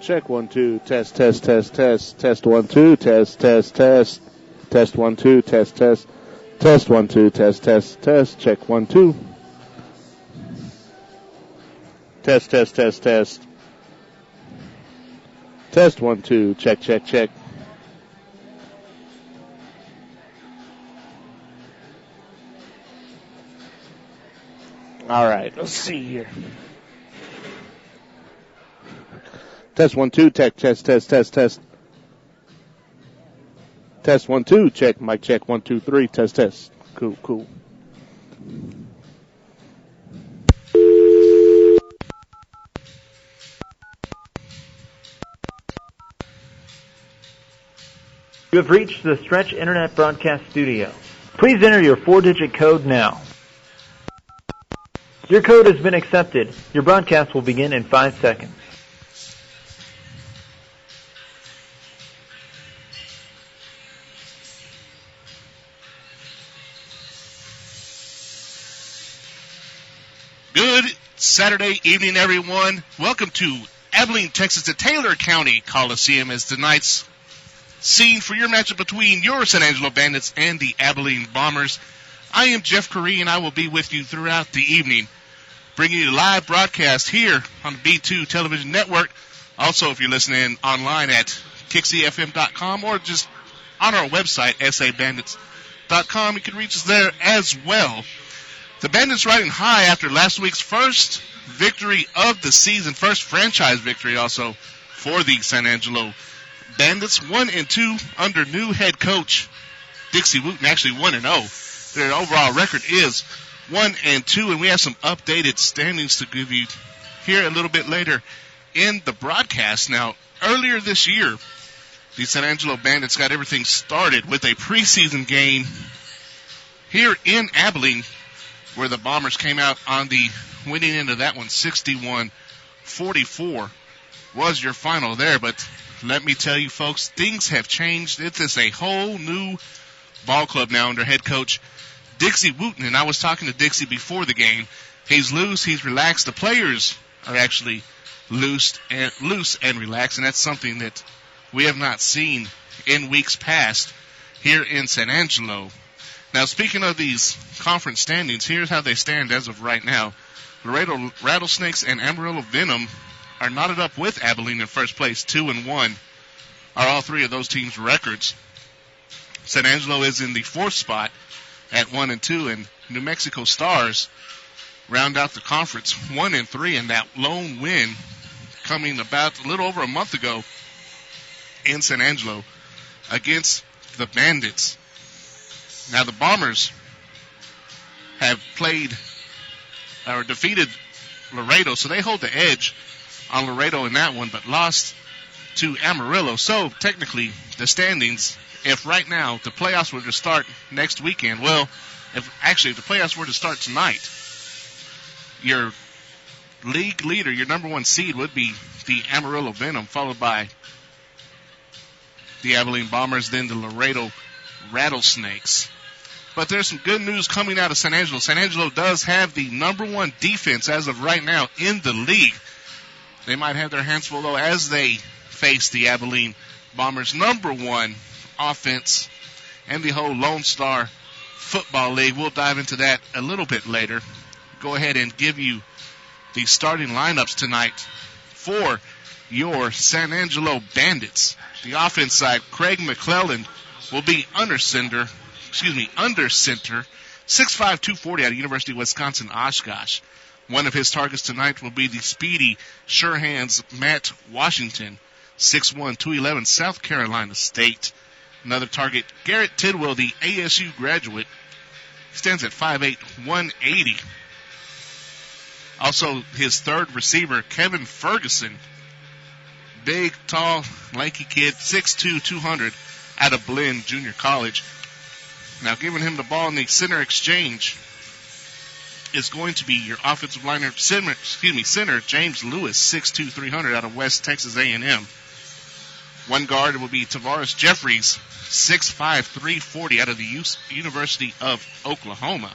Check 1 2 test test test test test 1 2 test test test test 1 2 test test test 1 2 test test test check 1 2 test test test test test 1 2 check check check. All right, let's see here. Test 1 2 test test test test test. Test 1 2 check mic check 1 2 3 test test. Cool. You have reached the Stretch Internet Broadcast Studio. Please enter your 4-digit code now. Your code has been accepted. Your broadcast will begin in 5 seconds. Good Saturday evening, everyone. Welcome to Abilene, Texas, the Taylor County Coliseum as tonight's scene for your matchup between your San Angelo Bandits and the Abilene Bombers. I am Jeff Curry, and I will be with you throughout the evening, bringing you a live broadcast here on the B2 Television Network. Also, if you're listening online at KixieFM.com or just on our website, sabandits.com, you can reach us there as well. The Bandits riding high after last week's first victory of the season, first franchise victory also for the San Angelo Bandits. 1-2 under new head coach Dixie Wooten, actually 1-0. Their overall record is 1-2, and we have some updated standings to give you here a little bit later in the broadcast. Now, earlier this year, the San Angelo Bandits got everything started with a preseason game here in Abilene, where the Bombers came out on the winning end of that one. 61-44 was your final there. But let me tell you, folks, things have changed. It is a whole new ball club now under head coach Dixie Wooten. And I was talking to Dixie before the game. He's loose. He's relaxed. The players are actually loose and relaxed. And that's something that we have not seen in weeks past here in San Angelo. Now, speaking of these conference standings, here's how they stand as of right now. Laredo Rattlesnakes and Amarillo Venom are knotted up with Abilene in first place. 2-1 are all three of those teams' records. San Angelo is in the fourth spot at 1-2, and New Mexico Stars round out the conference 1-3, and that lone win coming about a little over a month ago in San Angelo against the Bandits. Now, the Bombers have played or defeated Laredo, so they hold the edge on Laredo in that one, but lost to Amarillo. So, technically, the standings, if right now the playoffs were to start next weekend, well, if the playoffs were to start tonight, your league leader, your number one seed would be the Amarillo Venom, followed by the Abilene Bombers, then the Laredo Rattlesnakes. But there's some good news coming out of San Angelo. San Angelo does have the number one defense as of right now in the league. They might have their hands full, though, as they face the Abilene Bombers' number one offense and the whole Lone Star Football League. We'll dive into that a little bit later. Go ahead and give you the starting lineups tonight for your San Angelo Bandits. The offense side, Craig McClellan will be under center. 6'5", 240 out of University of Wisconsin, Oshkosh. One of his targets tonight will be the speedy, sure hands Matt Washington, 6'1", 211, South Carolina State. Another target, Garrett Tidwell, the ASU graduate, stands at 5'8", 180. Also, his third receiver, Kevin Ferguson, big, tall, lanky kid, 6'2", 200, out of Blinn Junior College. Now, giving him the ball in the center exchange is going to be your offensive liner, center James Lewis, 6'2", 300, out of West Texas A&M. One guard will be Tavares Jeffries, 6'5", 340, out of the University of Oklahoma.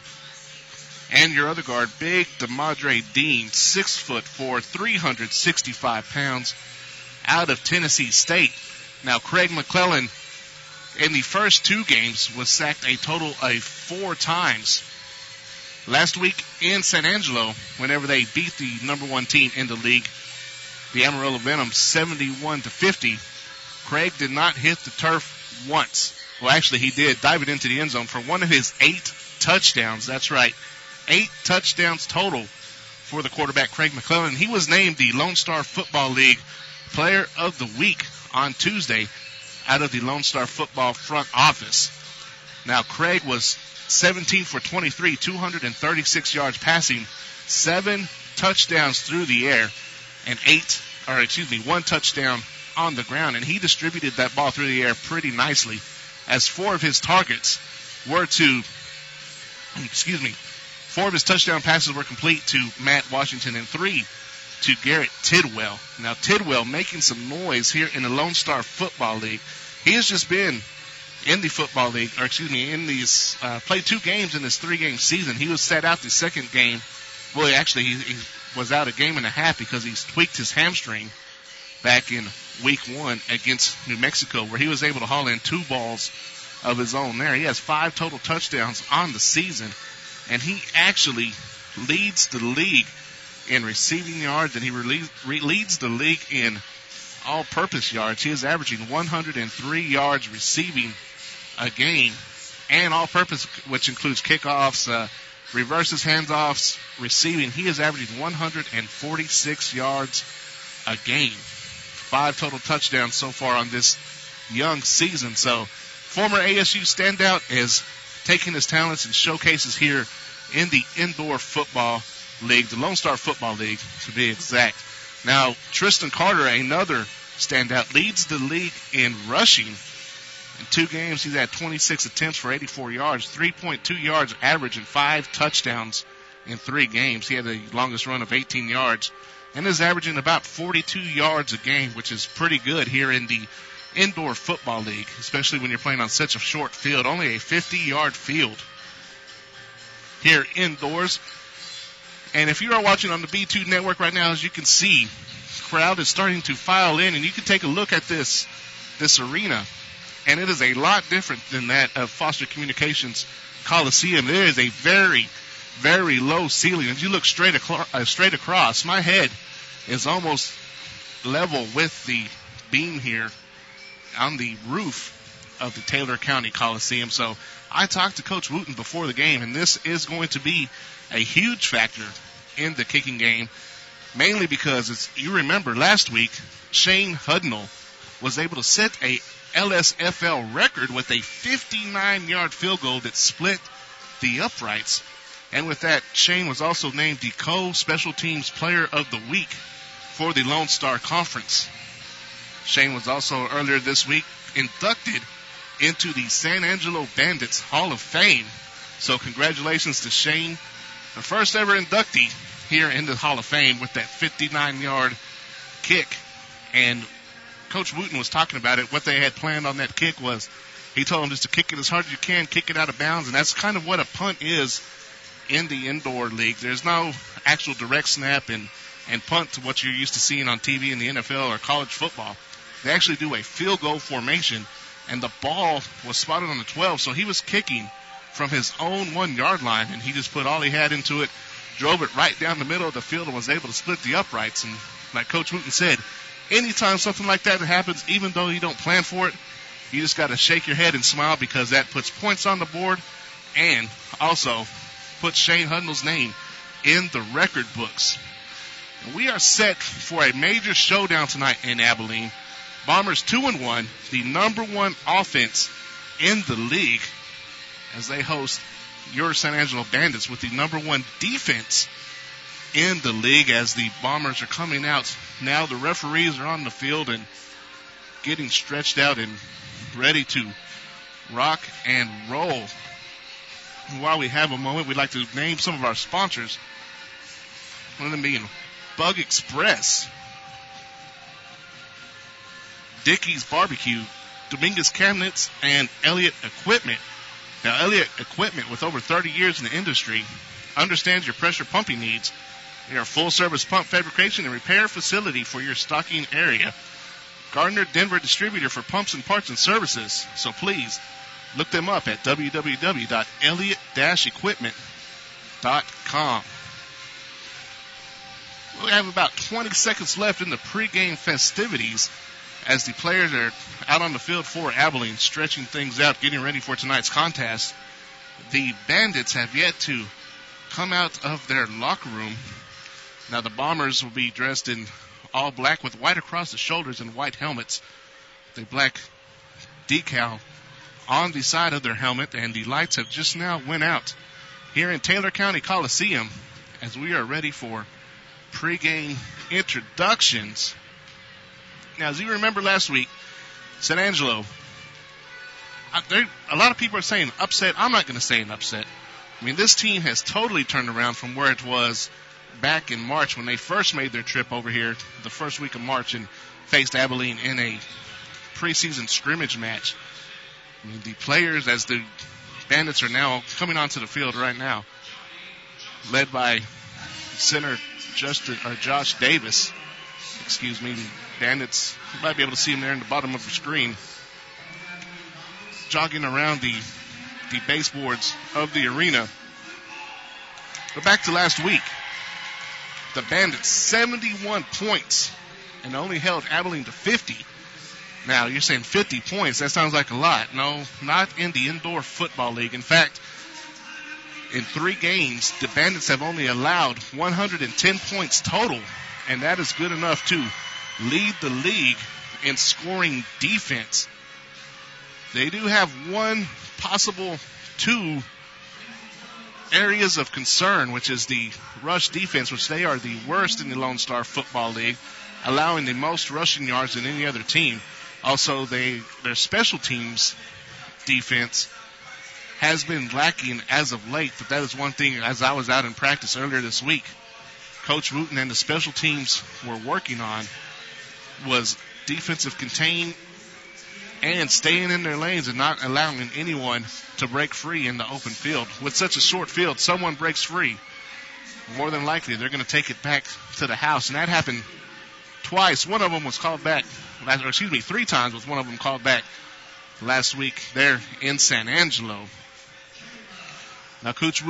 And your other guard, big DeMadre Dean, 6'4", 365 pounds, out of Tennessee State. Now, Craig McClellan, in the first 2 games, was sacked a total of 4 times. Last week in San Angelo, whenever they beat the number 1 team in the league, the Amarillo Venom, 71-50, Craig did not hit the turf once. Well, actually, he did, diving into the end zone for one of his 8 touchdowns. That's right, 8 touchdowns total for the quarterback, Craig McClellan. He was named the Lone Star Football League Player of the Week on Tuesday out of the Lone Star Football front office. Now, Craig was 17 for 23, 236 yards passing, 7 touchdowns through the air, and 1 touchdown on the ground. And he distributed that ball through the air pretty nicely, as 4 of his targets were 4 of his touchdown passes were complete to Matt Washington and 3 to Garrett Tidwell. Now, Tidwell making some noise here in the Lone Star Football League. He has just been in the football league, in these, played 2 games in this 3-game season. He was sat out the second game. Well, actually, he was out a game and a half because he tweaked his hamstring back in week 1 against New Mexico, where he was able to haul in 2 balls of his own there. He has 5 total touchdowns on the season, and he actually leads the league in receiving yards, and he leads the league in all-purpose yards. He is averaging 103 yards receiving a game, and all-purpose, which includes kickoffs, reverses, handoffs, receiving. He is averaging 146 yards a game. 5 total touchdowns so far on this young season. So, former ASU standout is taking his talents and showcases here in the Indoor Football League, the Lone Star Football League, to be exact. Now, Tristan Carter, another standout, leads the league in rushing. In 2 games, he's had 26 attempts for 84 yards, 3.2 yards average, and 5 touchdowns in 3 games. He had the longest run of 18 yards and is averaging about 42 yards a game, which is pretty good here in the Indoor Football League, especially when you're playing on such a short field, only a 50-yard field here indoors. And if you are watching on the B2 network right now, as you can see, the crowd is starting to file in, and you can take a look at this arena. And it is a lot different than that of Foster Communications Coliseum. There is a very, very low ceiling. As you look straight across, my head is almost level with the beam here on the roof of the Taylor County Coliseum. So I talked to Coach Wooten before the game, and this is going to be a huge factor in the kicking game, mainly because, as you remember last week, Shane Hudnall was able to set a LSFL record with a 59-yard field goal that split the uprights. And with that, Shane was also named the Co-Special Teams Player of the Week for the Lone Star Conference. Shane was also earlier this week inducted into the San Angelo Bandits Hall of Fame. So congratulations to Shane, the first ever inductee here in the Hall of Fame with that 59-yard kick. And Coach Wooten was talking about it. What they had planned on that kick was, he told them just to kick it as hard as you can, kick it out of bounds, and that's kind of what a punt is in the indoor league. There's no actual direct snap and punt to what you're used to seeing on TV in the NFL or college football. They actually do a field goal formation, and the ball was spotted on the 12, so he was kicking from his own 1-yard line, and he just put all he had into it, drove it right down the middle of the field, and was able to split the uprights. And like Coach Wooten said, anytime something like that happens, even though you don't plan for it, you just got to shake your head and smile, because that puts points on the board and also puts Shane Hudnall's name in the record books. And we are set for a major showdown tonight in Abilene. Bombers 2-1, the number 1 offense in the league, as they host your San Angelo Bandits with the number 1 defense in the league. As the Bombers are coming out now, the referees are on the field and getting stretched out and ready to rock and roll. And while we have a moment, we'd like to name some of our sponsors. One of them being Bug Express, Dickey's Barbecue, Dominguez Cabinets, and Elliott Equipment. Now, Elliott Equipment, with over 30 years in the industry, understands your pressure pumping needs. They are a full-service pump fabrication and repair facility for your stocking area. Gardner Denver distributor for pumps and parts and services. So please look them up at www.elliott-equipment.com. We have about 20 seconds left in the pregame festivities as the players are out on the field for Abilene, stretching things out, getting ready for tonight's contest. The Bandits have yet to come out of their locker room. Now the Bombers will be dressed in all black with white across the shoulders and white helmets. The black decal on the side of their helmet, and the lights have just now went out here in Taylor County Coliseum as we are ready for pregame introductions. Now, as you remember last week, San Angelo, a lot of people are saying upset. I'm not going to say an upset. I mean, this team has totally turned around from where it was back in March when they first made their trip over here the first week of March and faced Abilene in a preseason scrimmage match. I mean, the players, as the Bandits are now coming onto the field right now, led by center Josh Davis. Excuse me, the Bandits, you might be able to see him there in the bottom of the screen, jogging around the baseboards of the arena. But back to last week. The Bandits, 71 points, and only held Abilene to 50. Now, you're saying 50 points. That sounds like a lot. No, not in the indoor football league. In fact, in 3 games, the Bandits have only allowed 110 points total, and that is good enough to lead the league in scoring defense. They do have one, possible 2 areas of concern, which is the rush defense, which they are the worst in the Lone Star Football League, allowing the most rushing yards than any other team. Also, their special teams defense has been lacking as of late, but that is one thing, as I was out in practice earlier this week, Coach Wooten and the special teams were working on was defensive contain and staying in their lanes and not allowing anyone to break free in the open field. With such a short field, someone breaks free, more than likely they're going to take it back to the house. And that happened twice. One of them was called back, 3 times was one of them called back last week there in San Angelo. Now, Coach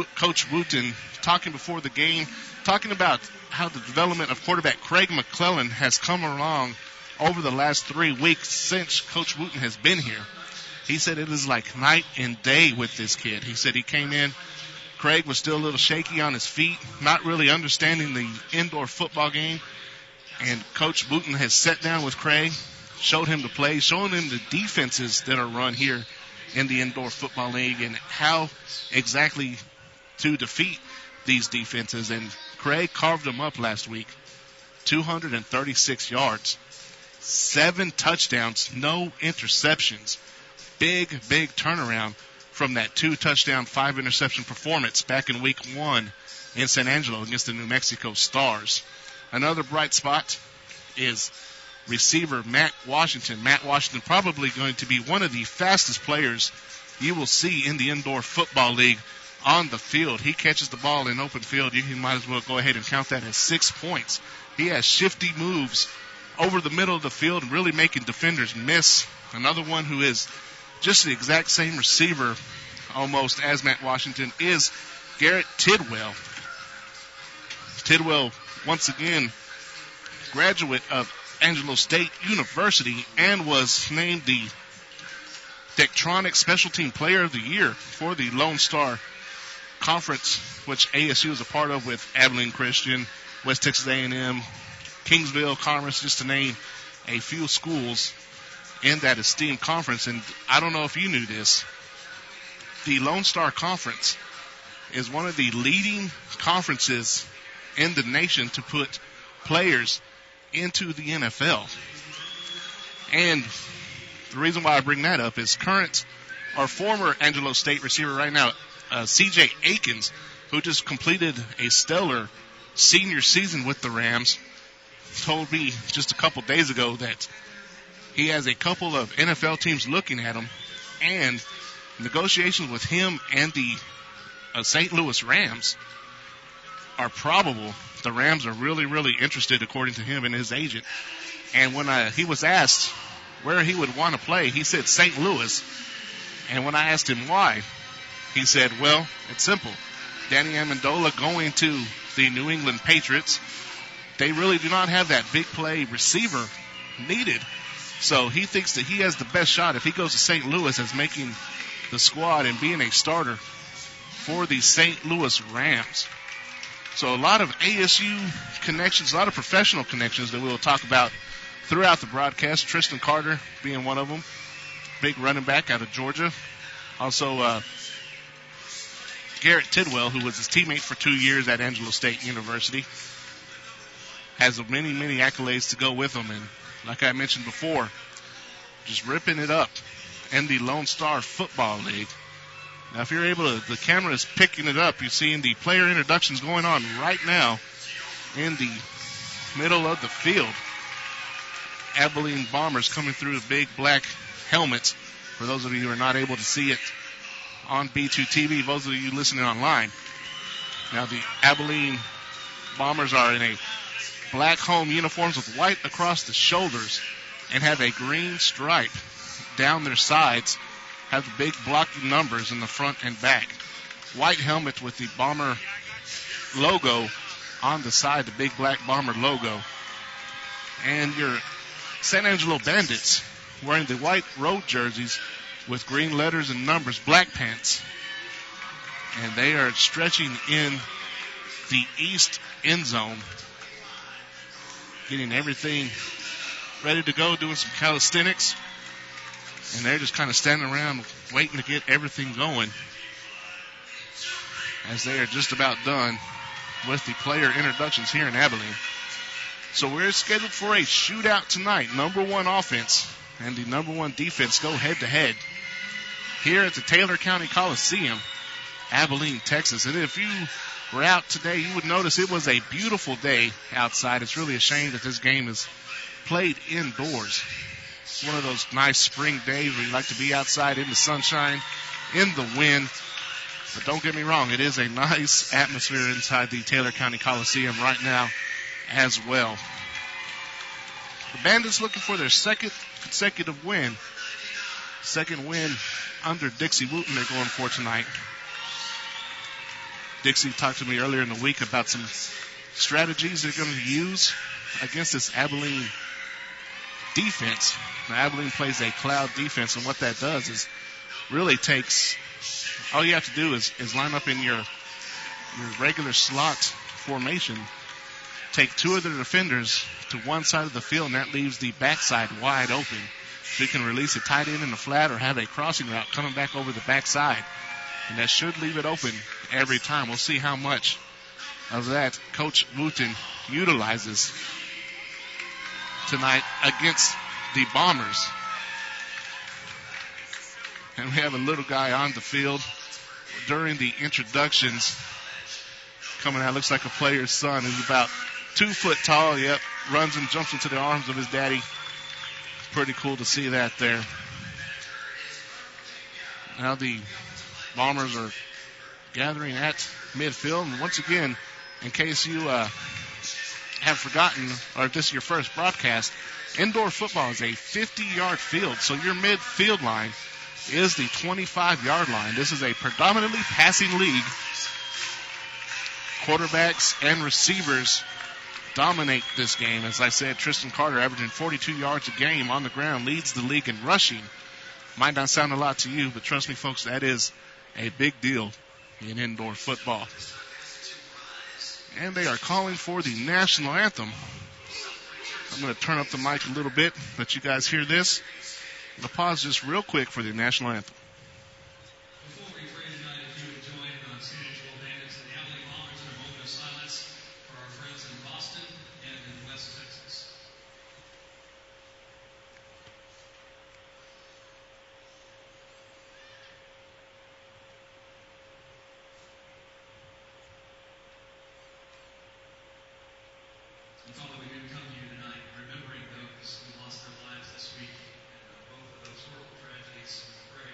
Wooten, talking before the game, talking about how the development of quarterback Craig McClellan has come along over the last 3 weeks since Coach Wooten has been here. He said it is like night and day with this kid. He said he came in, Craig was still a little shaky on his feet, not really understanding the indoor football game. And Coach Wooten has sat down with Craig, showed him the plays, showing him the defenses that are run here in the indoor football league and how exactly to defeat these defenses. And Craig carved them up last week, 236 yards. 7 touchdowns, no interceptions. Big turnaround from that 2-touchdown, 5-interception performance back in week 1 in San Angelo against the New Mexico Stars. Another bright spot is receiver Matt Washington. Matt Washington probably going to be one of the fastest players you will see in the indoor football league on the field. He catches the ball in open field. You might as well go ahead and count that as 6 points. He has shifty moves over the middle of the field and really making defenders miss. Another one who is just the exact same receiver almost as Matt Washington is Garrett Tidwell. Tidwell, once again, graduate of Angelo State University and was named the Dectronic Special Team Player of the Year for the Lone Star Conference, which ASU is a part of with Abilene Christian, West Texas A&M, Kingsville, Commerce, just to name a few schools in that esteemed conference. And I don't know if you knew this, the Lone Star Conference is one of the leading conferences in the nation to put players into the NFL. And the reason why I bring that up is former Angelo State receiver right now, C.J. Akins, who just completed a stellar senior season with the Rams, told me just a couple days ago that he has a couple of NFL teams looking at him, and negotiations with him and the St. Louis Rams are probable. The Rams are really, really interested, according to him and his agent. And when he was asked where he would want to play, he said St. Louis. And when I asked him why, he said, well, it's simple. Danny Amendola going to the New England Patriots, they really do not have that big play receiver needed. So he thinks that he has the best shot if he goes to St. Louis as making the squad and being a starter for the St. Louis Rams. So a lot of ASU connections, a lot of professional connections that we'll talk about throughout the broadcast. Tristan Carter being one of them, big running back out of Georgia. Also, Garrett Tidwell, who was his teammate for 2 years at Angelo State University, has many, many accolades to go with him. And like I mentioned before, just ripping it up in the Lone Star Football League. Now, if you're able to, the camera is picking it up. You're seeing the player introductions going on right now in the middle of the field. Abilene Bombers coming through the big black helmets. For those of you who are not able to see it on B2 TV, those of you listening online. Now, the Abilene Bombers are in a black home uniforms with white across the shoulders and have a green stripe down their sides. Have the big blocking numbers in the front and back. White helmet with the Bomber logo on the side, the big black Bomber logo. And your San Angelo Bandits wearing the white road jerseys with green letters and numbers, black pants. And they are stretching in the east end zone, getting everything ready to go, doing some calisthenics. And they're just kind of standing around waiting to get everything going as they are just about done with the player introductions here in Abilene. So we're scheduled for a shootout tonight. Number one offense and the number one defense go head-to-head here at the Taylor County Coliseum, Abilene, Texas. And if you were out today, you would notice it was a beautiful day outside. It's really a shame that this game is played indoors. It's one of those nice spring days where you like to be outside in the sunshine, in the wind. But don't get me wrong, it is a nice atmosphere inside the Taylor County Coliseum right now as well. The Bandits looking for their second consecutive win. Second win under Dixie Wooten they're going for tonight. Dixie talked to me earlier in the week about some strategies they're going to use against this Abilene defense. Now, Abilene plays a cloud defense, and what that does is really takes, all you have to do is line up in your regular slot formation, take two of the defenders to one side of the field, and that leaves the backside wide open. So you can release a tight end in the flat or have a crossing route coming back over the backside. And that should leave it open every time. We'll see how much of that Coach Wooten utilizes tonight against the Bombers. And we have a little guy on the field during the introductions coming out. Looks like a player's son. He's about 2 foot tall. Yep, runs and jumps into the arms of his daddy. Pretty cool to see that there. Now the Bombers are gathering at midfield. And once again, in case you have forgotten, or if this is your first broadcast, indoor football is a 50-yard field. So your midfield line is the 25-yard line. This is a predominantly passing league. Quarterbacks and receivers dominate this game. As I said, Tristan Carter, averaging 42 yards a game on the ground, leads the league in rushing. Might not sound a lot to you, but trust me, folks, that is a big deal in indoor football. And they are calling for the national anthem. I'm going to turn up the mic a little bit, let you guys hear this. I'm going to pause just real quick for the national anthem. Before we pray tonight, if you would join San Angelo Bandits and the Abilene Bombers in a moment of silence for our friends in Boston and in West Texas. And Father, we do come to you tonight remembering those who lost their lives this week in both of those horrible tragedies. We pray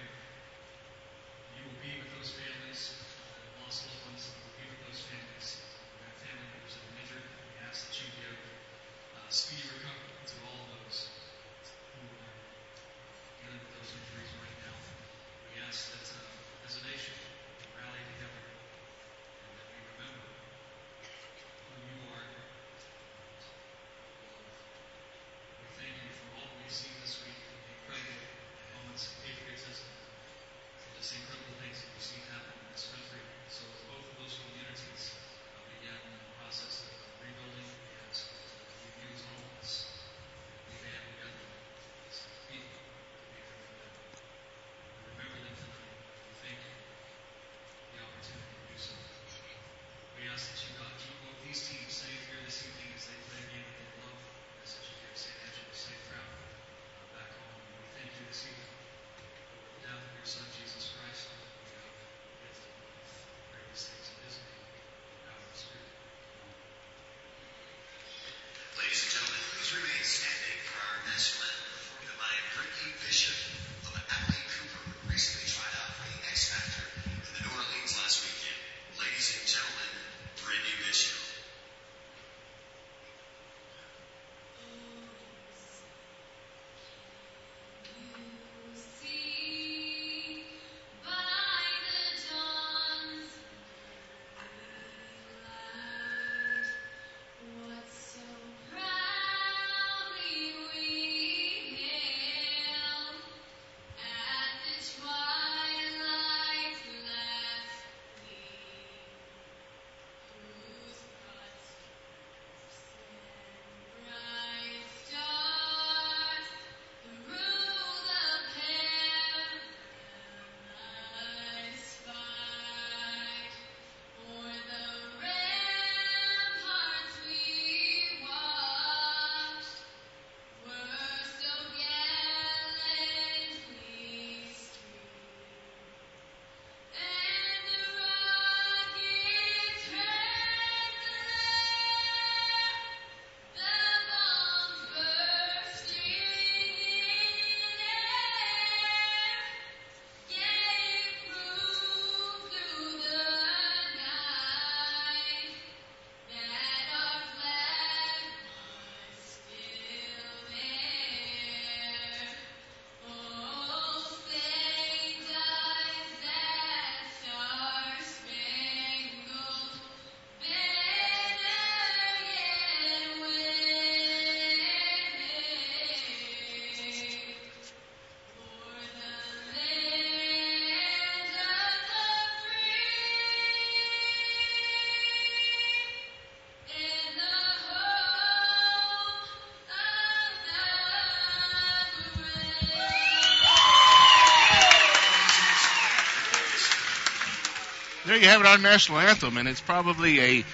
there you have it, our national anthem, and it's probably a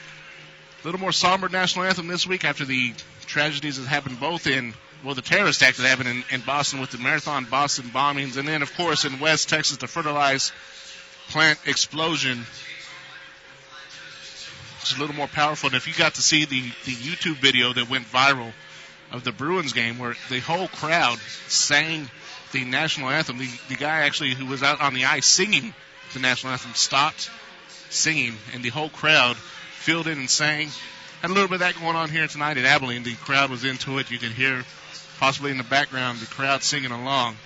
little more somber national anthem this week after the tragedies that happened both in, well, the terrorist act that happened in Boston with the Marathon Boston bombings, and then, of course, in West Texas, the fertilizer plant explosion. It's a little more powerful. And if you got to see the YouTube video that went viral of the Bruins game where the whole crowd sang the national anthem, the guy actually who was out on the ice singing the national anthem stopped singing, and the whole crowd filled in and sang. Had a little bit of that going on here tonight at Abilene. The crowd was into it. You could hear possibly in the background the crowd singing along.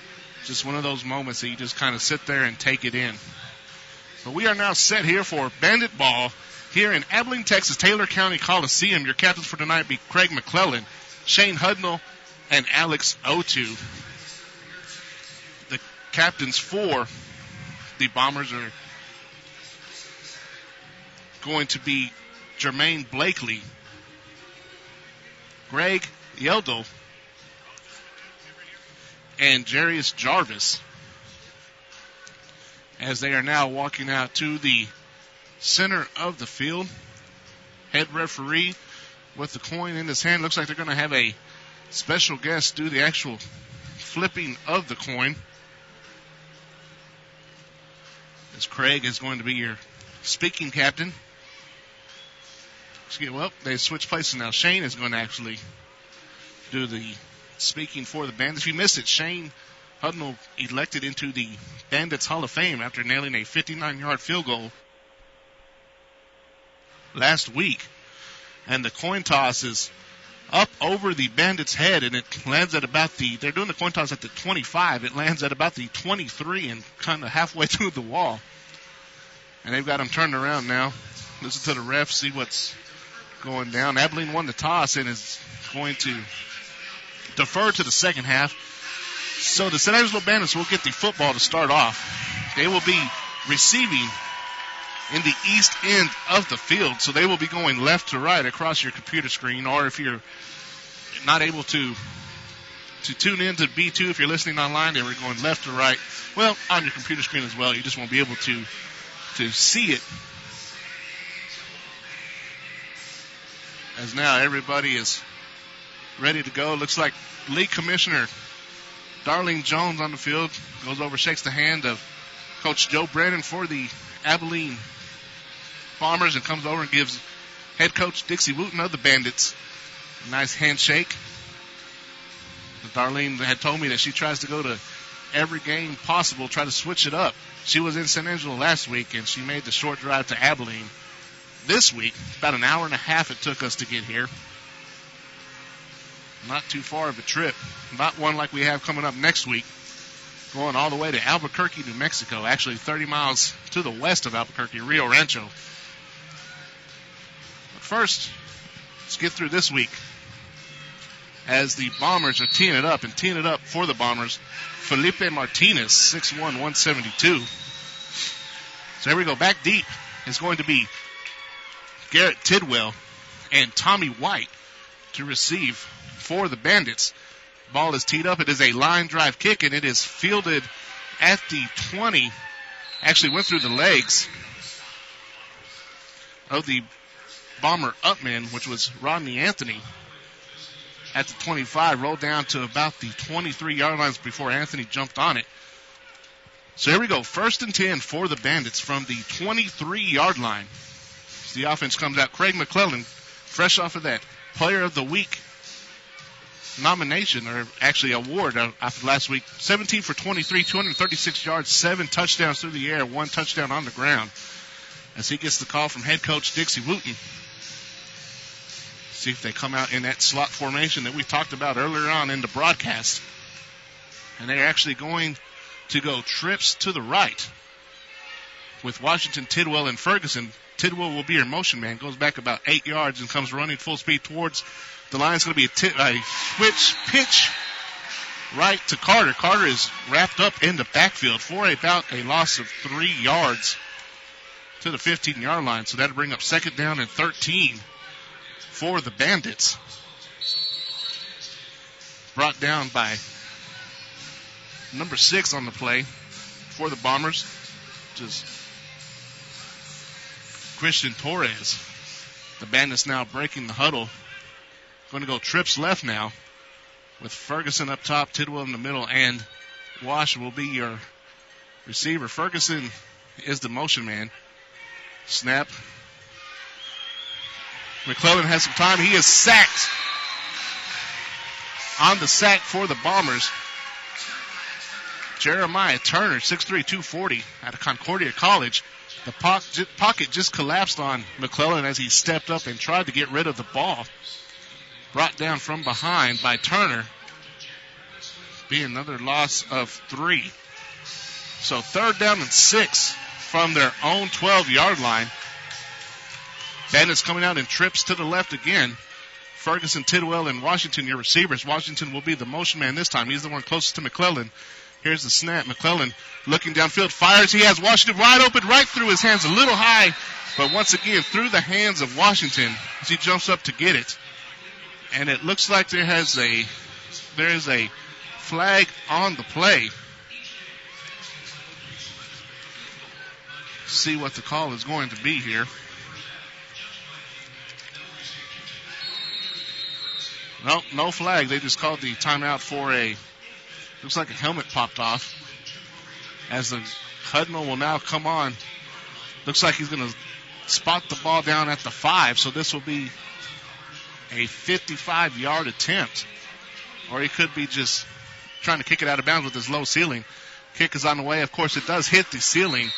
Just one of those moments that you just kind of sit there and take it in. But we are now set here for Bandit Ball here in Abilene, Texas, Taylor County Coliseum. Your captains for tonight be Craig McClellan, Shane Hudnall, and Alex Otu. The captains for the Bombers are going to be Jermaine Blakely, Greg Yeldel, and Jarius Jarvis, as they are now walking out to the center of the field. Head referee with the coin in his hand. Looks like they're going to have a special guest do the actual flipping of the coin, as Craig is going to be your speaking captain. Well, they switch places now. Shane is going to actually do the speaking for the Bandits. If you missed it, Shane Hudnall elected into the Bandits Hall of Fame after nailing a 59-yard field goal last week. And the coin toss is up over the Bandits' head, and it lands at about they're doing the coin toss at the 25. It lands at about the 23 and kind of halfway through the wall. And they've got them turned around now. Listen to the ref, see what's going down. Abilene won the toss and is going to defer to the second half. So the San Angelo Bandits will get the football to start off. They will be receiving in the east end of the field, so they will be going left to right across your computer screen, or if you're not able to tune in to B2, if you're listening online, they were going left to right. Well, on your computer screen as well. You just won't be able to see it. As now everybody is ready to go. Looks like League Commissioner Darlene Jones on the field. Goes over, shakes the hand of Coach Joe Brennan for the Abilene Bombers, and comes over and gives head coach Dixie Wooten of the Bandits a nice handshake. Darlene had told me that she tries to go to every game possible, try to switch it up. She was in San Angelo last week, and she made the short drive to Abilene this week. About an hour and a half it took us to get here. Not too far of a trip. Not one like we have coming up next week, going all the way to Albuquerque, New Mexico. Actually 30 miles to the west of Albuquerque, Rio Rancho. But first, let's get through this week as the Bombers are teeing it up. And teeing it up for the Bombers, Felipe Martinez, 6'1", 172. So here we go. Back deep is going to be Garrett Tidwell and Tommy White to receive for the Bandits. Ball is teed up. It is a line drive kick, and it is fielded at the 20. Actually went through the legs of the Bomber upman, which was Rodney Anthony, at the 25. Rolled down to about the 23-yard lines before Anthony jumped on it. So here we go. 1st and 10 for the Bandits from the 23-yard line. The offense comes out. Craig McClellan, fresh off of that Player of the Week nomination, or actually award after last week. 17 for 23, 236 yards, 7 touchdowns through the air, 1 touchdown on the ground, as he gets the call from head coach Dixie Wooten. See if they come out in that slot formation that we talked about earlier on in the broadcast. And they're actually going to go trips to the right with Washington, Tidwell, and Ferguson. Tidwell will be your motion man. Goes back about 8 yards and comes running full speed towards the line. It's going to be a switch pitch right to Carter. Carter is wrapped up in the backfield for about a loss of 3 yards to the 15-yard line. So that'll bring up 2nd down and 13 for the Bandits. Brought down by number 6 on the play for the Bombers, which is Christian Torres. The Bandits now breaking the huddle. Going to go trips left now with Ferguson up top, Tidwell in the middle, and Wash will be your receiver. Ferguson is the motion man. Snap. McClellan has some time. He is sacked. On the sack for the Bombers, Jeremiah Turner, 6'3", 240, out of Concordia College. The pocket just collapsed on McClellan as he stepped up and tried to get rid of the ball. Brought down from behind by Turner. Be another loss of 3. So 3rd down and 6 from their own 12-yard line. Bandits coming out in trips to the left again. Ferguson, Tidwell, and Washington, your receivers. Washington will be the motion man this time. He's the one closest to McClellan. Here's the snap. McClellan looking downfield, fires. He has Washington wide open, right through his hands, a little high, but once again through the hands of Washington as he jumps up to get it. And it looks like there is a flag on the play. See what the call is going to be here. Nope, no flag. They just called the timeout for looks like a helmet popped off. As the Hudnall will now come on. Looks like he's going to spot the ball down at the 5, so this will be a 55-yard attempt. Or he could be just trying to kick it out of bounds with his low ceiling. Kick is on the way. Of course, it does hit the ceiling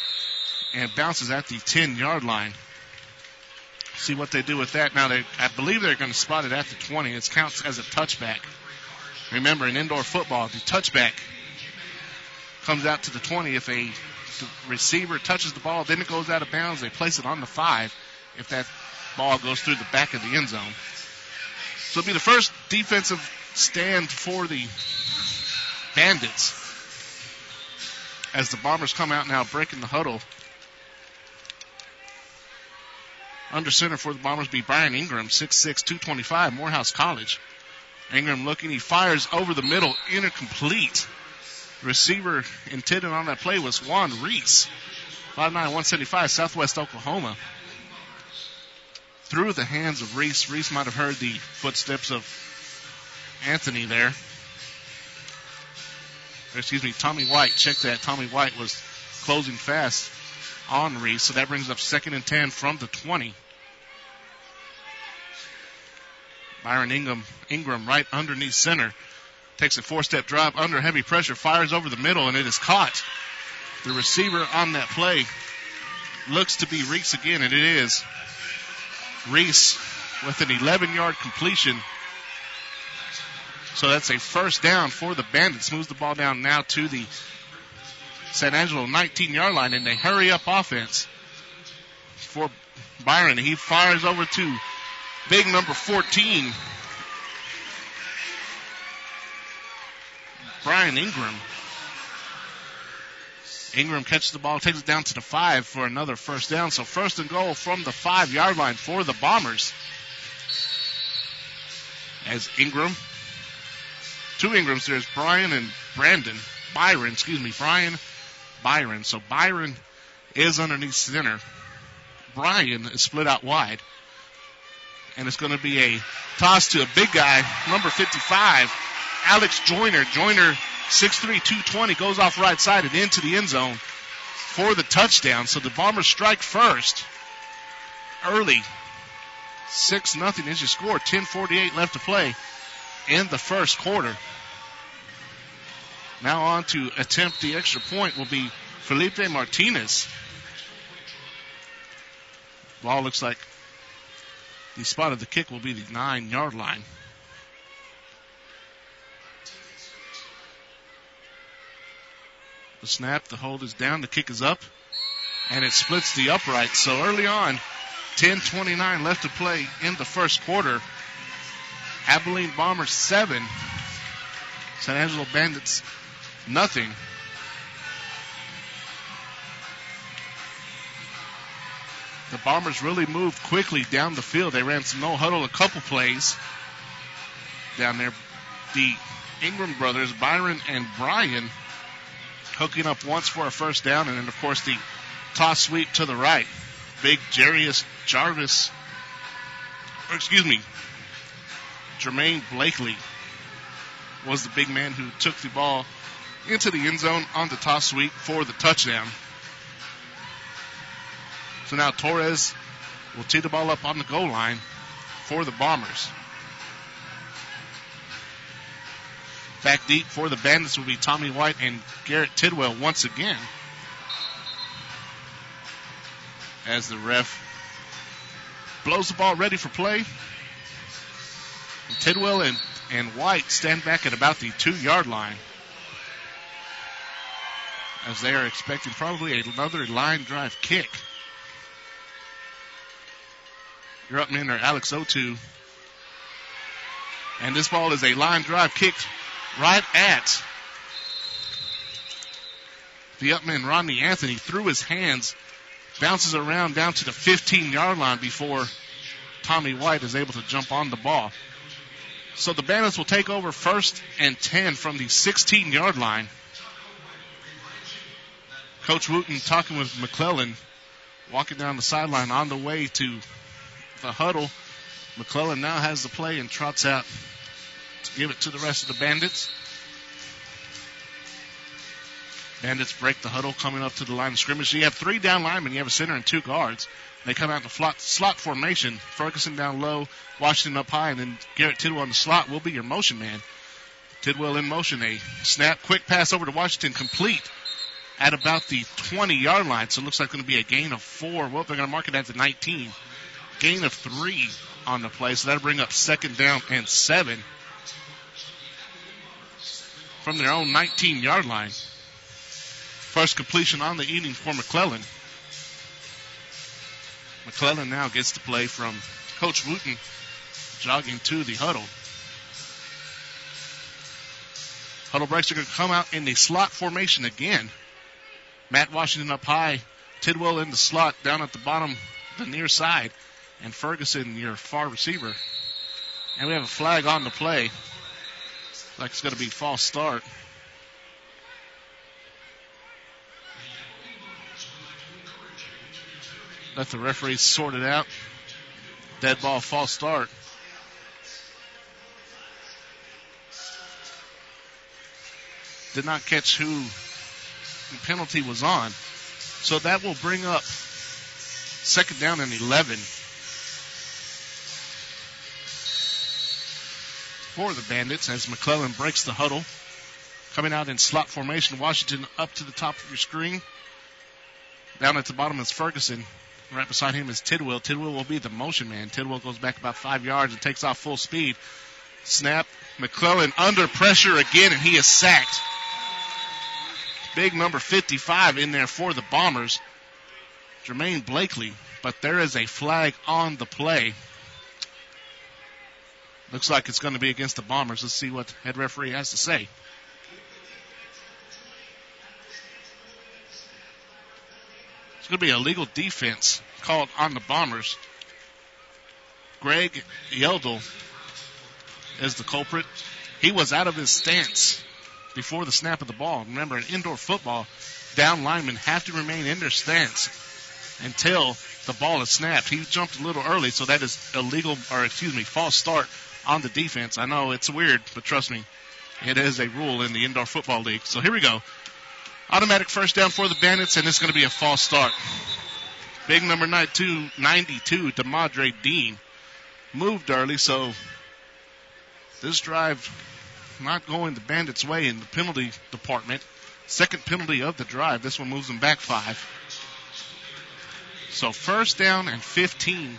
and bounces at the 10-yard line. See what they do with that. Now, I believe they're going to spot it at the 20. It counts as a touchback. Remember, in indoor football, the touchback comes out to the 20. If the receiver touches the ball, then it goes out of bounds. They place it on the 5 if that ball goes through the back of the end zone. So it'll be the first defensive stand for the Bandits as the Bombers come out now breaking the huddle. Under center for the Bombers be Brian Ingram, 6'6", 225, Morehouse College. Ingram looking, he fires over the middle, incomplete. Receiver intended on that play was Juan Reese, 5'9", 175, Southwest Oklahoma. Through the hands of Reese. Reese might have heard the footsteps of Anthony there. Tommy White. Check that. Tommy White was closing fast on Reese, so that brings up 2nd and 10 from the 20. Byron Ingram right underneath center. Takes a 4-step drop under heavy pressure, fires over the middle, and it is caught. The receiver on that play looks to be Reese again, and it is. Reese with an 11-yard completion. So that's a 1st down for the Bandits. Moves the ball down now to the San Angelo 19-yard line, and they hurry up offense for Byron. He fires over to big number 14, Brian Ingram. Ingram catches the ball, takes it down to the 5 for another 1st down. So 1st and goal from the 5-yard line for the Bombers. As Ingram, 2 Ingrams, there's Brian and Byron. So Byron is underneath center. Brian is split out wide. And it's going to be a toss to a big guy, number 55, Alex Joyner. Joyner, 6'3", 220, goes off right side and into the end zone for the touchdown. So the Bombers strike first early. 6-0 is your score. 10:48 left to play in the first quarter. Now on to attempt the extra point will be Felipe Martinez. Ball looks like the spot of the kick will be the 9-yard line. The snap, the hold is down, the kick is up, and it splits the upright. So early on, 10:29 left to play in the first quarter. Abilene Bombers 7, San Angelo Bandits nothing. The Bombers really moved quickly down the field. They ran some no-huddle a couple plays down there. The Ingram brothers, Byron and Brian, hooking up once for a 1st down, and then, of course, the toss sweep to the right. big Jermaine Blakely was the big man who took the ball into the end zone on the toss sweep for the touchdown. So now Torres will tee the ball up on the goal line for the Bombers. Back deep for the Bandits will be Tommy White and Garrett Tidwell once again. As the ref blows the ball ready for play. And Tidwell and White stand back at about the 2-yard line, as they are expecting probably another line drive kick. Your up men are Alex Otu. And this ball is a line drive kicked right at the up man, Rodney Anthony, through his hands, bounces around down to the 15-yard line before Tommy White is able to jump on the ball. So the Bandits will take over 1st and 10 from the 16-yard line. Coach Wooten talking with McClellan, walking down the sideline on the way to the huddle. McClellan now has the play and trots out to give it to the rest of the Bandits. Bandits break the huddle coming up to the line of scrimmage. So you have 3 down linemen. You have a center and 2 guards. They come out in the slot formation. Ferguson down low, Washington up high, and then Garrett Tidwell in the slot will be your motion man. Tidwell in motion. A snap, quick pass over to Washington, complete at about the 20-yard line. So it looks like going to be a gain of 4. Well, they're going to mark it at the 19. Gain of 3 on the play. So that'll bring up 2nd down and 7 from their own 19-yard line. First completion on the evening for McClellan. McClellan now gets the play from Coach Wooten, jogging to the huddle. Huddle breaks are going to come out in the slot formation again. Matt Washington up high, Tidwell in the slot down at the bottom, the near side, and Ferguson, your far receiver. And we have a flag on the play. Like it's going to be false start. Let the referees sort it out. Dead ball, false start. Did not catch who the penalty was on. So that will bring up 2nd down and 11 for the Bandits as McClellan breaks the huddle. Coming out in slot formation, Washington up to the top of your screen. Down at the bottom is Ferguson. Right beside him is Tidwell. Tidwell will be the motion man. Tidwell goes back about 5 yards and takes off full speed. Snap. McClellan under pressure again, and he is sacked. Big number 55 in there for the Bombers, Jermaine Blakely. But there is a flag on the play. Looks like it's going to be against the Bombers. Let's see what head referee has to say. It's going to be a legal defense called on the Bombers. Greg Yeldel is the culprit. He was out of his stance before the snap of the ball. Remember, in indoor football, down linemen have to remain in their stance until the ball is snapped. He jumped a little early, so that is false start on the defense. I know it's weird, but trust me, it is a rule in the indoor football league. So here we go. Automatic 1st down for the Bandits, and it's going to be a false start. Big number 92, DeMadre Dean, moved early, so this drive not going the Bandits' way in the penalty department. 2nd penalty of the drive. This one moves them back 5. So 1st down and 15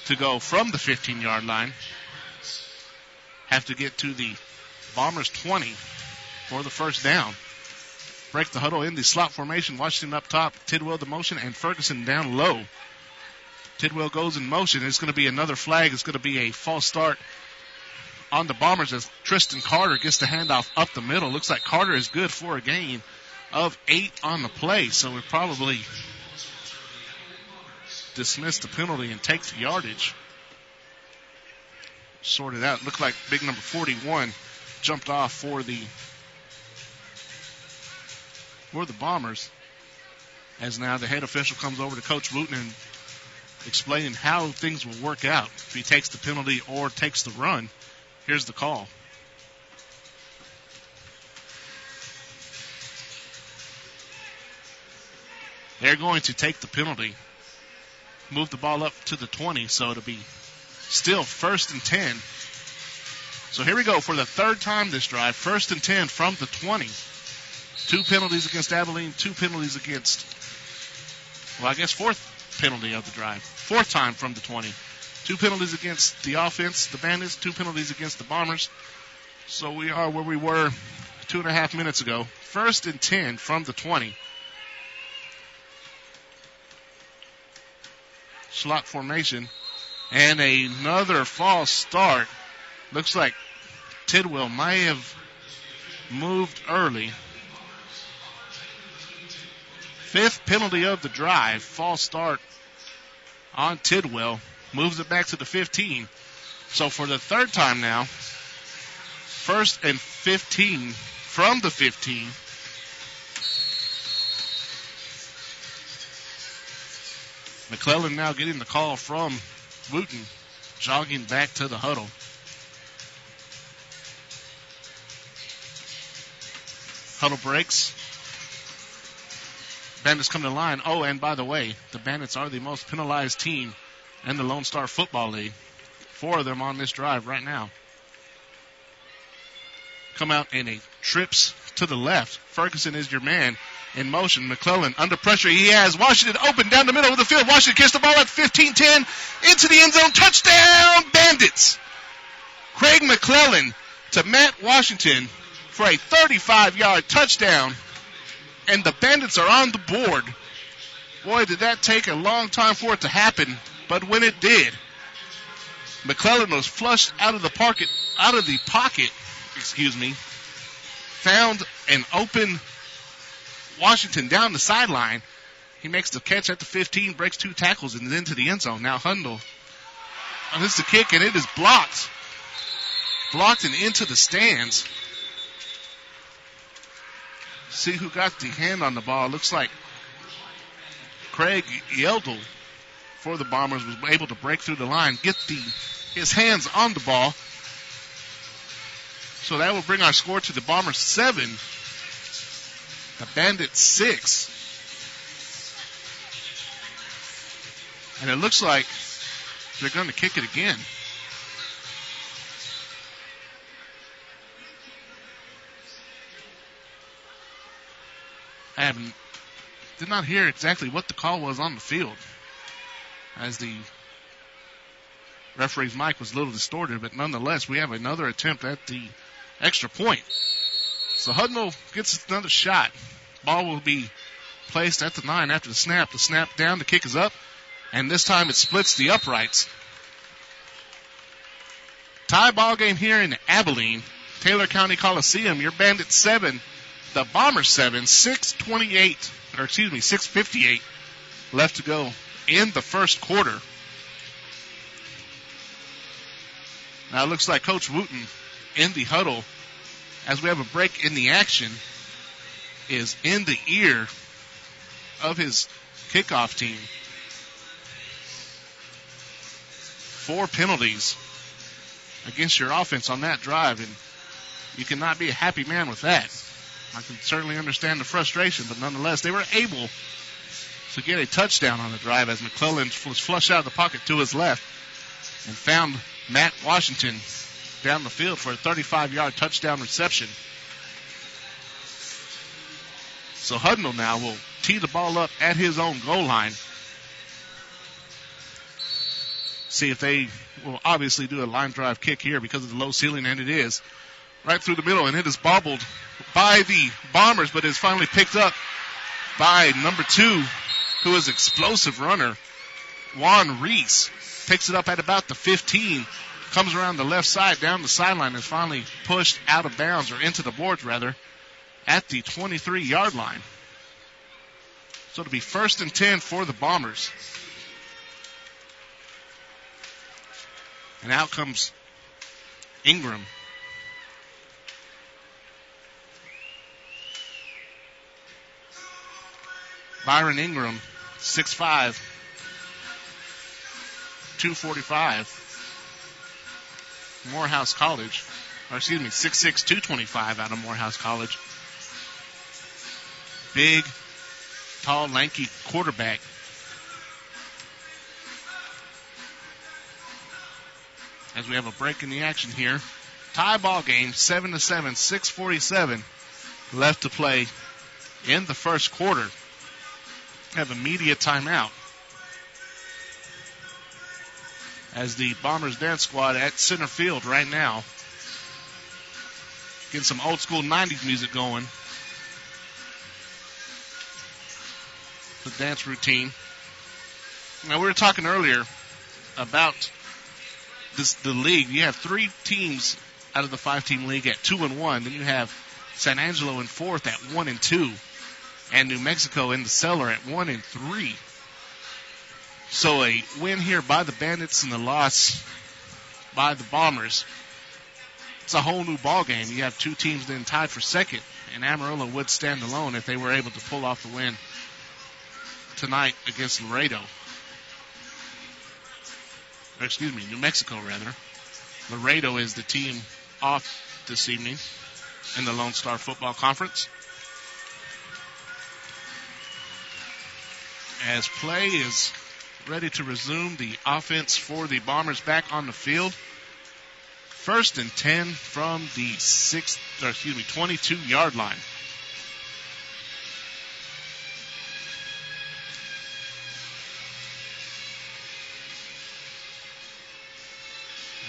to go from the 15-yard line. Have to get to the Bombers' 20 for the 1st down. Break the huddle in the slot formation. Washington up top. Tidwell the motion, and Ferguson down low. Tidwell goes in motion. It's going to be another flag. It's going to be a false start on the Bombers as Tristan Carter gets the handoff up the middle. Looks like Carter is good for a gain of 8 on the play. So we probably dismiss the penalty and take the yardage. Sort it out. Looked like big number 41 jumped off for the Bombers. as now the head official comes over to Coach Wooten and explaining how things will work out if he takes the penalty or takes the run. Here's the call. They're going to take the penalty, move the ball up to the 20, so it'll be still 1st and 10. So here we go for the third time this drive. 1st and 10 from the 20. 2 penalties against Abilene, 2 penalties against, well, I guess 4th penalty of the drive. 4th time from the 20. 2 penalties against the offense, the Bandits, 2 penalties against the Bombers. So we are where we were 2.5 minutes ago. 1st and 10 from the 20. Slot formation. And another false start. Looks like Tidwell may have moved early. 5th penalty of the drive. False start on Tidwell. Moves it back to the 15. So for the 3rd time now, 1st and 15 from the 15. McClellan now getting the call from Wooten, jogging back to the huddle. Huddle breaks. Bandits come to the line. Oh, and by the way, the Bandits are the most penalized team in the Lone Star Football League. 4 of them on this drive right now. Come out and a trips to the left. Ferguson is your man in motion. McClellan under pressure. He has Washington open down the middle of the field. Washington gets the ball at 15-10 into the end zone. Touchdown, Bandits. Craig McClellan to Matt Washington for a 35-yard touchdown. And the Bandits are on the board. Boy, did that take a long time for it to happen. But when it did, McClellan was flushed out of the pocket, found an open Washington down the sideline. He makes the catch at the 15, breaks 2 tackles, and then to the end zone. Now Hundle. And this is the kick, and it is blocked. Blocked and into the stands. See who got the hand on the ball. Looks like Craig Yeldel for the Bombers was able to break through the line, get his hands on the ball. So that will bring our score to the Bombers 7, the Bandits 6. And it looks like they're going to kick it again. I did not hear exactly what the call was on the field, as the referee's mic was a little distorted, but nonetheless, we have another attempt at the extra point. So Hudnall gets another shot. Ball will be placed at the 9 after the snap. The snap down, the kick is up, and this time it splits the uprights. Tie ball game here in Abilene, Taylor County Coliseum. Your Bandits 7, the Bombers 7, 6:58 left to go in the first quarter. Now it looks like Coach Wooten in the huddle, as we have a break in the action, is in the ear of his kickoff team. 4 penalties against your offense on that drive, and you cannot be a happy man with that. I can certainly understand the frustration, but nonetheless, they were able to get a touchdown on the drive as McClellan was flushed out of the pocket to his left and found Matt Washington down the field for a 35-yard touchdown reception. So Hudnall now will tee the ball up at his own goal line. See if they will obviously do a line drive kick here because of the low ceiling, and it is. Right through the middle, and it is bobbled by the Bombers, but is finally picked up by number 2, who is explosive runner, Juan Reese. Picks it up at about the 15, comes around the left side, down the sideline, and finally pushed out of bounds, or into the boards rather, at the 23-yard line. So it'll be 1st and 10 for the Bombers. And out comes Ingram. Byron Ingram, 6'5", 245. Morehouse College, 6'6", 225 out of Morehouse College. Big, tall, lanky quarterback. As we have a break in the action here. Tie ball game, 7-7, 6:47 left to play in the first quarter. Have immediate timeout. As the Bombers dance squad at center field right now. Getting some old school 90s music going. The dance routine. Now, we were talking earlier about the league. You have 3 teams out of the 5-team league at 2-1. Then you have San Angelo in 4th at 1-2. And New Mexico in the cellar at 1-3. So a win here by the Bandits and the loss by the Bombers. It's a whole new ball game. You have 2 teams then tied for second, and Amarillo would stand alone if they were able to pull off the win tonight against Laredo. Or excuse me, New Mexico rather. Laredo is the team off this evening in the Lone Star Football Conference. As play is ready to resume, the offense for the Bombers back on the field. 1st and 10 from the 22-yard line.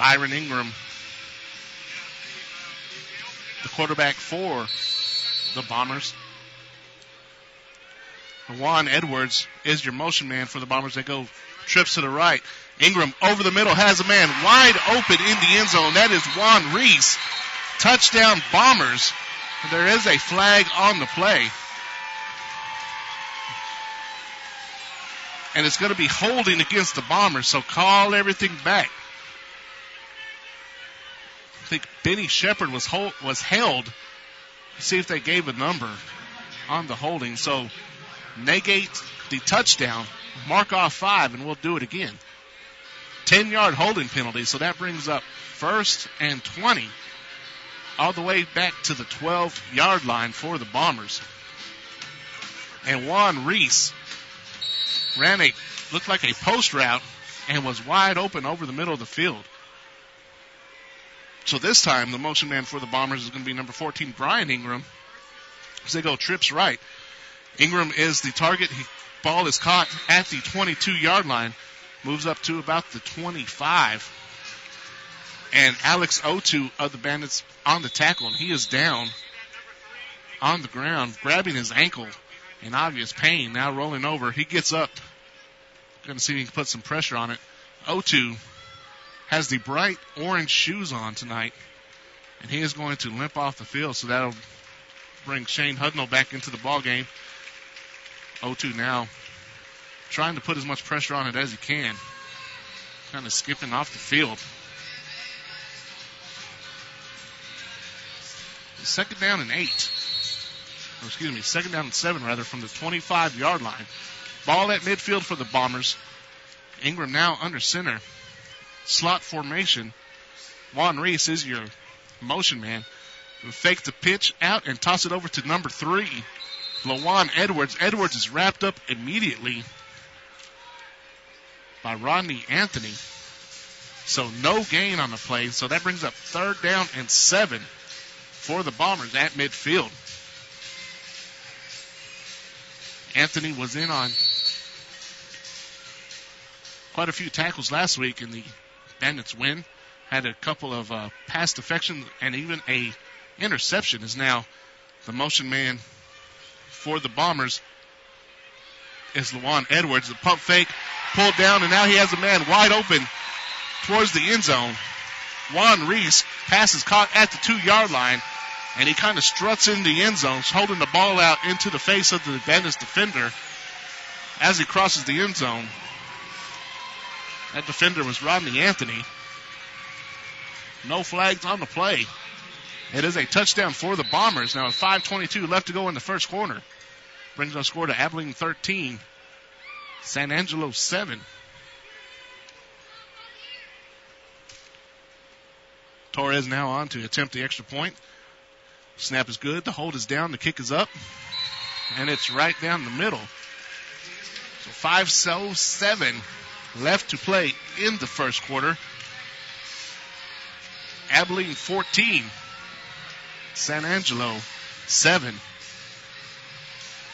Byron Ingram, the quarterback for the Bombers. Juan Edwards is your motion man for the Bombers. They go trips to the right. Ingram over the middle has a man wide open in the end zone. That is Juan Reese. Touchdown Bombers. There is a flag on the play. And it's going to be holding against the Bombers, so call everything back. I think Benny Shepard was held. Let's see if they gave a number on the holding. So negate the touchdown, mark off 5, and we'll do it again. 10-yard holding penalty, so that brings up 1st and 20, all the way back to the 12-yard line for the Bombers. And Juan Reese looked like a post route and was wide open over the middle of the field. So this time, the motion man for the Bombers is going to be number 14, Brian Ingram, as they go trips right. Ingram is the target. Ball is caught at the 22-yard line. Moves up to about the 25. And Alex Otu of the Bandits on the tackle. And he is down on the ground, grabbing his ankle in obvious pain. Now rolling over. He gets up. Going to see if he can put some pressure on it. Otu has the bright orange shoes on tonight. And he is going to limp off the field. So that'll bring Shane Hudnall back into the ball game. Otu now trying to put as much pressure on it as he can. Kind of skipping off the field. Second down and 7 rather, from the 25-yard line. Ball at midfield for the Bombers. Ingram now under center. Slot formation. Juan Reese is your motion man. He'll fake the pitch out and toss it over to number 3, Lawan Edwards. Edwards is wrapped up immediately by Rodney Anthony. So no gain on the play. So that brings up 3rd down and 7 for the Bombers at midfield. Anthony was in on quite a few tackles last week in the Bandits win. Had a couple of pass deflections and even a interception. Is now the motion man for the Bombers is Lawan Edwards. The pump fake pulled down, and now he has a man wide open towards the end zone. Juan Reese passes caught at the 2-yard line, and he kind of struts in the end zone, holding the ball out into the face of the Bandits defender as he crosses the end zone. That defender was Rodney Anthony. No flags on the play. It is a touchdown for the Bombers. Now with 5:22 left to go in the first quarter. brings our score to Abilene 13, San Angelo 7. Torres now on to attempt the extra point. Snap is good. The hold is down. The kick is up. And it's right down the middle. So 5:07 left to play in the first quarter. Abilene 14, San Angelo 7.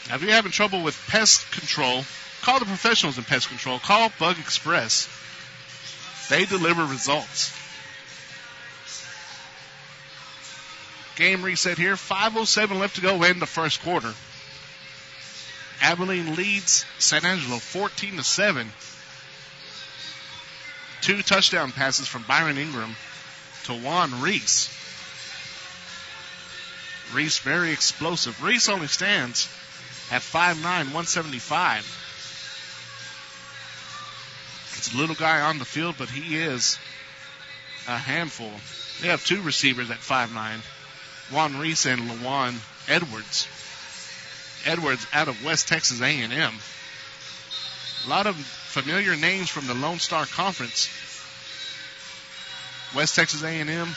Now, if you're having trouble with pest control, call the professionals in pest control. Call Bug Express. They deliver results. Game reset here. 5:07 left to go in the first quarter. Abilene leads San Angelo 14-7. 2 touchdown passes from Byron Ingram to Juan Reese. Reese very explosive. Reese only stands at 5'9", 175. It's a little guy on the field, but he is a handful. They have 2 receivers at 5'9", Juan Reese and LaJuan Edwards. Edwards out of West Texas A&M. A lot of familiar names from the Lone Star Conference. West Texas A&M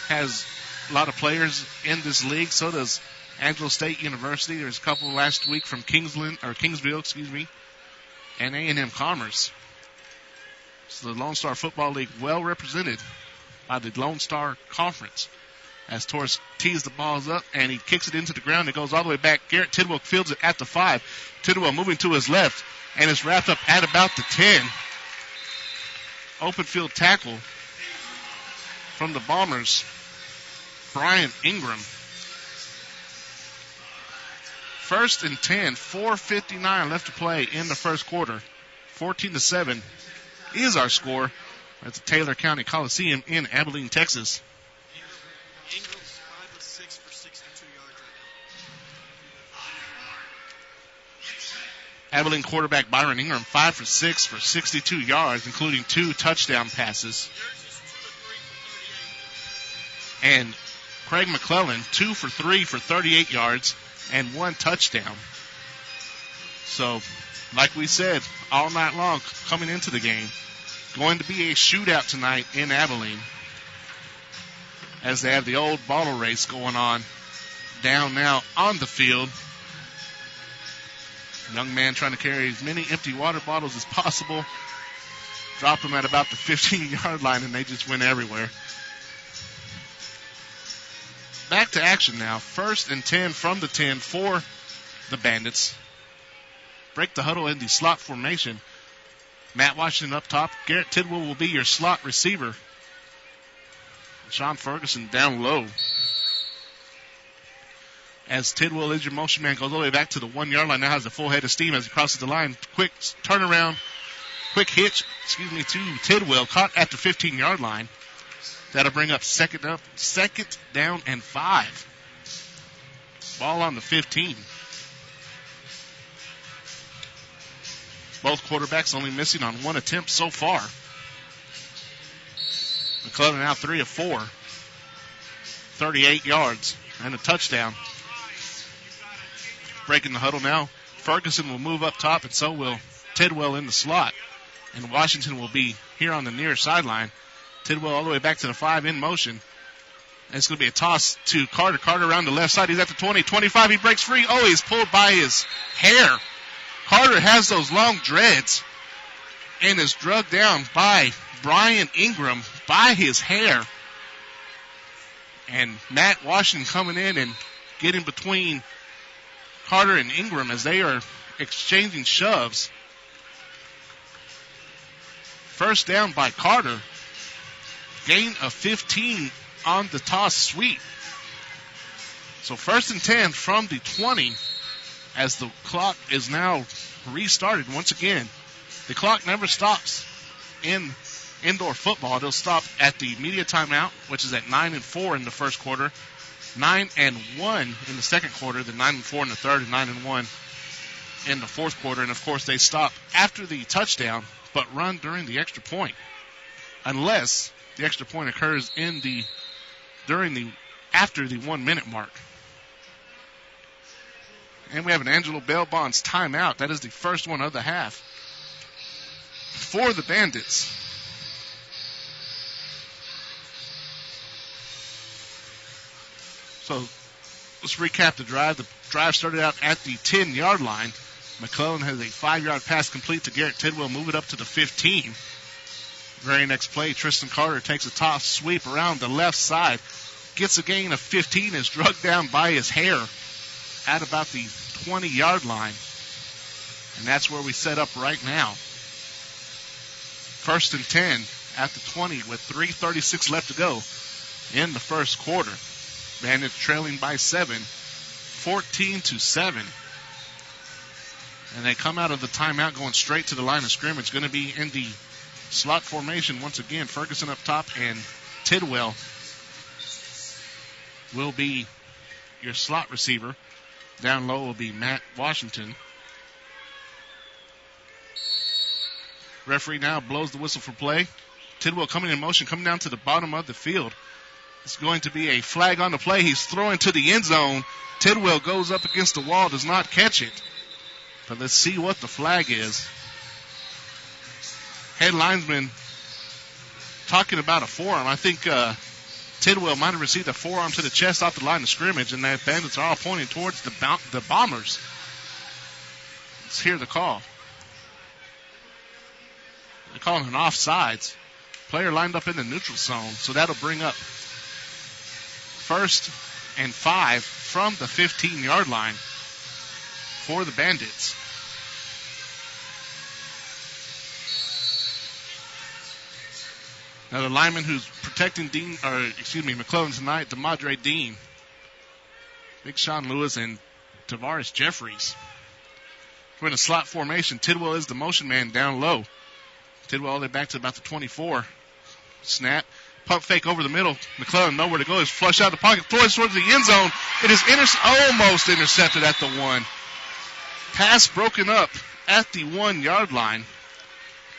has a lot of players in this league. So does Angelo State University. There's a couple last week from Kingsville, and A&M Commerce. So the Lone Star Football League well represented by the Lone Star Conference. As Torres tees the balls up and he kicks it into the ground. It goes all the way back. Garrett Tidwell fields it at the 5. Tidwell moving to his left and it's wrapped up at about the 10. Open field tackle from the Bombers, Brian Ingram. 1st and 10, 4:59 left to play in the first quarter. 14-7 is our score at the Taylor County Coliseum in Abilene, Texas. Ingram's 5 of 6 for 62 yards right now. Abilene quarterback Byron Ingram, 5 for 6 for 62 yards, including 2 touchdown passes. And Craig McClellan, 2 for 3 for 38 yards and 1 touchdown. So, like we said, all night long coming into the game, going to be a shootout tonight in Abilene, as they have the old bottle race going on down now on the field. Young man trying to carry as many empty water bottles as possible. Drop them at about the 15-yard line, and they just went everywhere. Back to action now. 1st and 10 from the 10 for the Bandits. Break the huddle in the slot formation. Matt Washington up top. Garrett Tidwell will be your slot receiver. Sean Ferguson down low. As Tidwell is your motion man, goes all the way back to the 1-yard line. Now has a full head of steam as he crosses the line. Quick turnaround, quick hitch, to Tidwell. Caught at the 15-yard line. That'll bring up second down and 5. Ball on the 15. Both quarterbacks only missing on 1 attempt so far. McClellan now 3 of 4. 38 yards and a touchdown. Breaking the huddle now. Ferguson will move up top, and so will Tidwell in the slot. And Washington will be here on the near sideline. Tidwell all the way back to the 5 in motion. And it's going to be a toss to Carter. Carter around the left side. He's at the 20, 25. He breaks free. Oh, he's pulled by his hair. Carter has those long dreads and is drugged down by Brian Ingram by his hair. And Matt Washington coming in and getting between Carter and Ingram as they are exchanging shoves. First down by Carter. Gain of 15 on the toss sweep. So 1st and 10 from the 20 as the clock is now restarted once again. The clock never stops in indoor football. It'll stop at the media timeout, which is at 9-4 in the first quarter, 9-1 in the second quarter, then 9-4 in the third, and 9-1 in the fourth quarter. And, of course, they stop after the touchdown but run during the extra point, unless the extra point occurs after the 1 minute mark. And we have an Angelo Bell Bonds timeout. That is the first one of the half for the Bandits. So let's recap the drive. The drive started out at the 10-yard line. McClellan has a 5-yard pass complete to Garrett Tidwell. Move it up to the 15. Very next play, Tristan Carter takes a toss sweep around the left side. Gets a gain of 15, is drugged down by his hair at about the 20-yard line. And that's where we set up right now. 1st and 10 at the 20 with 3:36 left to go in the first quarter. Bandits trailing by 7, 14-7. And they come out of the timeout going straight to the line of scrimmage. Going to be in the slot formation once again. Ferguson up top and Tidwell will be your slot receiver. Down low will be Matt Washington. Referee now blows the whistle for play. Tidwell coming in motion, coming down to the bottom of the field. It's going to be a flag on the play. He's throwing to the end zone. Tidwell goes up against the wall, does not catch it. But let's see what the flag is. Head linesman talking about a forearm. I think Tidwell might have received a forearm to the chest off the line of scrimmage, and the Bandits are all pointing towards the Bombers. Let's hear the call. They're calling an offsides. Player lined up in the neutral zone, so that'll bring up 1st and 5 from the 15-yard line for the Bandits. Now the lineman who's protecting McClellan tonight, DeMadre Dean, Big Sean Lewis, and Tavares Jeffries. We're in a slot formation. Tidwell is the motion man down low. Tidwell all the way back to about the 24. Snap. Pump fake over the middle. McClellan nowhere to go. He's flushed out the pocket. Throws towards the end zone. It is almost intercepted at the 1. Pass broken up at the 1-yard line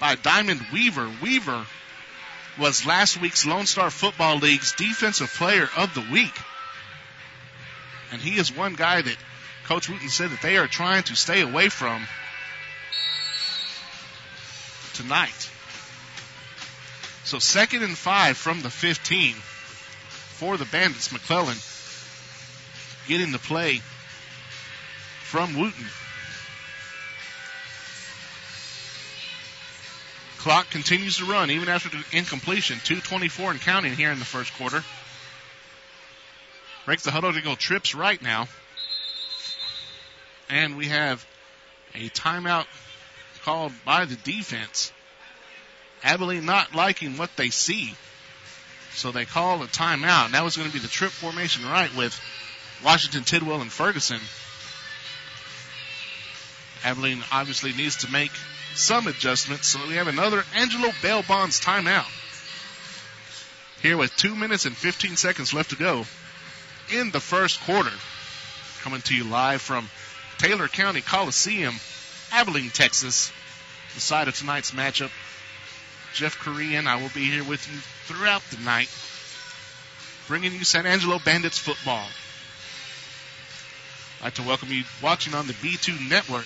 by Diamond Weaver. Weaver was last week's Lone Star Football League's Defensive Player of the Week. And he is one guy that Coach Wooten said that they are trying to stay away from tonight. So 2nd and 5 from the 15 for the Bandits. McClellan getting the play from Wooten. Clock continues to run even after the incompletion. 2:24 and counting here in the first quarter. Breaks the huddle to go trips right now. And we have a timeout called by the defense. Abilene not liking what they see, so they call a timeout. That was going to be the trip formation right with Washington, Tidwell, and Ferguson. Abilene obviously needs to make some adjustments, so we have another Angelo Bell Bonds timeout. Here with 2 minutes and 15 seconds left to go in the first quarter. Coming to you live from Taylor County Coliseum, Abilene, Texas. The side of tonight's matchup. Jeff Korean, I will be here with you throughout the night, bringing you San Angelo Bandits football. I'd like to welcome you watching on the B2 network,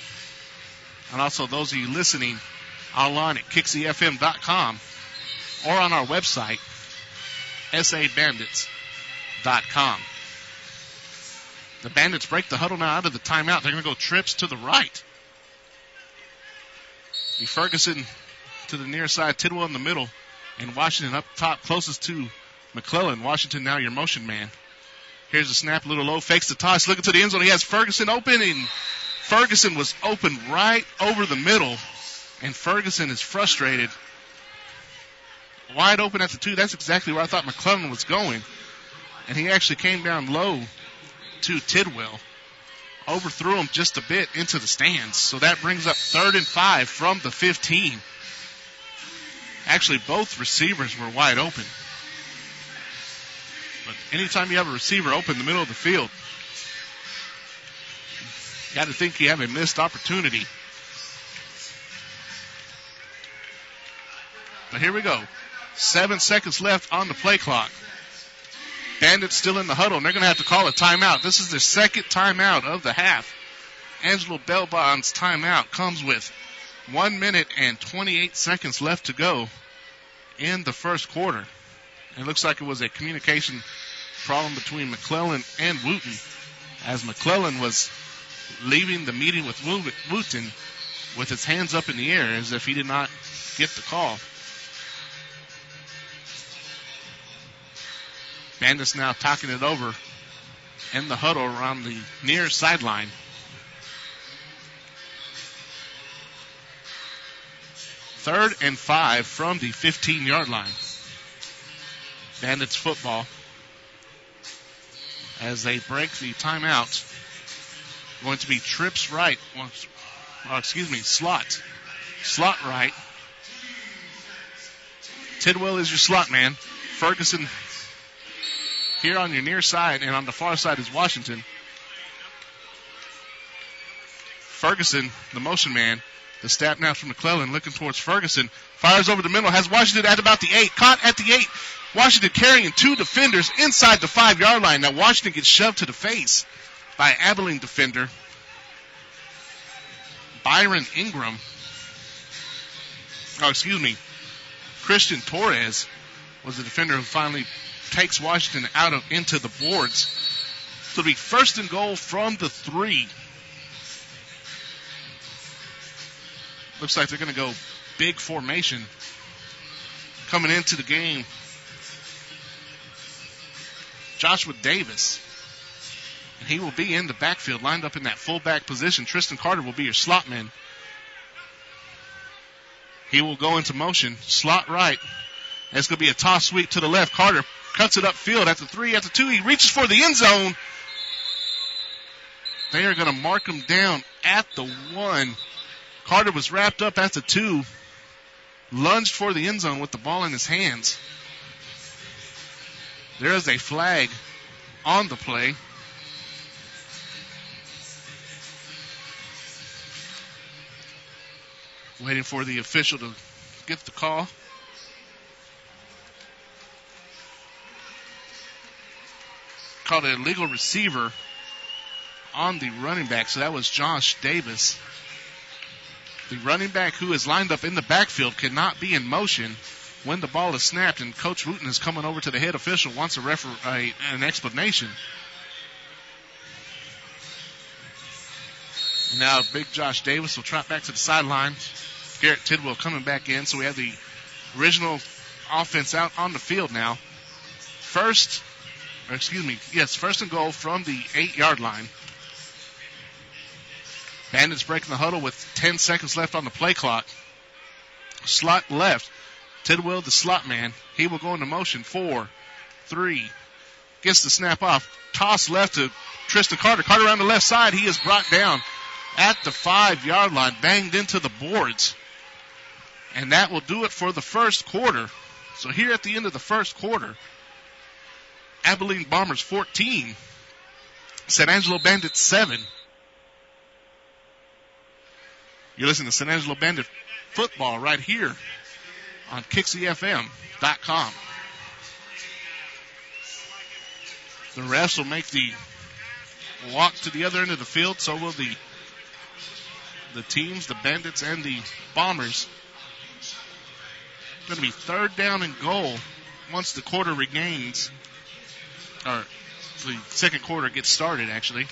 and also those of you listening online at KixieFM.com or on our website, sabandits.com. The Bandits break the huddle now out of the timeout. They're going to go trips to the right. Ferguson to the near side, Tidwell in the middle, and Washington up top closest to McClellan. Washington now your motion man. Here's a snap, a little low, fakes the toss, looking to the end zone. He has Ferguson open, and Ferguson was open right over the middle, and Ferguson is frustrated. Wide open at the 2. That's exactly where I thought McClellan was going, and he actually came down low to Tidwell. Overthrew him just a bit into the stands. So that brings up 3rd and 5 from the 15. Actually, both receivers were wide open. But anytime you have a receiver open in the middle of the field, you got to think you have a missed opportunity. But here we go. 7 seconds left on the play clock. Bandits still in the huddle, and they're going to have to call a timeout. This is their second timeout of the half. Angelo Belbon's timeout comes with 1 minute and 28 seconds left to go in the first quarter. It looks like it was a communication problem between McClellan and Wooten, as McClellan was leaving the meeting with Wooten with his hands up in the air as if he did not get the call. Bandits now talking it over in the huddle around the near sideline. Third and 5 from the 15-yard line. Bandits football as they break the timeout. Going to be trips right. Slot. Slot right. Tidwell is your slot man. Ferguson here on your near side, and on the far side is Washington. Ferguson, the motion man. The snap now from McClellan, looking towards Ferguson. Fires over the middle, has Washington at about the 8. Caught at the 8. Washington carrying 2 defenders inside the 5-yard line. Now Washington gets shoved to the face by Abilene defender Byron Ingram. Christian Torres was the defender who finally takes Washington out of into the boards. So it'll be first and goal from the 3. Looks like they're going to go big formation coming into the game. Joshua Davis. And he will be in the backfield, lined up in that fullback position. Tristan Carter will be your slot man. He will go into motion, slot right. It's going to be a toss sweep to the left. Carter cuts it upfield at the 3, at the 2. He reaches for the end zone. They are going to mark him down at the 1. Carter was wrapped up at the 2. Lunged for the end zone with the ball in his hands. There is a flag on the play. Waiting for the official to get the call. Called an illegal receiver on the running back, so that was Josh Davis. The running back who is lined up in the backfield cannot be in motion when the ball is snapped, and Coach Wooten is coming over to the head official, wants an explanation. And now big Josh Davis will trot back to the sideline. Garrett Tidwell coming back in, so we have the original offense out on the field now. First and goal from the 8-yard line. Bandits breaking the huddle with 10 seconds left on the play clock. Slot left. Tidwell, the slot man. He will go into motion. 4, 3. Gets the snap off. Toss left to Tristan Carter. Carter around the left side. He is brought down at the 5-yard line. Banged into the boards. And that will do it for the first quarter. So here at the end of the first quarter, Abilene Bombers 14. San Angelo Bandits 7. You're listening to San Angelo Bandit football right here on KixieFM.com. The refs will make the walk to the other end of the field. So will the teams, the Bandits and the Bombers. It's going to be third down and goal once the quarter regains, or the second quarter gets started, actually.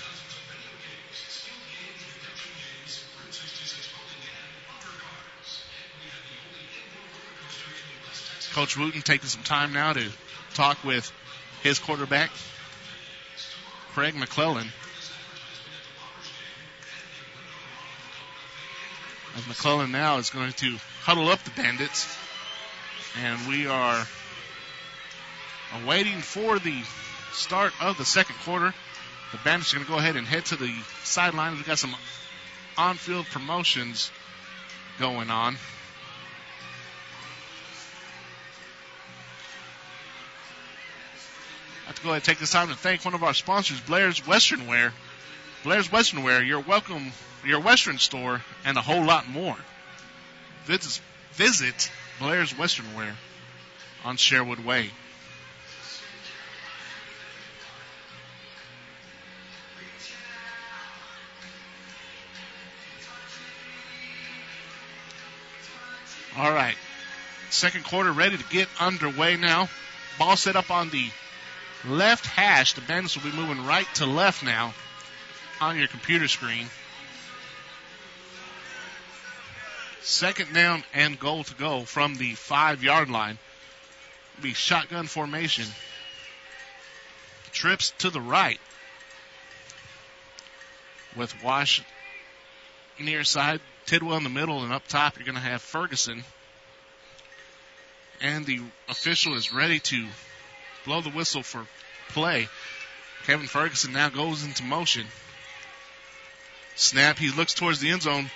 Coach Wooten taking some time now to talk with his quarterback, Craig McClellan. As McClellan now is going to huddle up the Bandits. And we are awaiting for the start of the second quarter. The Bandits are going to go ahead and head to the sidelines. We've got some on-field promotions going on. I have to go ahead and take this time to thank one of our sponsors, Blair's Western Wear. Blair's Western Wear, your Western store, and a whole lot more. Visit Blair's Western Wear on Sherwood Way. All right. Second quarter ready to get underway now. Ball set up on the left hash. The Bandits will be moving right to left now on your computer screen. Second down and goal to go from the 5-yard line. It'll be shotgun formation. Trips to the right with Wash near side, Tidwell in the middle, and up top you're going to have Ferguson. And the official is ready to blow the whistle for play. Kevin Ferguson now goes into motion. Snap, he looks towards the end zone.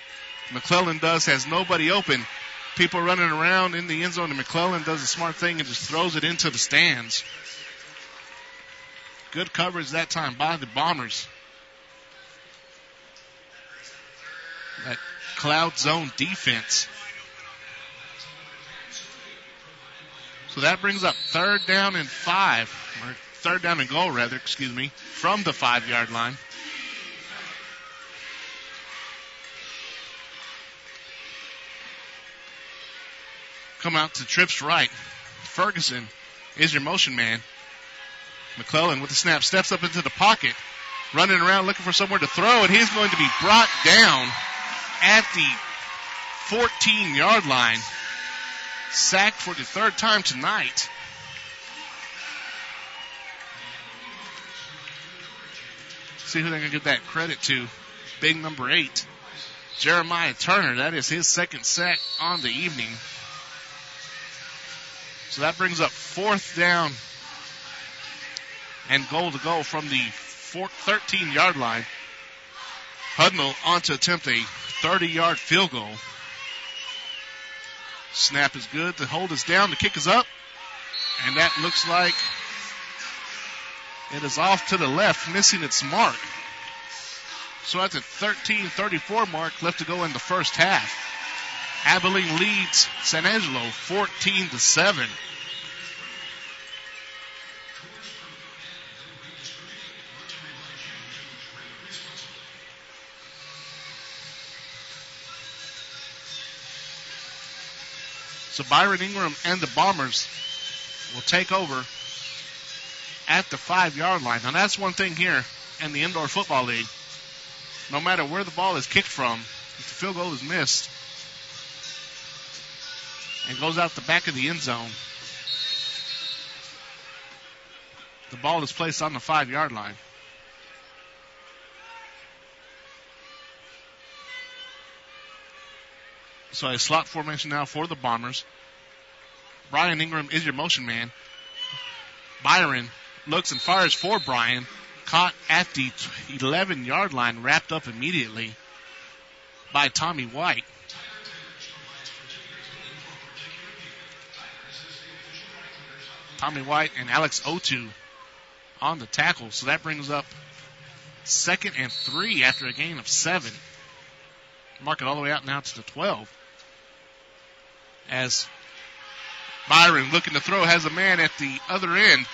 McClellan has nobody open. People running around in the end zone, and McClellan does a smart thing and just throws it into the stands. Good coverage that time by the Bombers. That cloud zone defense. So that brings up third down and goal, from the 5-yard line. Come out to Tripp's right. Ferguson is your motion man. McClellan with the snap steps up into the pocket, running around looking for somewhere to throw, and he's going to be brought down at the 14-yard line. Sacked for the third time tonight. See who they're going to give that credit to. Big number 8, Jeremiah Turner. That is his second sack on the evening. So that brings up fourth down and goal to go from the 13-yard line. Hudnall on to attempt a 30-yard field goal. Snap is good. The hold is down. The kick is up. And that looks like it is off to the left, missing its mark. So at the 13:34 mark, left to go in the first half. Abilene leads San Angelo 14-7. So Byron Ingram and the Bombers will take over at the 5-yard line. Now that's one thing here in the Indoor Football League. No matter where the ball is kicked from, if the field goal is missed and goes out the back of the end zone, the ball is placed on the 5-yard line. So a slot formation now for the Bombers. Brian Ingram is your motion man. Byron looks and fires for Brian. Caught at the 11-yard line, wrapped up immediately by Tommy White. Tommy White and Alex Otu on the tackle. So that brings up 2nd and 3 after a gain of 7. Mark it all the way out now to the 12. As Byron looking to throw has a man at the other end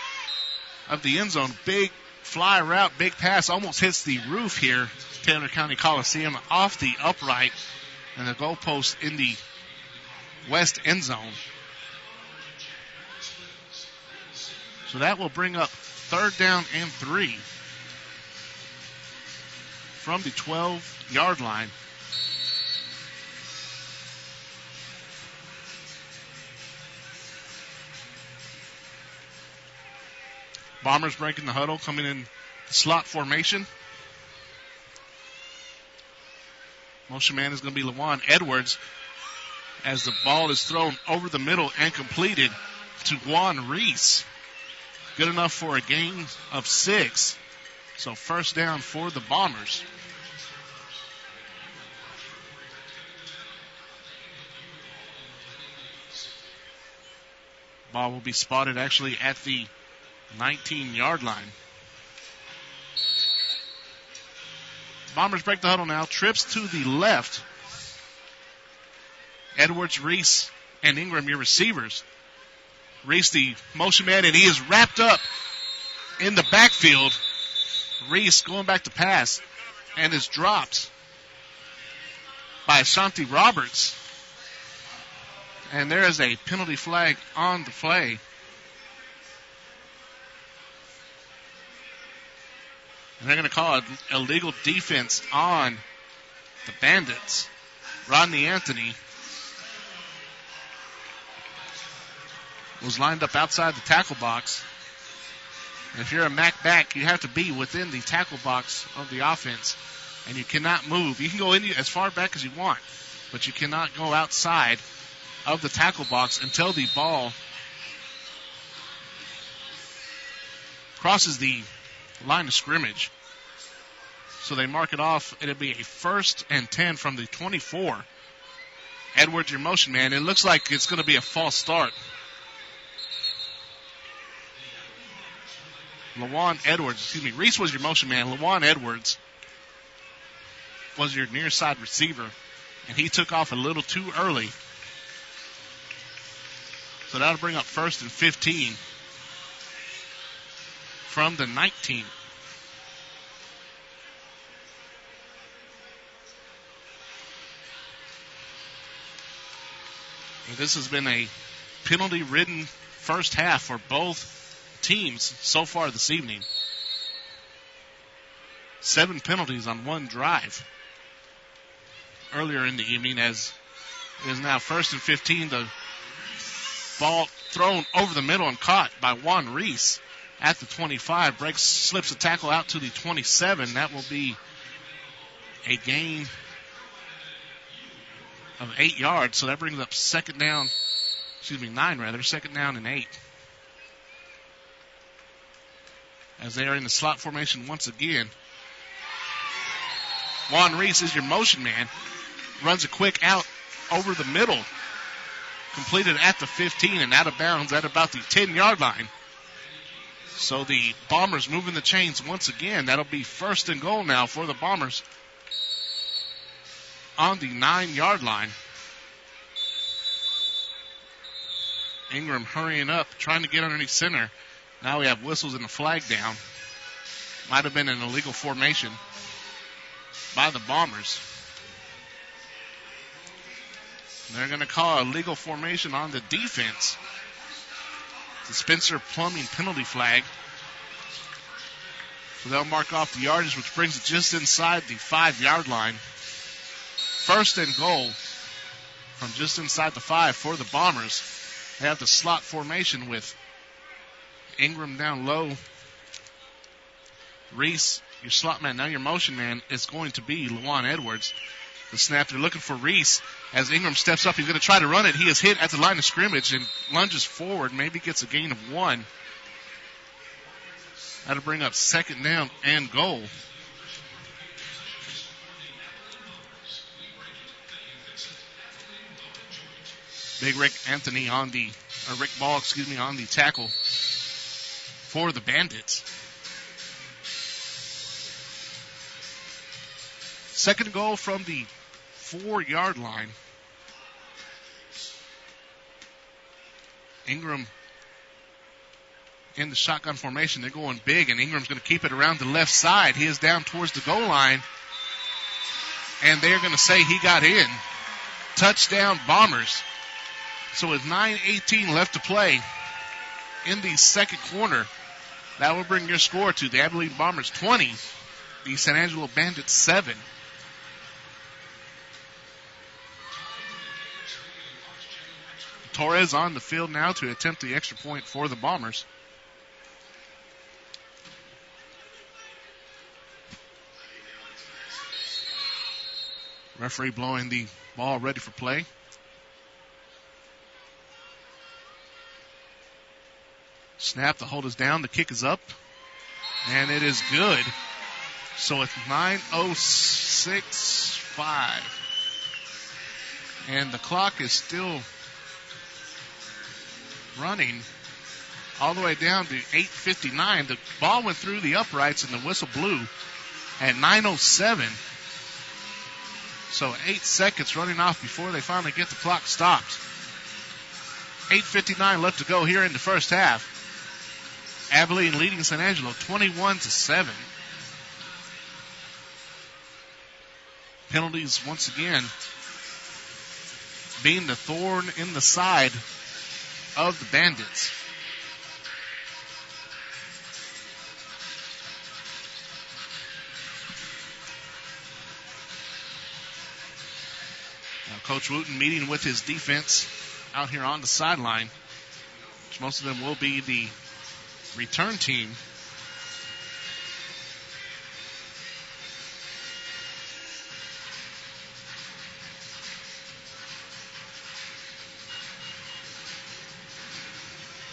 of the end zone. Big fly route, big pass, almost hits the roof here, Taylor County Coliseum, off the upright and the goalpost in the west end zone. So that will bring up third down and 3 from the 12-yard line. Bombers breaking the huddle, coming in slot formation. Motion man is going to be Lawan Edwards as the ball is thrown over the middle and completed to Juan Reese. Good enough for a gain of 6. So first down for the Bombers. Ball will be spotted actually at the 19-yard line. Bombers break the huddle now. Trips to the left. Edwards, Reese, and Ingram, your receivers. Reese, the motion man, and he is wrapped up in the backfield. Reese going back to pass and is dropped by Ashanti Roberts. And there is a penalty flag on the play. And they're going to call it illegal defense on the Bandits. Rodney Anthony was lined up outside the tackle box. And if you're a MAC back, you have to be within the tackle box of the offense. And you cannot move. You can go in as far back as you want, but you cannot go outside of the tackle box until the ball crosses the line of scrimmage. So they mark it off. It'll be a 1st and 10 from the 24. Edwards, your motion man. It looks like it's going to be a false start. Reese was your motion man. Lawan Edwards was your near side receiver, and he took off a little too early. So that'll bring up 1st and 15 from the 19. And this has been a penalty-ridden first half for both teams so far this evening. 7 penalties on one drive earlier in the evening, as it is now 1st and 15. The ball thrown over the middle and caught by Juan Reese at the 25. Breaks, slips a tackle out to the 27. That will be a gain of 8 yards. So that brings up 9 rather. 2nd down and 8. As they are in the slot formation once again. Juan Reese is your motion man. Runs a quick out over the middle. Completed at the 15 and out of bounds at about the 10-yard line. So the Bombers moving the chains once again. That'll be 1st and goal now for the Bombers on the 9-yard line. Ingram hurrying up, trying to get underneath center. Now we have whistles and a flag down. Might have been an illegal formation by the Bombers. They're going to call a legal formation on the defense. The Spencer Plumbing penalty flag. So they'll mark off the yardage, which brings it just inside the 5-yard line. 1st and goal from just inside the 5 for the Bombers. They have the slot formation with Ingram down low. Reese, your slot man, now your motion man is going to be Lawan Edwards. The snap, they're looking for Reese. As Ingram steps up, he's going to try to run it. He is hit at the line of scrimmage and lunges forward, maybe gets a gain of 1. That'll bring up 2nd down and goal. Big Rick Ball, on the tackle for the Bandits. 2nd goal from the 4-yard line. Ingram in the shotgun formation. They're going big, and Ingram's going to keep it around the left side. He is down towards the goal line, and they're going to say he got in. Touchdown, Bombers. So with 9:18 left to play in the 2nd quarter, that will bring your score to the Abilene Bombers 20, the San Angelo Bandits 7. Torres on the field now to attempt the extra point for the Bombers. Referee blowing the ball ready for play. Snap, the hold is down, the kick is up, and it is good. So it's 9:06.5. And the clock is still running all the way down to 8:59. The ball went through the uprights and the whistle blew at 9:07. So 8 seconds running off before they finally get the clock stopped. 8:59 left to go here in the first half. Abilene leading San Angelo 21-7. Penalties once again being the thorn in the side of the Bandits. Now, Coach Wooten meeting with his defense out here on the sideline, which most of them will be the return team.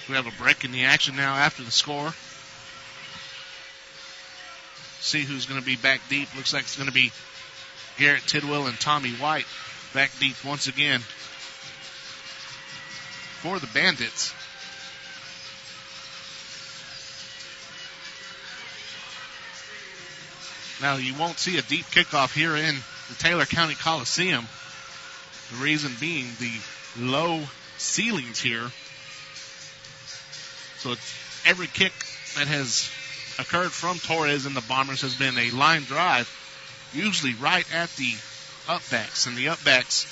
We have a break in the action now after the score. See who's going to be back deep. Looks like it's going to be Garrett Tidwell and Tommy White back deep once again for the Bandits. Now, you won't see a deep kickoff here in the Taylor County Coliseum. The reason being the low ceilings here. So every kick that has occurred from Torres and the Bombers has been a line drive, usually right at the upbacks. And the upbacks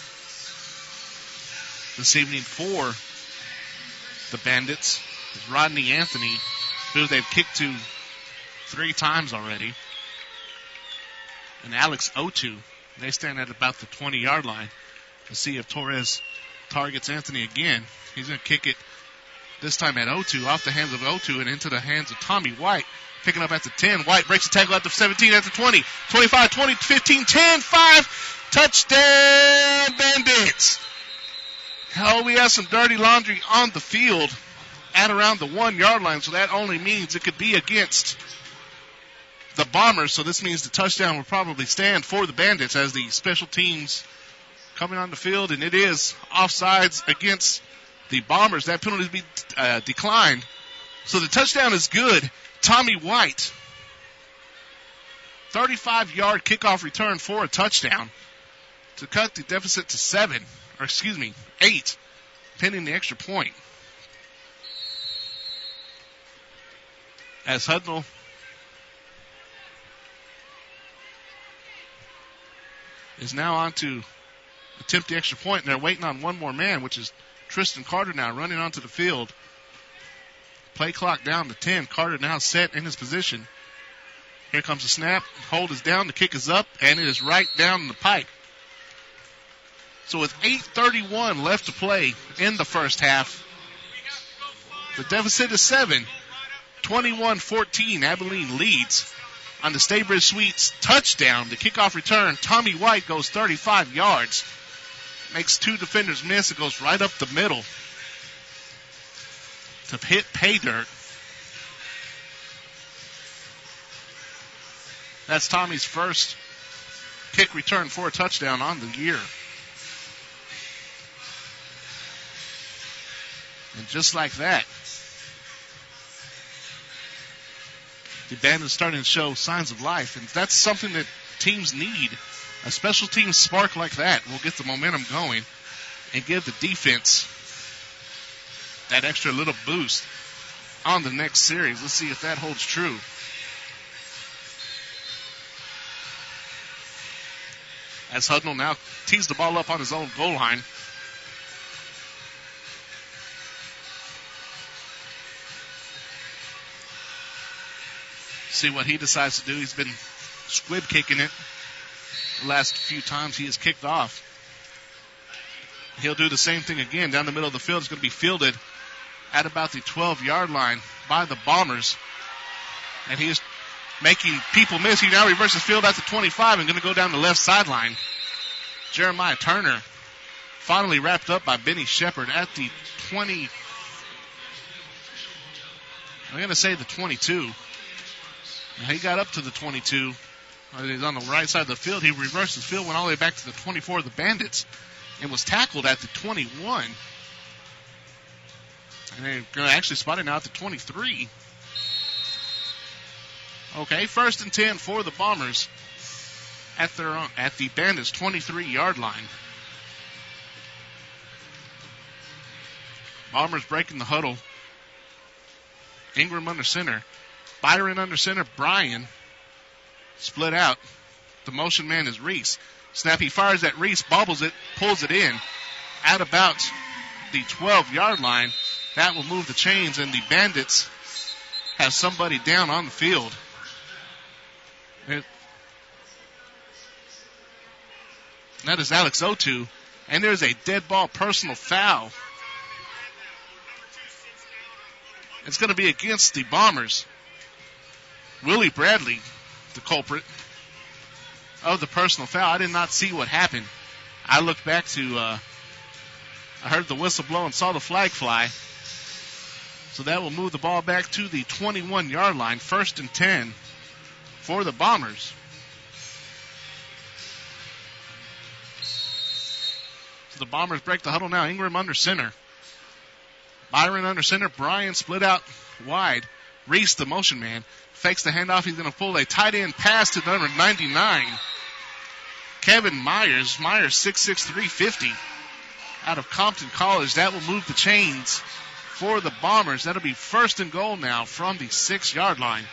this evening for the Bandits is Rodney Anthony, who they've kicked to 3 times already, and Alex Otu. They stand at about the 20-yard line. To see if Torres targets Anthony again. He's going to kick it this time at Otu, off the hands of Otu and into the hands of Tommy White. Picking up at the 10. White breaks the tackle at the 17, at the 20, 25, 20, 15, 10, 5. Touchdown, Bandits. Oh, we have some dirty laundry on the field at around the 1-yard line, so that only means it could be against the Bombers. So this means the touchdown will probably stand for the Bandits as the special teams coming on the field, and it is offsides against the Bombers. That penalty will be declined. So the touchdown is good. Tommy White, 35-yard kickoff return for a touchdown to cut the deficit to 8, pending the extra point. As Hudnall is now on to attempt the extra point, and they're waiting on one more man, which is Tristan Carter now running onto the field. Play clock down to 10. Carter now set in his position. Here comes the snap. Hold is down. The kick is up, and it is right down the pipe. So with 8:31 left to play in the first half, the deficit is 7. 21-14. Abilene leads on the Staybridge Suites touchdown. The kickoff return. Tommy White goes 35 yards. Makes 2 defenders miss. It goes right up the middle to hit pay dirt. That's Tommy's first kick return for a touchdown on the year. And just like that, the band is starting to show signs of life. And that's something that teams need. A special team spark like that will get the momentum going and give the defense that extra little boost on the next series. Let's see if that holds true. As Hudnall now tees the ball up on his own goal line. See what he decides to do. He's been squib kicking it the last few times he has kicked off. He'll do the same thing again down the middle of the field. It's going to be fielded at about the 12-yard line by the Bombers. And he is making people miss. He now reverses field at the 25 and going to go down the left sideline. Jeremiah Turner finally wrapped up by Benny Shepard at the 20. I'm going to say the 22. Now he got up to the 22. He's on the right side of the field. He reversed his field, went all the way back to the 24 of the Bandits, and was tackled at the 21. And they're going to actually spot it now at the 23. Okay, 1st and 10 for the Bombers at the Bandits' 23-yard line. Bombers breaking the huddle. Ingram under center. Byron under center. Bryan split out. The motion man is Reese. Snap, he fires at Reese, bobbles it, pulls it in at about the 12-yard line. That will move the chains, and the Bandits have somebody down on the field. That is Alex Otu, and there's a dead ball personal foul. It's going to be against the Bombers. Willie Bradley, the culprit of the personal foul. I did not see what happened. I looked back to, I heard the whistle blow and saw the flag fly. So that will move the ball back to the 21-yard line, 1st and 10 for the Bombers. So the Bombers break the huddle now. Ingram under center. Byron under center. Bryan split out wide. Reese, the motion man, fakes the handoff. He's going to pull a tight end pass to number 99. Kevin Myers. Myers 6'6", 350 out of Compton College. That will move the chains for the Bombers. That'll be 1st and goal now from the 6-yard line.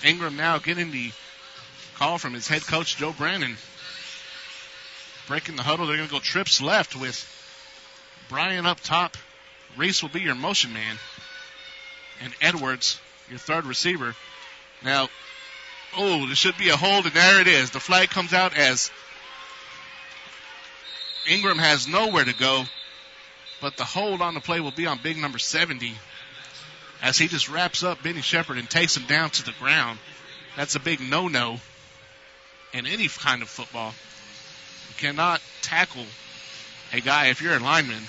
Ingram now getting the call from his head coach, Joe Brandon. Breaking the huddle. They're going to go trips left with Bryan up top. Reese will be your motion man. And Edwards, your third receiver. Now, there should be a hold, and there it is. The flag comes out as Ingram has nowhere to go, but the hold on the play will be on big number 70 as he just wraps up Benny Shepard and takes him down to the ground. That's a big no-no in any kind of football. You cannot tackle a guy if you're a lineman.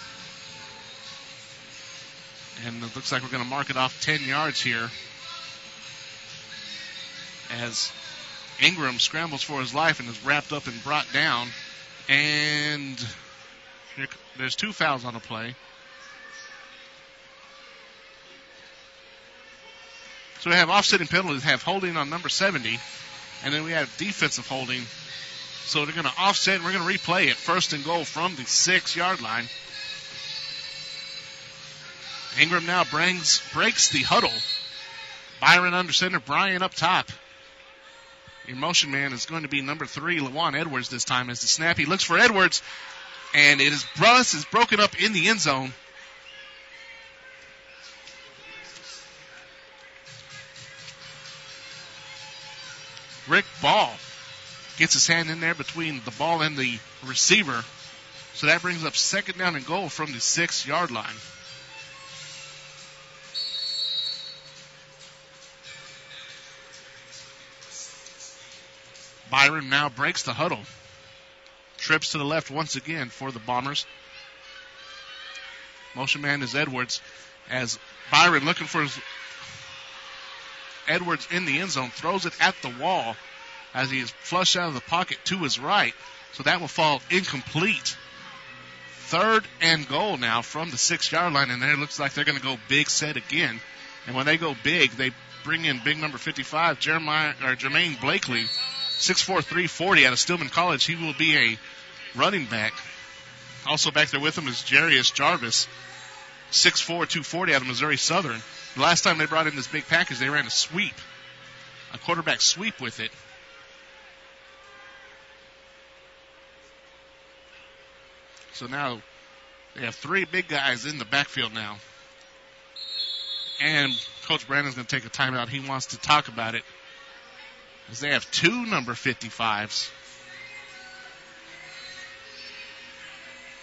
And it looks like we're going to mark it off 10 yards here as Ingram scrambles for his life and is wrapped up and brought down. And there's 2 fouls on the play. So we have offsetting penalties, have holding on number 70, and then we have defensive holding. So they're going to offset, and we're going to replay it. 1st and goal from the 6-yard line. Ingram now breaks the huddle. Byron under center, Bryan up top. Your motion man is going to be number 3, LaJuan Edwards this time as the snap. He looks for Edwards, and it is broken up in the end zone. Rick Ball gets his hand in there between the ball and the receiver. So that brings up 2nd down and goal from the 6-yard line. Byron now breaks the huddle. Trips to the left once again for the Bombers. Motion man is Edwards as Byron looking for Edwards in the end zone, throws it at the wall as he is flushed out of the pocket to his right. So that will fall incomplete. 3rd and goal now from the 6-yard line, and there it looks like they're going to go big set again. And when they go big, they bring in big number 55, Jermaine Blakely, 6'4", 340 out of Stillman College. He will be a running back. Also back there with him is Jarius Jarvis, 6'4", 240 out of Missouri Southern. The last time they brought in this big package, they ran a quarterback sweep with it. So now they have 3 big guys in the backfield now. And Coach Brandon's going to take a timeout. He wants to talk about it as they have 2 number 55s.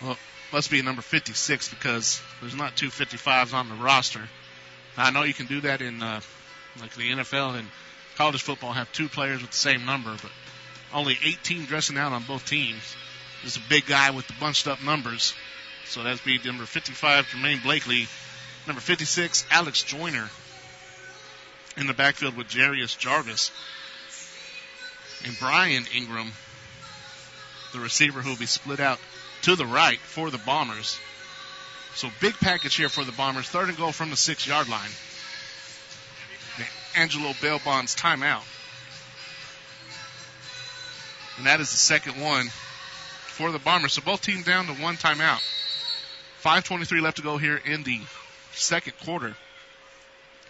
Well, must be a number 56 because there's not 2 55s on the roster. I know you can do that in like the NFL and college football, have 2 players with the same number, but only 18 dressing out on both teams. There's a big guy with the bunched up numbers. So that's be number 55, Jermaine Blakely. Number 56, Alex Joyner. In the backfield with Jarius Jarvis. And Bryan Ingram, the receiver who will be split out to the right for the Bombers. So big package here for the Bombers. 3rd and goal from the 6-yard line. The Angelo Bail Bonds timeout. And that is the 2nd one for the Bombers. So both teams down to 1 timeout. 5:23 left to go here in the 2nd quarter.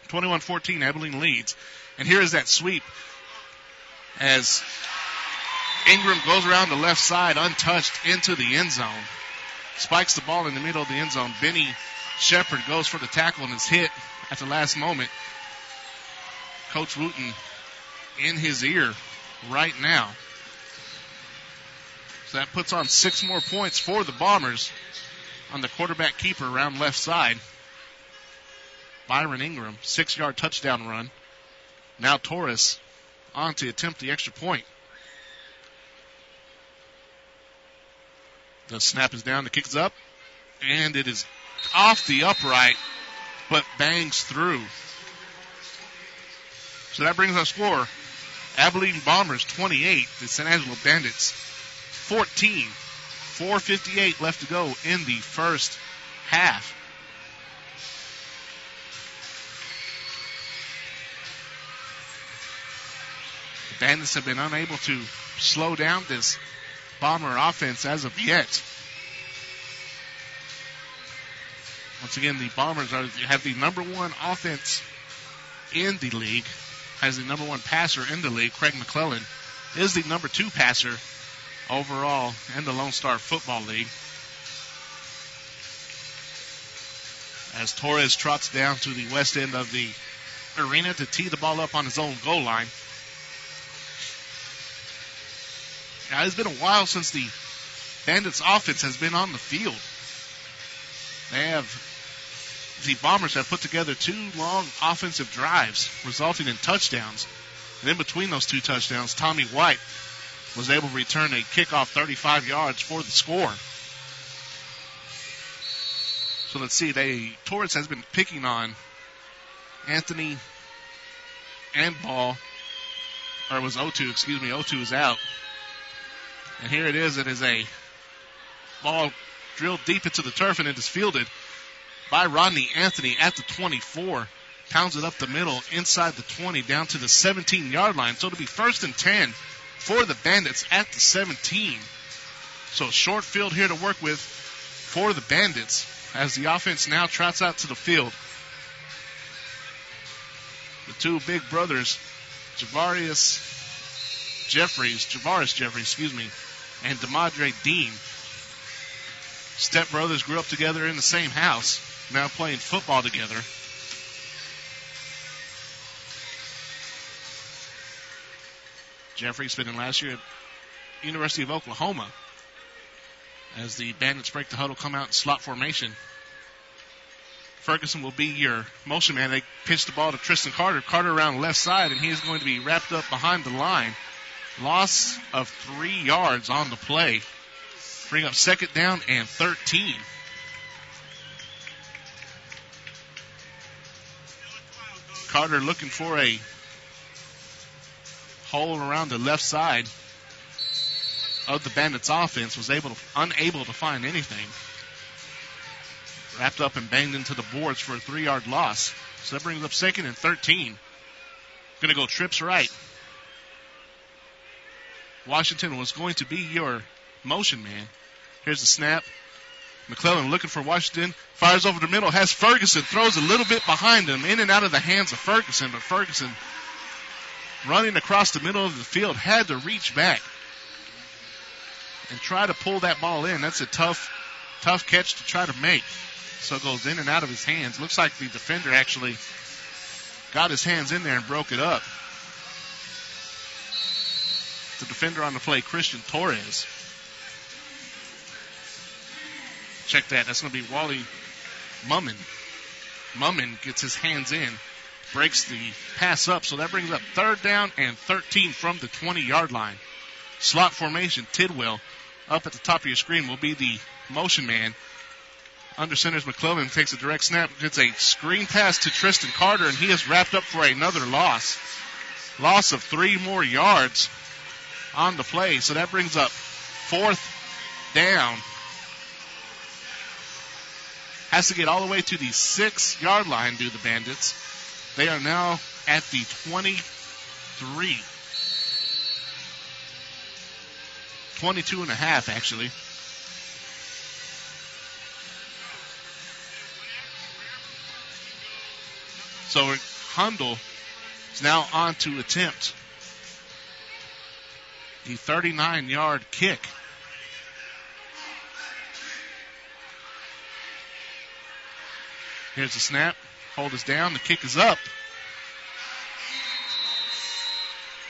21-14, Abilene leads. And here is that sweep as Ingram goes around the left side untouched into the end zone. Spikes the ball in the middle of the end zone. Benny Shepard goes for the tackle and is hit at the last moment. Coach Wooten in his ear right now. So that puts on 6 more points for the Bombers on the quarterback keeper around left side. Byron Ingram, 6-yard touchdown run. Now Torres on to attempt the extra point. The snap is down, the kick is up, and it is off the upright, but bangs through. So that brings our score. Abilene Bombers 28, the San Angelo Bandits 14. 4:58 left to go in the first half. The Bandits have been unable to slow down this Bomber offense as of yet. Once again, the Bombers have the number 1 offense in the league, has the number 1 passer in the league. Craig McClellan is the number 2 passer overall in the Lone Star Football League. As Torres trots down to the west end of the arena to tee the ball up on his own goal line. Now, it's been a while since the Bandits offense has been on the field. The Bombers have put together 2 long offensive drives, resulting in touchdowns. And in between those 2 touchdowns, Tommy White was able to return a kickoff 35 yards for the score. So let's see, Torres has been picking on Anthony and Ball, or it was O2, excuse me, O2 is out. And here it is a ball drilled deep into the turf, and it is fielded by Rodney Anthony at the 24. Pounds it up the middle, inside the 20, down to the 17-yard line. So it'll be 1st and 10 for the Bandits at the 17. So short field here to work with for the Bandits as the offense now trots out to the field. The 2 big brothers, Javaris Jeffrey, and DeMadre Dean. Step brothers grew up together in the same house, now playing football together. Jeffrey spending last year at University of Oklahoma. As the Bandits break the huddle, come out in slot formation. Ferguson will be your motion man. They pitch the ball to Tristan Carter. Carter around left side, and he is going to be wrapped up behind the line. Loss of 3 yards on the play. Bring up 2nd down and 13. Carter looking for a hole around the left side of the Bandits offense, was unable to find anything. Wrapped up and banged into the boards for a 3-yard loss. So that brings up 2nd and 13. Going to go trips right. Washington was going to be your motion man. Here's the snap. McClellan looking for Washington. Fires over the middle. Has Ferguson. Throws a little bit behind him. In and out of the hands of Ferguson. But Ferguson, running across the middle of the field, had to reach back and try to pull that ball in. That's a tough catch to try to make. So it goes in and out of his hands. Looks like the defender actually got his hands in there and broke it up. The defender on the play, Christian Torres. Check that. That's going to be Wally Mummin. Mummin gets his hands in, breaks the pass up. So that brings up 3rd down and 13 from the 20-yard line. Slot formation. Tidwell up at the top of your screen will be the motion man. Under center's McClellan, takes a direct snap, gets a screen pass to Tristan Carter, and he is wrapped up for another loss. Loss of 3 more yards on the play. So that brings up 4th down. Has to get all the way to the 6-yard line, do the Bandits. They are now at the 23. 22 and a half, actually. So Hundle is now on to attempt the 39-yard kick. Here's the snap. Hold is down. The kick is up.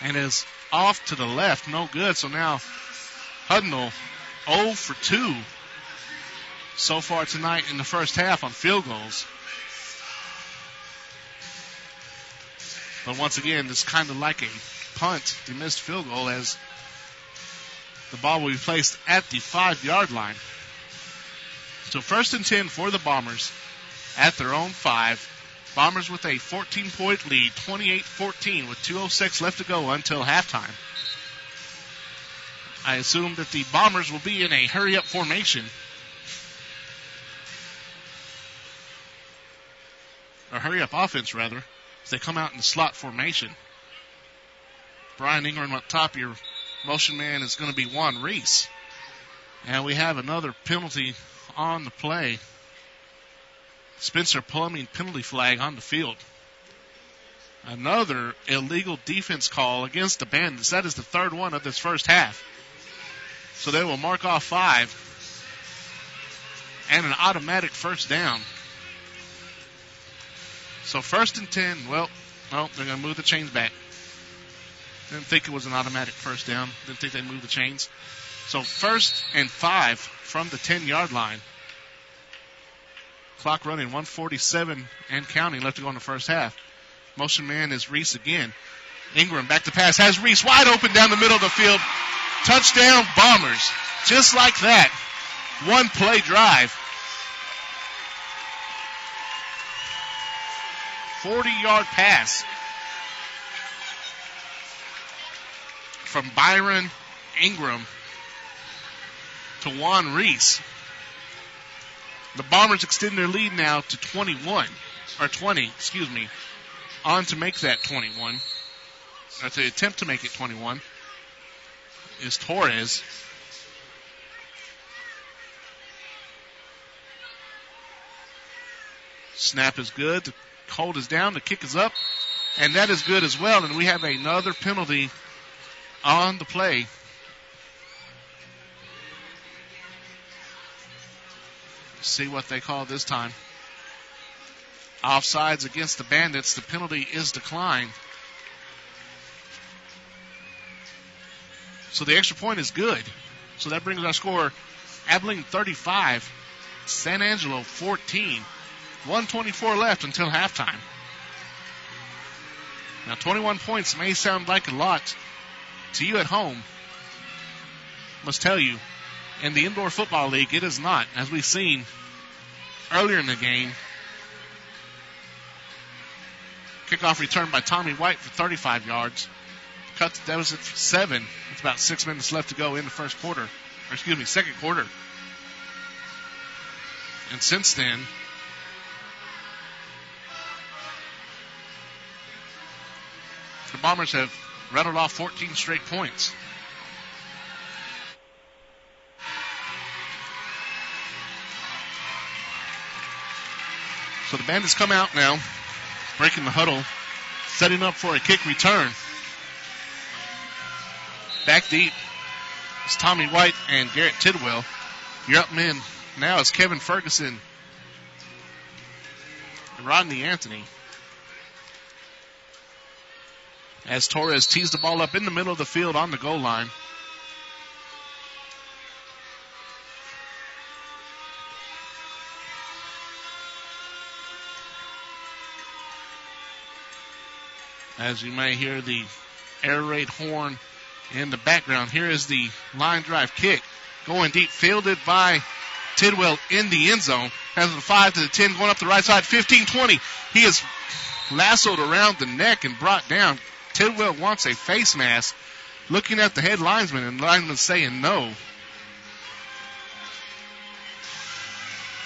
And is off to the left. No good. So now Hudnall 0 for 2 so far tonight in the first half on field goals. But once again, it's kind of like a punt, the missed field goal, as the ball will be placed at the 5-yard line. So 1st and 10 for the Bombers at their own 5. Bombers with a 14-point lead, 28-14, with 2:06 left to go until halftime. I assume that the Bombers will be in a hurry-up formation. Or hurry-up offense, rather, as they come out in the slot formation. Brian Ingram up top. Your motion man is going to be Juan Reese. And we have another penalty on the play. Spencer Plumbing penalty flag on the field. Another illegal defense call against the Bandits. That is the 3rd one of this first half. So they will mark off 5 and an automatic first down. So 1st and 10. Well, they're going to move the chains back. Didn't think it was an automatic first down. Didn't think they'd move the chains. So 1st and 5 from the 10-yard line. Clock running, 1:47 and counting left to go in the first half. Motion man is Reese again. Ingram back to pass. Has Reese wide open down the middle of the field. Touchdown Bombers. Just like that. 1-play drive. 40-yard pass from Byron Ingram to Juan Reese. The Bombers extend their lead now to 20, on to make that 21. Or to attempt to make it 21 is Torres. Snap is good. The hold is down. The kick is up. And that is good as well. And we have another penalty on the play. See what they call this time. Offsides against the Bandits. The penalty is declined. So the extra point is good. So that brings our score Abilene 35, San Angelo 14. 1:24 left until halftime. Now 21 points may sound like a lot to you at home. Must tell you, in the Indoor Football League, it is not. As we've seen earlier in the game, kickoff return by Tommy White for 35 yards. Cut the deficit for 7. With about 6 minutes left to go in the second quarter. And since then, the Bombers have rattled off 14 straight points. So the Bandits come out now, breaking the huddle, setting up for a kick return. Back deep is Tommy White and Garrett Tidwell. Your up men now is Kevin Ferguson and Rodney Anthony. As Torres tees the ball up in the middle of the field on the goal line. As you may hear the air raid horn in the background, here is the line drive kick. Going deep, fielded by Tidwell in the end zone. Has the 5 to the 10, going up the right side, 15-20. He is lassoed around the neck and brought down. Tidwell wants a face mask, looking at the head linesman, and the linesman saying no.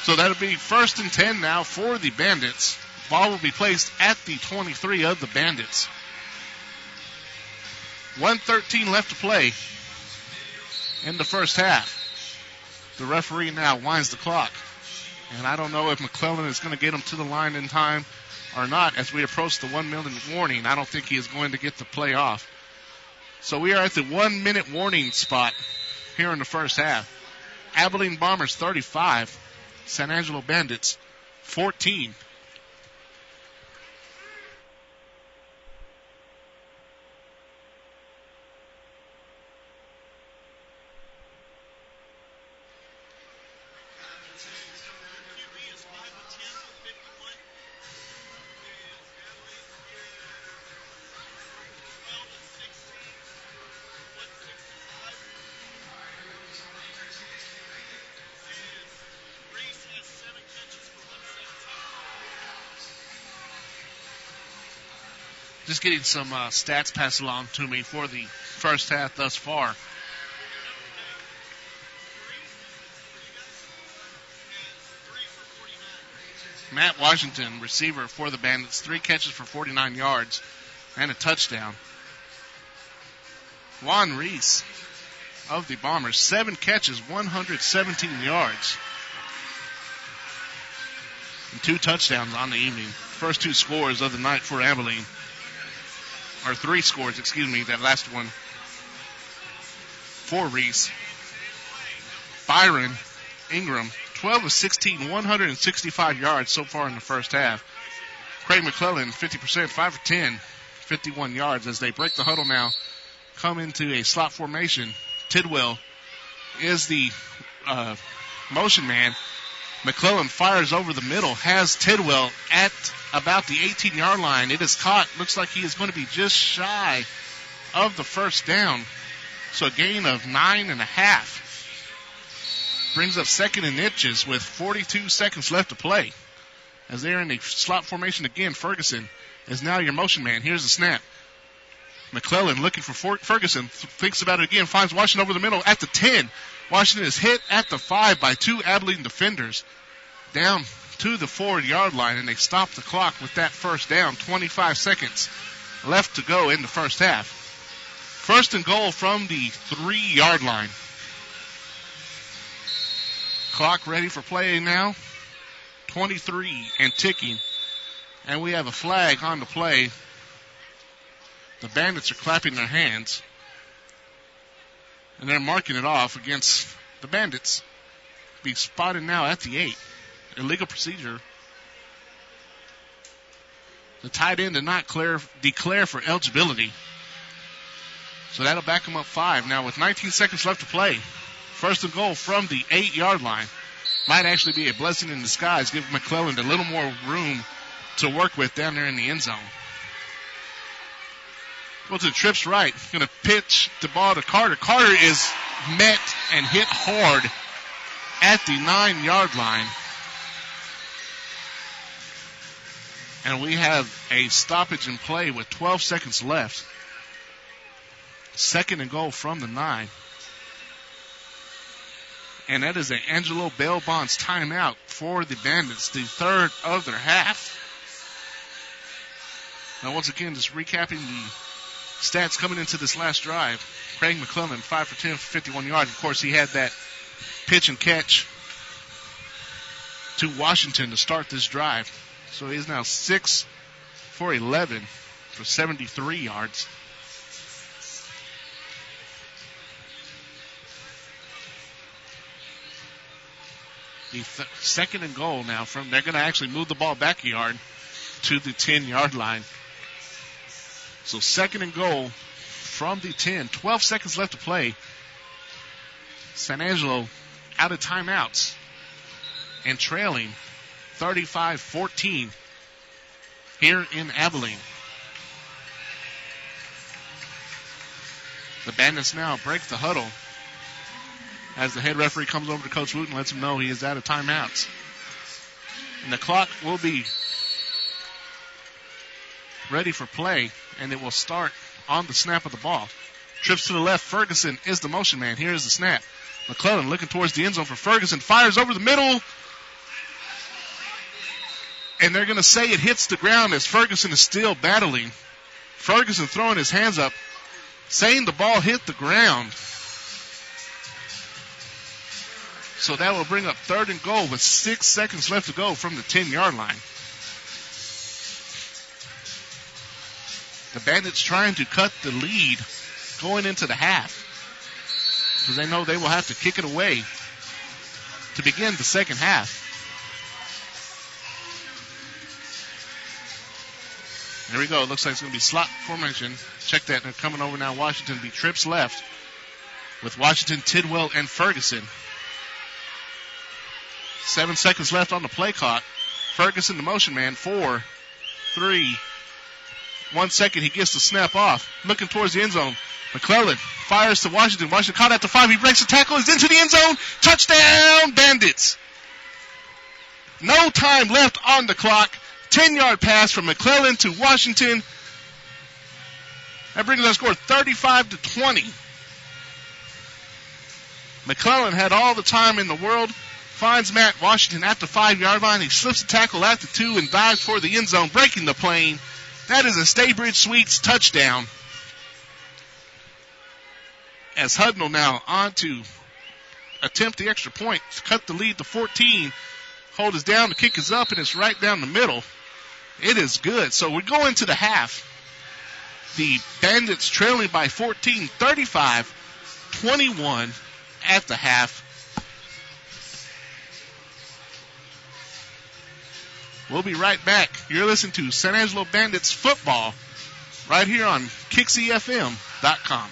So that'll be 1st and 10 now for the Bandits. Ball will be placed at the 23 of the Bandits. 1:13 left to play in the first half. The referee now winds the clock. And I don't know if McClellan is going to get him to the line in time or not, as we approach the 1 minute warning. I don't think he is going to get the play off. So we are at the 1 minute warning spot here in the first half. Abilene Bombers 35, San Angelo Bandits 14. Just getting some stats passed along to me for the first half thus far. Matt Washington, receiver for the Bandits, 3 catches for 49 yards and a touchdown. Juan Reese of the Bombers, 7 catches, 117 yards. And 2 touchdowns on the evening. First 2 scores of the night for Abilene. Or 3 scores, that last one for Reese. Byron Ingram, 12 of 16, 165 yards so far in the first half. Craig McClellan, 50%, 5 of 10, 51 yards as they break the huddle now, come into a slot formation. Tidwell is the motion man. McClellan fires over the middle, has Tidwell at about the 18-yard line. It is caught. Looks like he is going to be just shy of the first down. So a gain of 9.5. Brings up second and inches with 42 seconds left to play. As they're in the slot formation again, Ferguson is now your motion man. Here's the snap. McClellan looking for Ferguson. Thinks about it again. Finds Washington over the middle at the 10. Washington is hit at the 5 by 2 Abilene defenders. Down to the 4-yard line, and they stop the clock with that first down. 25 seconds left to go in the first half. First and goal from the 3-yard line. Clock ready for play now. 23 and ticking. And we have a flag on the play. The Bandits are clapping their hands. And they're marking it off against the Bandits. Be spotted now at the 8. Illegal procedure. The tight end did not declare for eligibility. So that'll back him up 5. Now with 19 seconds left to play. First and goal from the 8-yard line. Might actually be a blessing in disguise. Give McClellan a little more room to work with down there in the end zone. Go to the trips right. Going to pitch the ball to Carter. Carter is met and hit hard at the 9-yard line. And we have a stoppage in play with 12 seconds left. Second and goal from the 9. And that is an Angelo Bell Bonds timeout for the Bandits, the third of their half. Now once again, just recapping the stats coming into this last drive. Craig McClellan, 5 for 10 for 51 yards. Of course, he had that pitch and catch to Washington to start this drive. So he's now 6 for 11 for 73 yards. The second and goal now from, they're going to actually move the ball back a yard to the 10-yard line. So second and goal from the 10. 12 seconds left to play. San Angelo out of timeouts and trailing 35-14 here in Abilene. The Bandits now break the huddle as the head referee comes over to Coach Wooten and lets him know he is out of timeouts. And the clock will be ready for play, and it will start on the snap of the ball. Trips to the left. Ferguson is the motion man. Here's the snap. McClellan looking towards the end zone for Ferguson. Fires over the middle. And they're going to say it hits the ground as Ferguson is still battling. Ferguson throwing his hands up, saying the ball hit the ground. So that will bring up third and goal with 6 seconds left to go from the 10-yard line. The Bandits trying to cut the lead going into the half, because they know they will have to kick it away to begin the second half. There we go. It looks like it's going to be slot formation. Check that. They're coming over now. Washington be trips left with Washington, Tidwell, and Ferguson. 7 seconds left on the play clock. Ferguson, the motion man. 4, 3, 1 second. He gets the snap off. Looking towards the end zone. McClellan fires to Washington. Washington caught at the 5. He breaks the tackle. He's into the end zone. Touchdown, Bandits. No time left on the clock. 10-yard pass from McClellan to Washington. That brings our score 35-20. McClellan had all the time in the world. Finds Matt Washington at the 5-yard line. He slips the tackle at the 2 and dives for the end zone, breaking the plane. That is a Staybridge Suites touchdown. As Hudnall now on to attempt the extra point to cut the lead to 14. Hold is down, the kick is up, and it's right down the middle. It is good. So we're going to the half. The Bandits trailing by 14, 35-21 at the half. We'll be right back. You're listening to San Angelo Bandits football right here on KixieFM.com.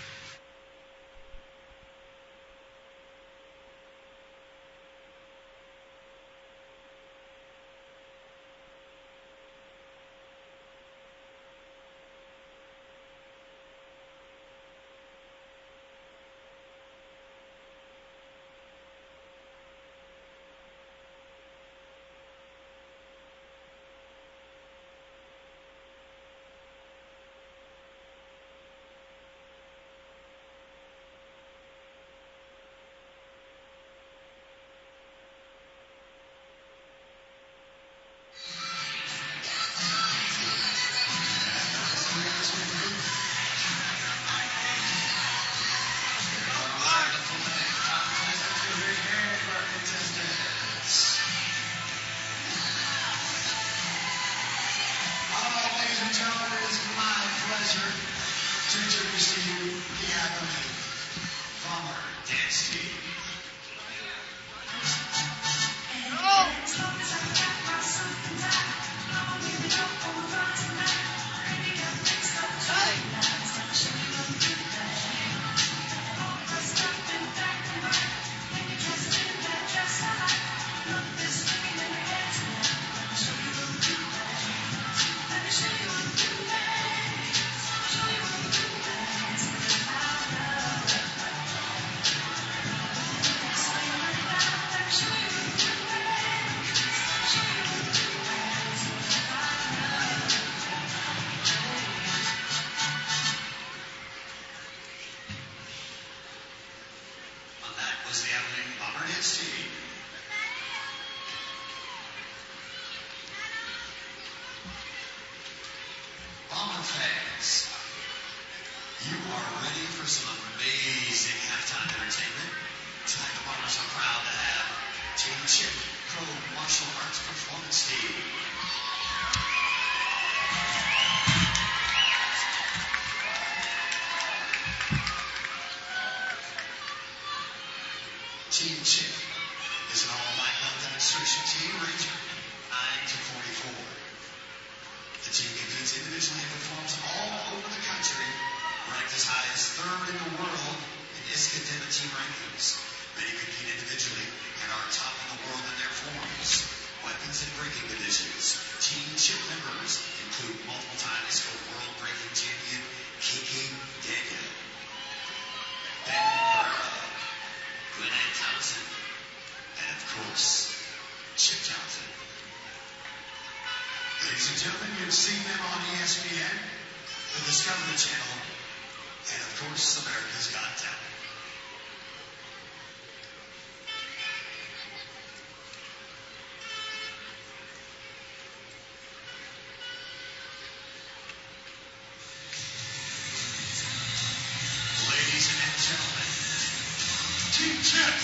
Team Chip is an all-black belt demonstration team ranging 9 to 44. The team competes individually and performs all over the country, ranked as high as 3rd in the world in ISCADEMA team rankings. Many compete individually and are top in the world in their forms. Weapons and breaking divisions. Team Chip members include multiple-time ISCO world breaking champion KK Daniel, Ben Barra, Gwinnett Townsend, and of course, Chip Johnson. Ladies and gentlemen, you've seen them on ESPN, the Discovery Channel, and of course, America's Got Talent. Ladies and gentlemen, Team Chip.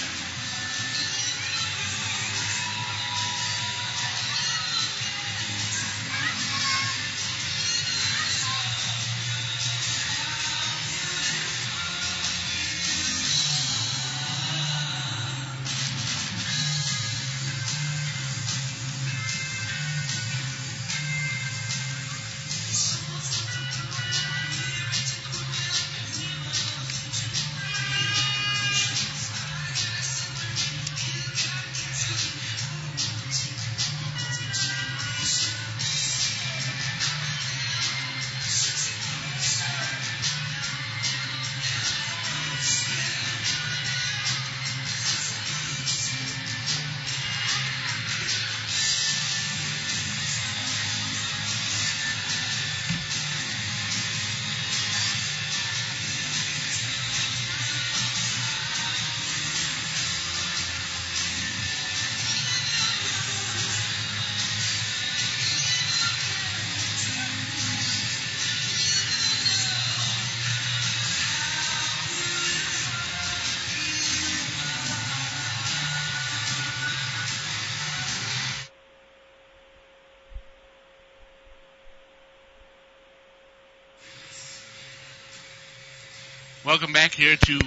Welcome back here to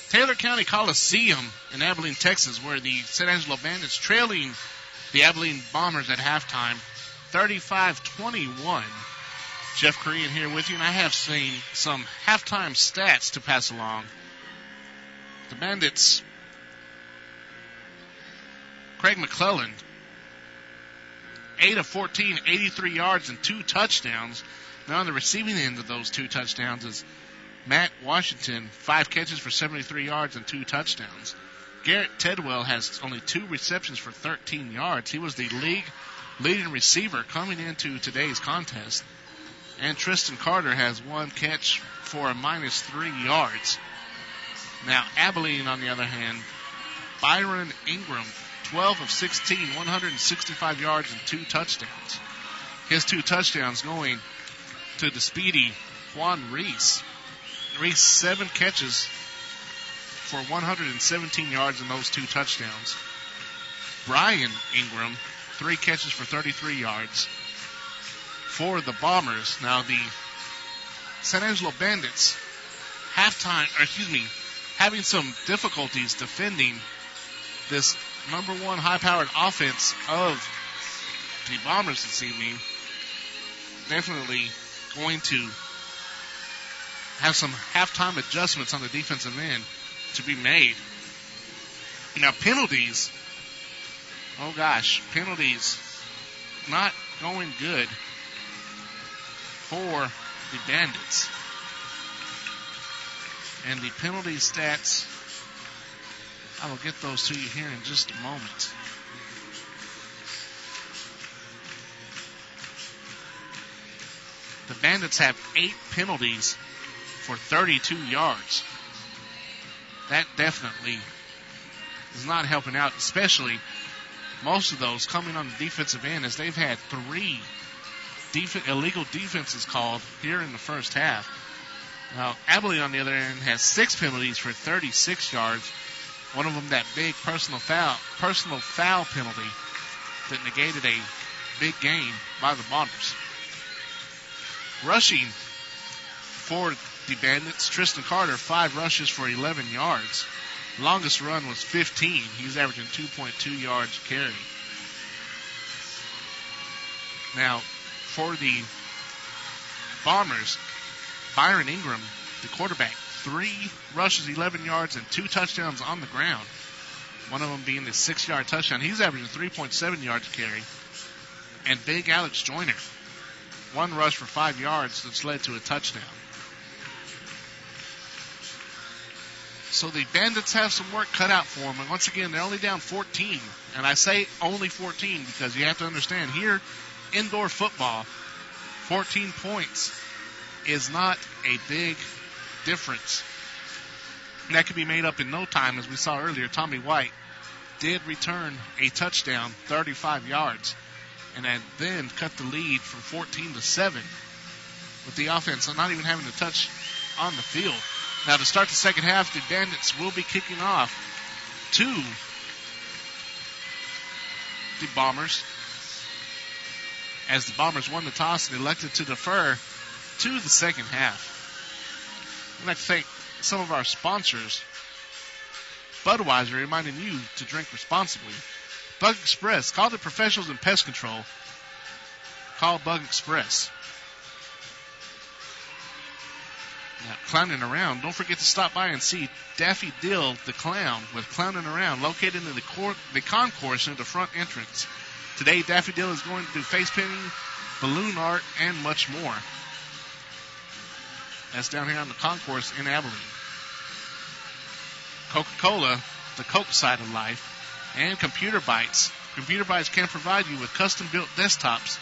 Taylor County Coliseum in Abilene, Texas, where the San Angelo Bandits trailing the Abilene Bombers at halftime, 35-21. Jeff Korean here with you, and I have seen some halftime stats to pass along. The Bandits, Craig McClellan, 8 of 14, 83 yards and 2 touchdowns. Now on the receiving end of those 2 touchdowns is Matt Washington, 5 catches for 73 yards and 2 touchdowns. Garrett Tedwell has only 2 receptions for 13 yards. He was the league leading receiver coming into today's contest. And Tristan Carter has 1 catch for a -3 yards. Now Abilene, on the other hand, Byron Ingram, 12 of 16, 165 yards and 2 touchdowns. His 2 touchdowns going to the speedy Juan Reese. Reese, 7 catches for 117 yards in those 2 touchdowns. Brian Ingram, 3 catches for 33 yards for the Bombers. Now the San Angelo Bandits having some difficulties defending this number 1 high-powered offense of the Bombers this evening. Definitely going to have some halftime adjustments on the defensive end to be made. Now penalties, penalties not going good for the Bandits. And the penalty stats, I will get those to you here in just a moment. The Bandits have 8 penalties for 32 yards. That definitely is not helping out, especially most of those coming on the defensive end, as they've had 3 illegal defenses called here in the first half. Now, Abilene, on the other end, has 6 penalties for 36 yards. One of them that big personal foul penalty that negated a big gain by the Bombers. Rushing for the Bandits, Tristan Carter, 5 rushes for 11 yards. Longest run was 15. He's averaging 2.2 yards carry. Now, for the Bombers, Byron Ingram, the quarterback, 3 rushes, 11 yards, and 2 touchdowns on the ground. One of them being the 6-yard touchdown. He's averaging 3.7 yards carry. And big Alex Joyner, 1 rush for 5 yards that's led to a touchdown. So the Bandits have some work cut out for them. And once again, they're only down 14. And I say only 14 because you have to understand here, indoor football, 14 points is not a big difference. And that could be made up in no time. As we saw earlier, Tommy White did return a touchdown, 35 yards, and then cut the lead from 14 to 7 with the offense not even having to touch on the field. Now, to start the second half, the Bandits will be kicking off to the Bombers, as the Bombers won the toss and elected to defer to the second half. I'd like to thank some of our sponsors. Budweiser, reminding you to drink responsibly. Bug Express, call the professionals in pest control. Call Bug Express. Now, clowning around, don't forget to stop by and see Daffy Dill the Clown with Clowning Around, located in the concourse near the front entrance. Today, Daffy Dill is going to do face painting, balloon art, and much more. That's down here on the concourse in Abilene. Coca-Cola, the Coke side of life, and Computer Bytes. Computer Bytes can provide you with custom-built desktops,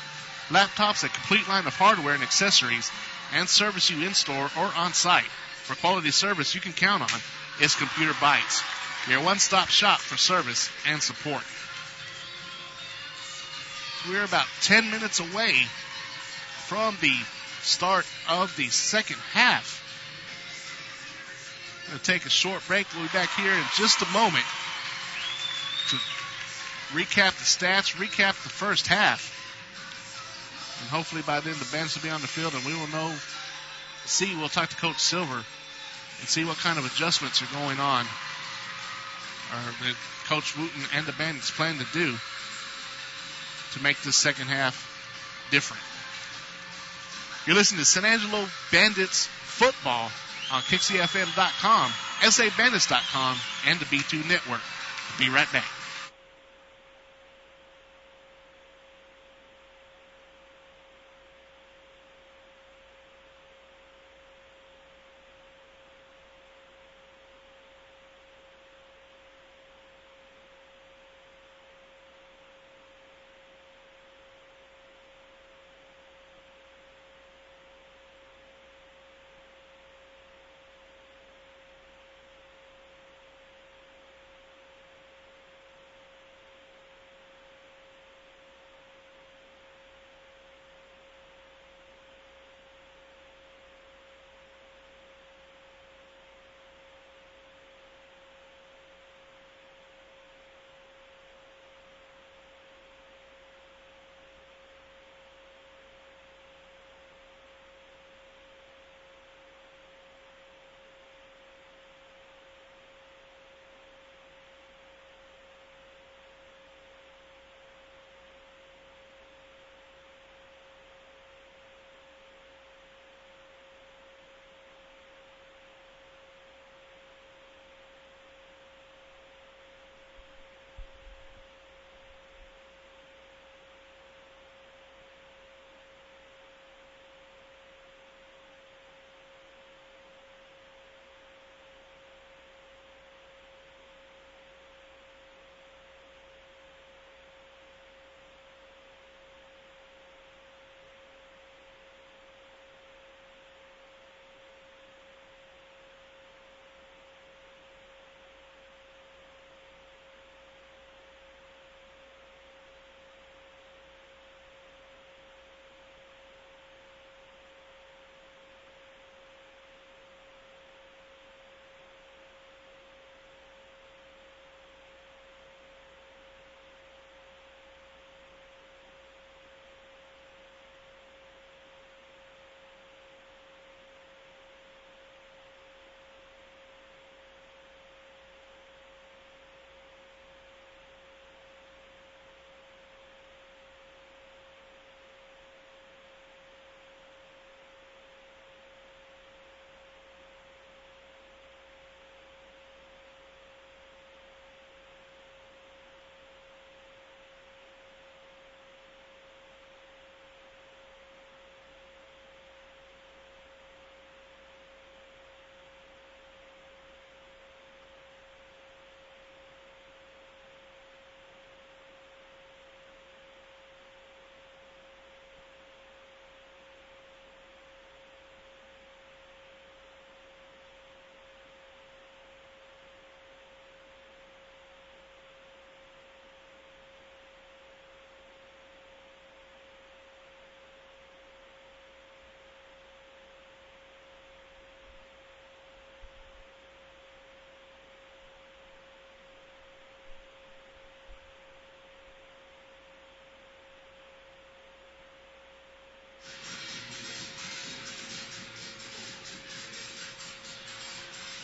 laptops, a complete line of hardware and accessories, and service you in-store or on-site. For quality service you can count on, it's Computer Bytes, your one-stop shop for service and support. We're about 10 minutes away from the start of the second half. I'm going to take a short break. We'll be back here in just a moment to recap the stats, recap the first half. And hopefully by then the Bandits will be on the field and we will know, we'll talk to Coach Silver and see what kind of adjustments are going on, or that Coach Wooten and the Bandits plan to do to make this second half different. You're listening to San Angelo Bandits football on KixieFM.com, SABandits.com, and the B2 Network. Be right back.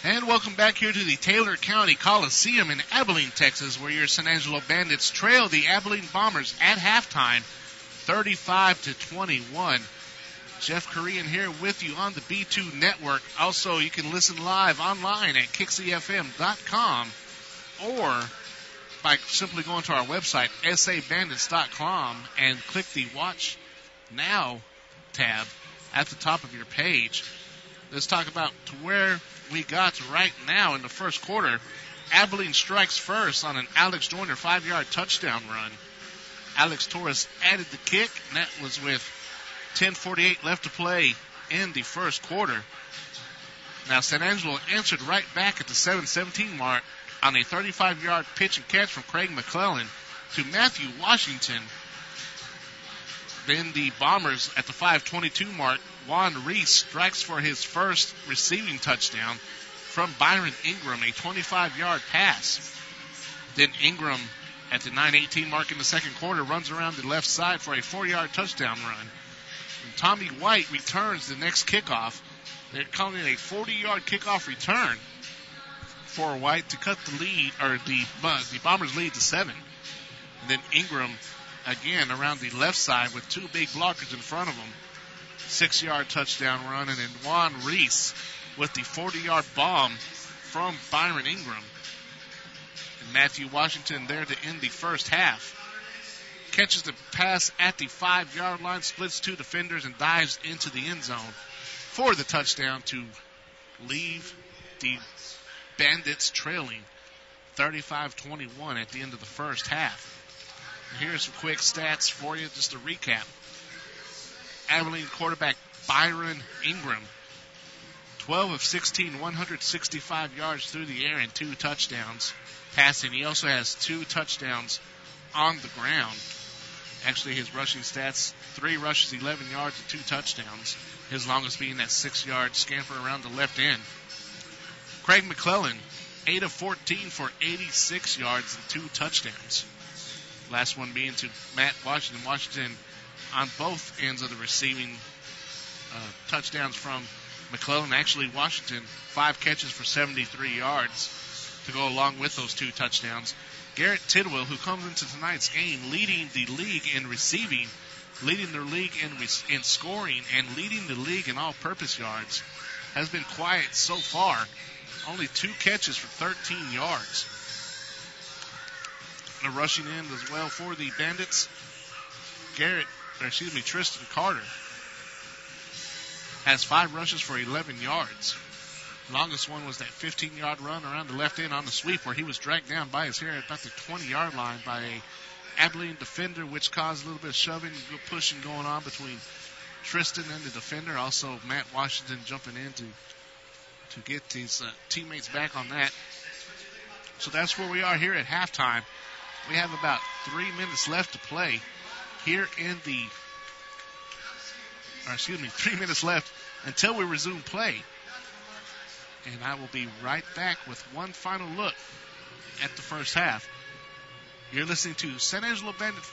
And welcome back here to the Taylor County Coliseum in Abilene, Texas, where your San Angelo Bandits trail the Abilene Bombers at halftime, 35-21. Jeff Korean here with you on the B2 Network. Also, you can listen live online at KixieFM.com or by simply going to our website, SABandits.com, and click the Watch Now tab at the top of your page. Let's talk about to where we got right now in the first quarter. Abilene strikes first on an Alex Joyner 5-yard touchdown run. Alex Torres added the kick, and that was with 10:48 left to play in the first quarter. Now San Angelo answered right back at the 7:17 mark on a 35-yard pitch and catch from Craig McClellan to Matthew Washington. Then the Bombers at the 5:22 mark, Juan Reese strikes for his first receiving touchdown from Byron Ingram, a 25-yard pass. Then Ingram at the 9:18 mark in the second quarter runs around the left side for a 4-yard touchdown run. And Tommy White returns the next kickoff They're calling it a 40-yard kickoff return for White to cut the lead, or the Bombers lead to 7. And then Ingram again around the left side with two big blockers in front of him. 6-yard touchdown run, and then Juan Reese with the 40-yard bomb from Byron Ingram. And Matthew Washington there to end the first half. Catches the pass at the 5-yard line, splits two defenders, and dives into the end zone for the touchdown to leave the Bandits trailing 35-21 at the end of the first half. And here's some quick stats for you, just to recap. Abilene quarterback Byron Ingram, 12 of 16, 165 yards through the air and 2 touchdowns passing. He also has 2 touchdowns on the ground. Actually, his rushing stats, 3 rushes, 11 yards, and 2 touchdowns. His longest being that 6-yard scamper around the left end. Craig McClellan, 8 of 14 for 86 yards and 2 touchdowns. Last one being to Matt Washington. Washington on both ends of the receiving touchdowns from McClellan. Actually, Washington, 5 catches for 73 yards to go along with those 2 touchdowns. Garrett Tidwell, who comes into tonight's game leading the league in receiving, leading the league in scoring, and leading the league in all-purpose yards, has been quiet so far. Only 2 catches for 13 yards. The rushing end as well for the Bandits. Tristan Carter has 5 rushes for 11 yards. Longest one was that 15-yard run around the left end on the sweep where he was dragged down by his hair at about the 20-yard line by a Abilene defender, which caused a little bit of shoving and pushing going on between Tristan and the defender. Also, Matt Washington jumping in to get his teammates back on that. So that's where we are here at halftime. We have about 3 minutes left to play here in 3 minutes left until we resume play. And I will be right back with one final look at the first half. You're listening to San Angelo Bandits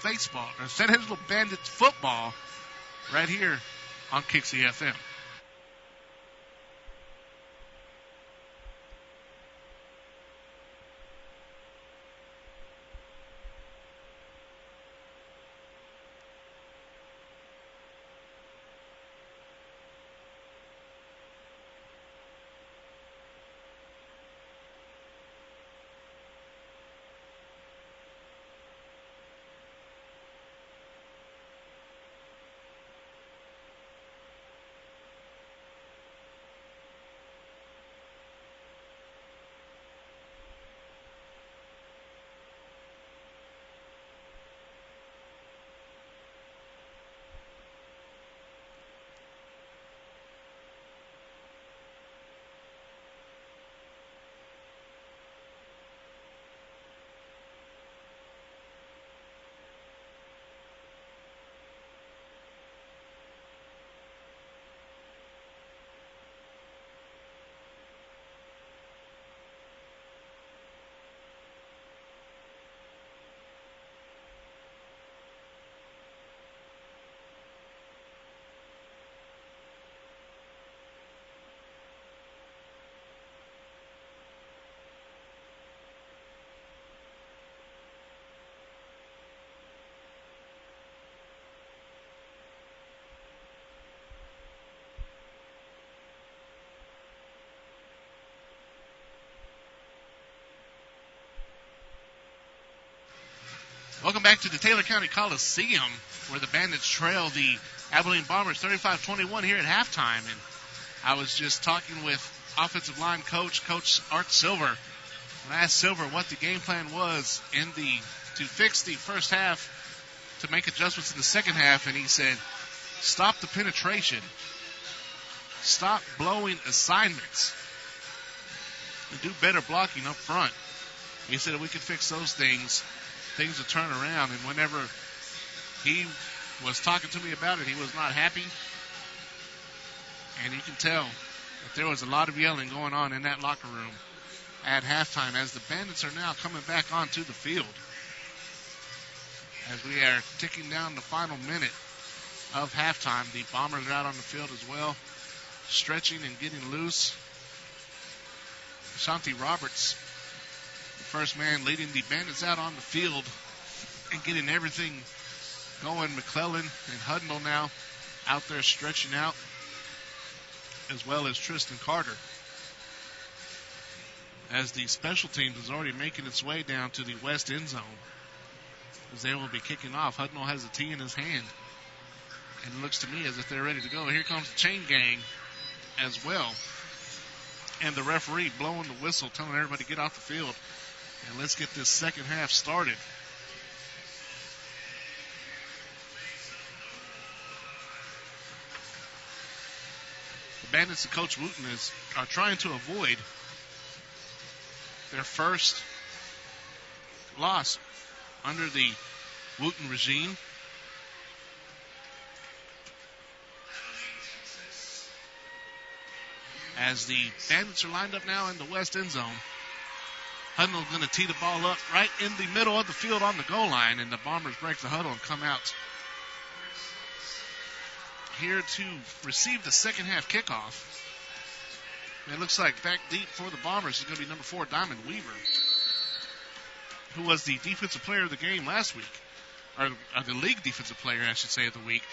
football right here on Kixie FM. Welcome back to the Taylor County Coliseum, where the Bandits trail the Abilene Bombers 35-21 here at halftime. And I was just talking with offensive line Coach Art Silver. And I asked Silver what the game plan was to fix the first half, to make adjustments in the second half, and he said, stop the penetration, stop blowing assignments, and do better blocking up front. He said if we could fix those things will turn around. And whenever he was talking to me about it, he was not happy. And you can tell that there was a lot of yelling going on in that locker room at halftime as the Bandits are now coming back onto the field. As we are ticking down the final minute of halftime, the Bombers are out on the field as well. stretching and getting loose. Shanti Roberts, the first man leading the Bandits out on the field and getting everything going. McClellan and Hudnall now out there stretching out, as well as Tristan Carter. As the special teams is already making its way down to the west end zone, as they will be kicking off. Hudnall has a tee in his hand, and it looks to me as if they're ready to go. Here comes the chain gang as well, and the referee blowing the whistle, telling everybody to get off the field, and let's get this second half started. The Bandits and Coach Wooten are trying to avoid their first loss under the Wooten regime. As the Bandits are lined up now in the west end zone, Hudnall's going to tee the ball up right in the middle of the field on the goal line, and the Bombers break the huddle and come out here to receive the second half kickoff. It looks like back deep for the Bombers is going to be number 4, Diamond Weaver, who was the defensive player of the game last week, or the league defensive player, I should say, of the week.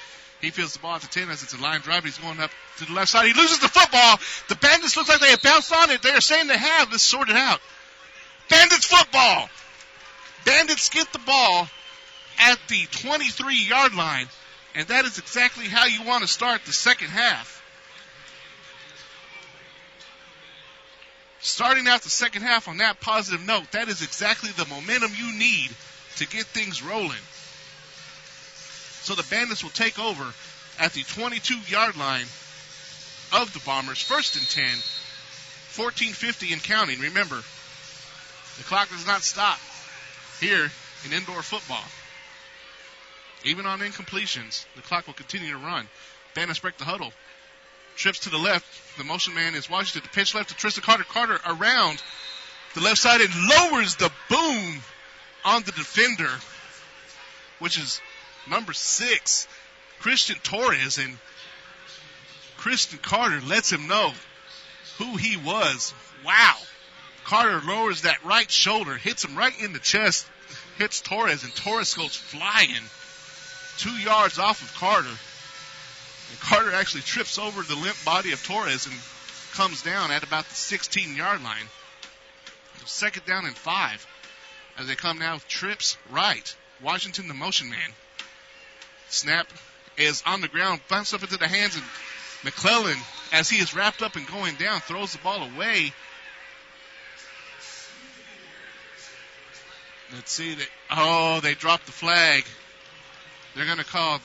He fields the ball at the 10 as it's a line drive. He's going up to the left side. He loses the football. The Bandits look like they have bounced on it. They are saying they have. Let's sort it out. Bandits football. Bandits get the ball at the 23-yard line, and that is exactly how you want to start the second half. Starting out the second half on that positive note, that is exactly the momentum you need to get things rolling. So the Bandits will take over at the 22-yard line of the Bombers. 1st and 10, 14:50 and counting. Remember, the clock does not stop here in indoor football. Even on incompletions, the clock will continue to run. Bandits break the huddle. Trips to the left. The motion man is Washington. The pitch left to Tristan Carter. Carter around the left side and lowers the boom on the defender, which is number 6, Christian Torres. And Christian Carter lets him know who he was. Wow. Carter lowers that right shoulder, hits him right in the chest, hits Torres, and Torres goes flying 2 yards off of Carter. And Carter actually trips over the limp body of Torres and comes down at about the 16-yard line. So 2nd down and 5 as they come now. Trips right. Washington, the motion man. Snap is on the ground, bounces up into the hands of McClellan as he is wrapped up and going down, throws the ball away. Let's see. They dropped the flag. They're going to call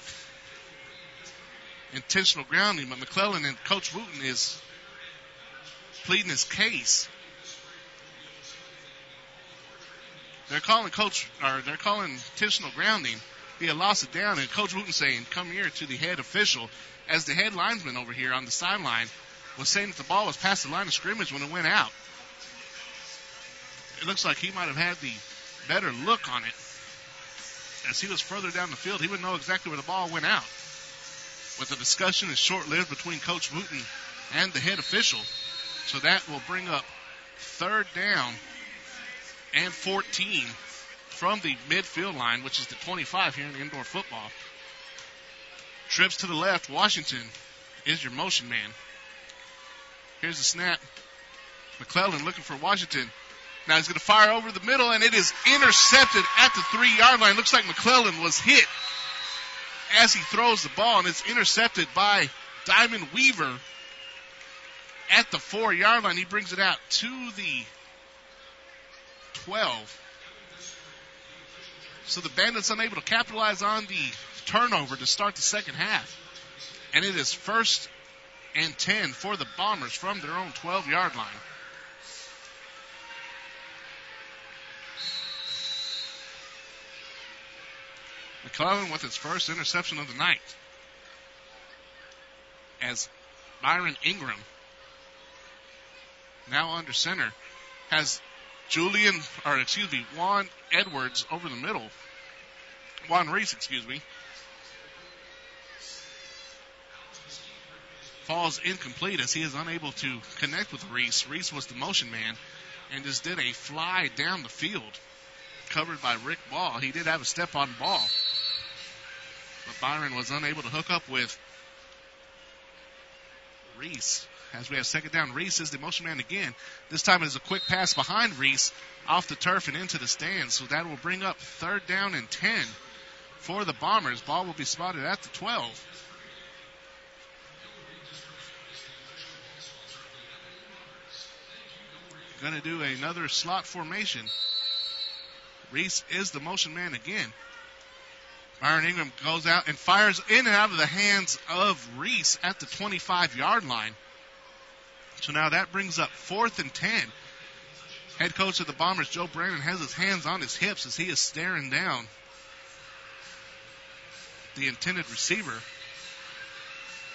intentional grounding, but McClellan and Coach Wooten is pleading his case. They're calling intentional grounding. He had lost it down, and Coach Wooten saying, "Come here," to the head official, as the head linesman over here on the sideline was saying that the ball was past the line of scrimmage when it went out. It looks like he might have had the better look on it. As he was further down the field, he would know exactly where the ball went out. But the discussion is short-lived between Coach Wooten and the head official. So that will bring up 3rd down and 14 from the midfield line, which is the 25 here in indoor football. Trips to the left. Washington is your motion man. Here's the snap. McClellan looking for Washington. Now he's going to fire over the middle, and it is intercepted at the 3-yard line. Looks like McClellan was hit as he throws the ball, and it's intercepted by Diamond Weaver at the 4-yard line. He brings it out to the 12. So the Bandits unable to capitalize on the turnover to start the second half. And it is 1st and 10 for the Bombers from their own 12-yard line. McClellan with his first interception of the night, as Byron Ingram, now under center, has Juan Edwards over the middle. Juan Reese, falls incomplete as he is unable to connect with Reese. Reese was the motion man and just did a fly down the field, covered by Rick Ball. He did have a step on ball, but Byron was unable to hook up with Reese. As we have second down, Reese is the motion man again. This time it is a quick pass behind Reese off the turf and into the stands. So that will bring up third down and 10 for the Bombers. Ball will be spotted at the 12. Going to do another slot formation. Reese is the motion man again. Byron Ingram goes out and fires in and out of the hands of Reese at the 25-yard line. So now that brings up 4th and 10. Head coach of the Bombers, Joe Brandon, has his hands on his hips as he is staring down the intended receiver.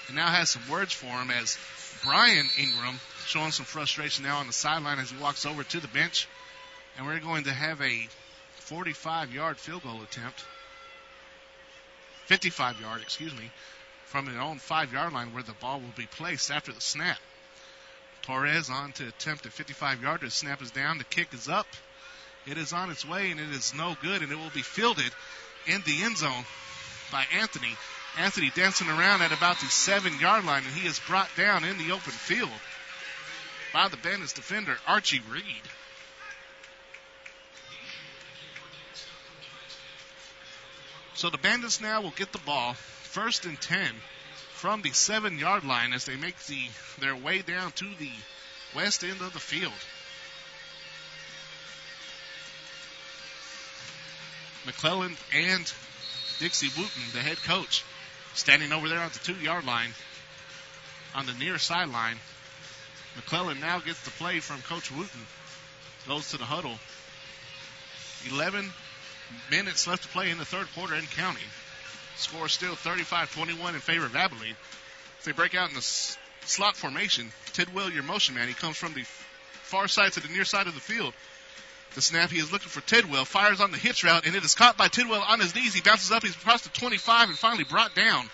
And now has some words for him as Brian Ingram showing some frustration now on the sideline as he walks over to the bench. And we're going to have a 45-yard field goal attempt. 55-yard, from their own 5-yard line where the ball will be placed after the snap. Torres on to attempt a 55-yarder. The snap is down. The kick is up. It is on its way, and it is no good, and it will be fielded in the end zone by Anthony. Anthony dancing around at about the 7-yard line, and he is brought down in the open field by the Bandits defender, Archie Reed. So the Bandits now will get the ball, 1st and 10, from the 7-yard line as they make their way down to the west end of the field. McClellan and Dixie Wooten, the head coach, standing over there on the 2-yard line on the near sideline. McClellan now gets the play from Coach Wooten, goes to the huddle. 11 minutes left to play in the third quarter and counting. Score still 35-21 in favor of Abilene. As they break out in the slot formation, Tidwell, your motion man, he comes from the far side to the near side of the field. The snap, he is looking for Tidwell, fires on the hitch route, and it is caught by Tidwell on his knees. He bounces up, he's across the 25 and finally brought down.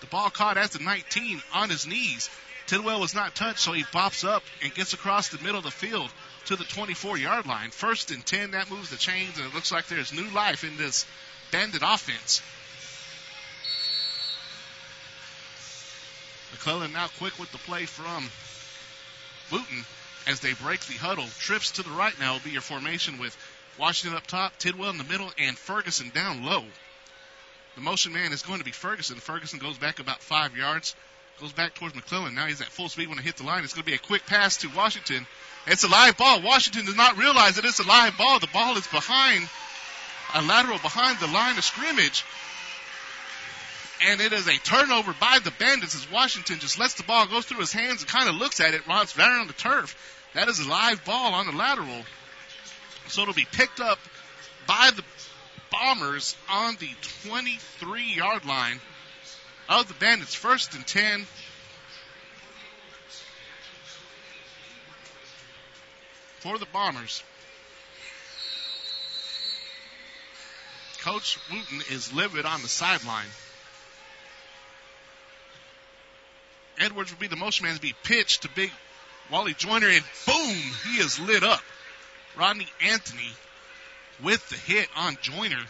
The ball caught at the 19 on his knees. Tidwell was not touched, so he bops up and gets across the middle of the field to the 24-yard line. 1st and 10, that moves the chains, and it looks like there's new life in this Bandit offense. McClellan now quick with the play from Wooten as they break the huddle. Trips to the right now will be your formation with Washington up top, Tidwell in the middle, and Ferguson down low. The motion man is going to be Ferguson. Ferguson goes back about 5 yards, goes back towards McClellan. Now he's at full speed when he hit the line. It's going to be a quick pass to Washington. It's a live ball. Washington does not realize that it's a live ball. The ball is behind, a lateral behind the line of scrimmage. And it is a turnover by the Bandits as Washington just lets the ball go through his hands and kind of looks at it while it's right on the turf. That is a live ball on the lateral. So it'll be picked up by the Bombers on the 23-yard line of the Bandits. 1st and 10. For the Bombers. Coach Wooten is livid on the sideline. Edwards will be the motion man to be pitched to big Wally Joyner, and boom, he is lit up. Rodney Anthony with the hit on Joyner.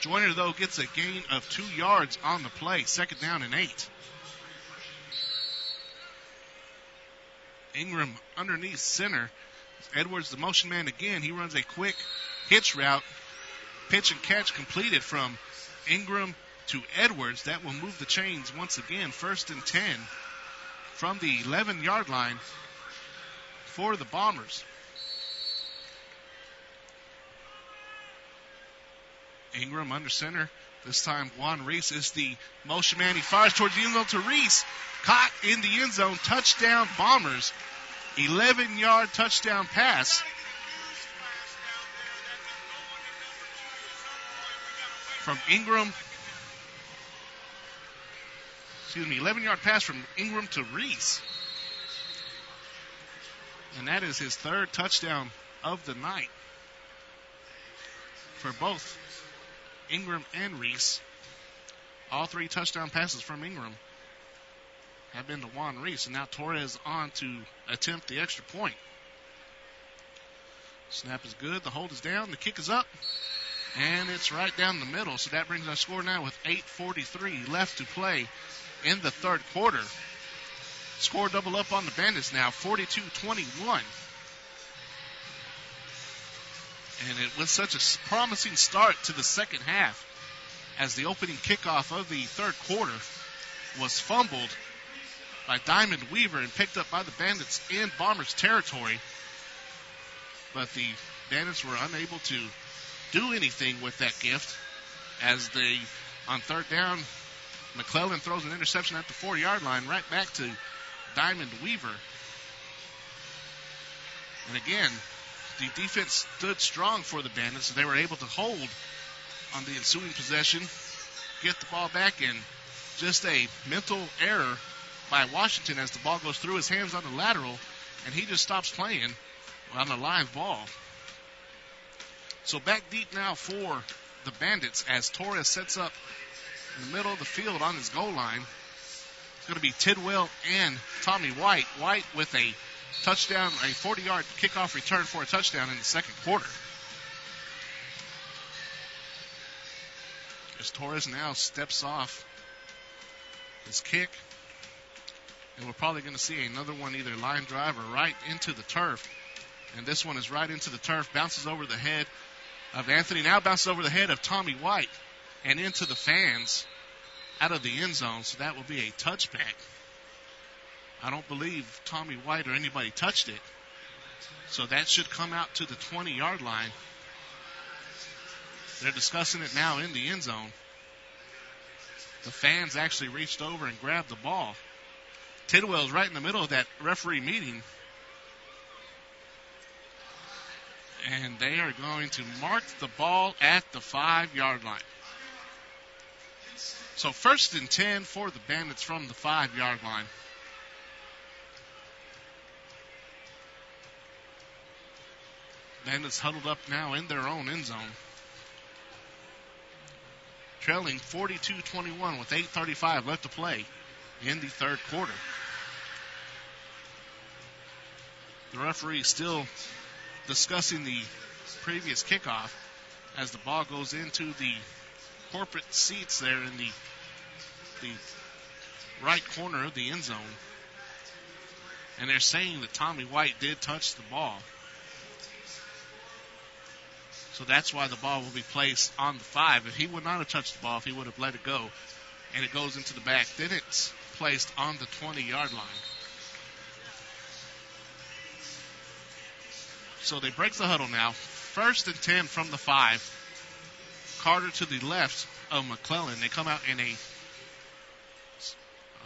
Joyner, though, gets a gain of 2 yards on the play. 2nd down and 8. Ingram underneath center. Edwards, the motion man again. He runs a quick hitch route. Pitch and catch completed from Ingram to Edwards. That will move the chains once again. 1st and 10 from the 11-yard line for the Bombers. Ingram under center. This time Juan Reese is the motion man. He fires towards the end zone to Reese. Caught in the end zone. Touchdown Bombers. 11-yard touchdown pass. From Ingram. 11-yard pass from Ingram to Reese. And that is his 3rd touchdown of the night for both Ingram and Reese. All 3 touchdown passes from Ingram have been to Juan Reese. And now Torres on to attempt the extra point. Snap is good. The hold is down. The kick is up. And it's right down the middle. So that brings our score now with 8:43 left to play in the third quarter. Score double up on the Bandits now, 42-21. And it was such a promising start to the second half as the opening kickoff of the third quarter was fumbled by Diamond Weaver and picked up by the Bandits in Bombers territory. But the Bandits were unable to do anything with that gift as they, on third down, McClellan throws an interception at the 4-yard line right back to Diamond Weaver. And again, the defense stood strong for the Bandits, so they were able to hold on the ensuing possession, get the ball back, and just a mental error by Washington as the ball goes through his hands on the lateral, and he just stops playing on a live ball. So back deep now for the Bandits as Torres sets up in the middle of the field on his goal line. It's going to be Tidwell and Tommy White. White with a touchdown, a 40-yard kickoff return for a touchdown in the second quarter. As Torres now steps off his kick. And we're probably going to see another one, either line drive or right into the turf. And this one is right into the turf, bounces over the head of Anthony, now bounces over the head of Tommy White and into the fans out of the end zone. So that will be a touchback. I don't believe Tommy White or anybody touched it. So that should come out to the 20-yard line. They're discussing it now in the end zone. The fans actually reached over and grabbed the ball. Tidwell's right in the middle of that referee meeting. And they are going to mark the ball at the 5-yard line. So 1st and 10 for the Bandits from the 5-yard line. Bandits huddled up now in their own end zone. Trailing 42-21 with 8:35 left to play in the third quarter. The referee still discussing the previous kickoff as the ball goes into the corporate seats there in the right corner of the end zone. And they're saying that Tommy White did touch the ball. So that's why the ball will be placed on the 5. If he would not have touched the ball, if he would have let it go, and it goes into the back, then it's placed on the 20-yard line. So they break the huddle now. 1st and 10 from the 5. Carter to the left of McClellan. They come out in a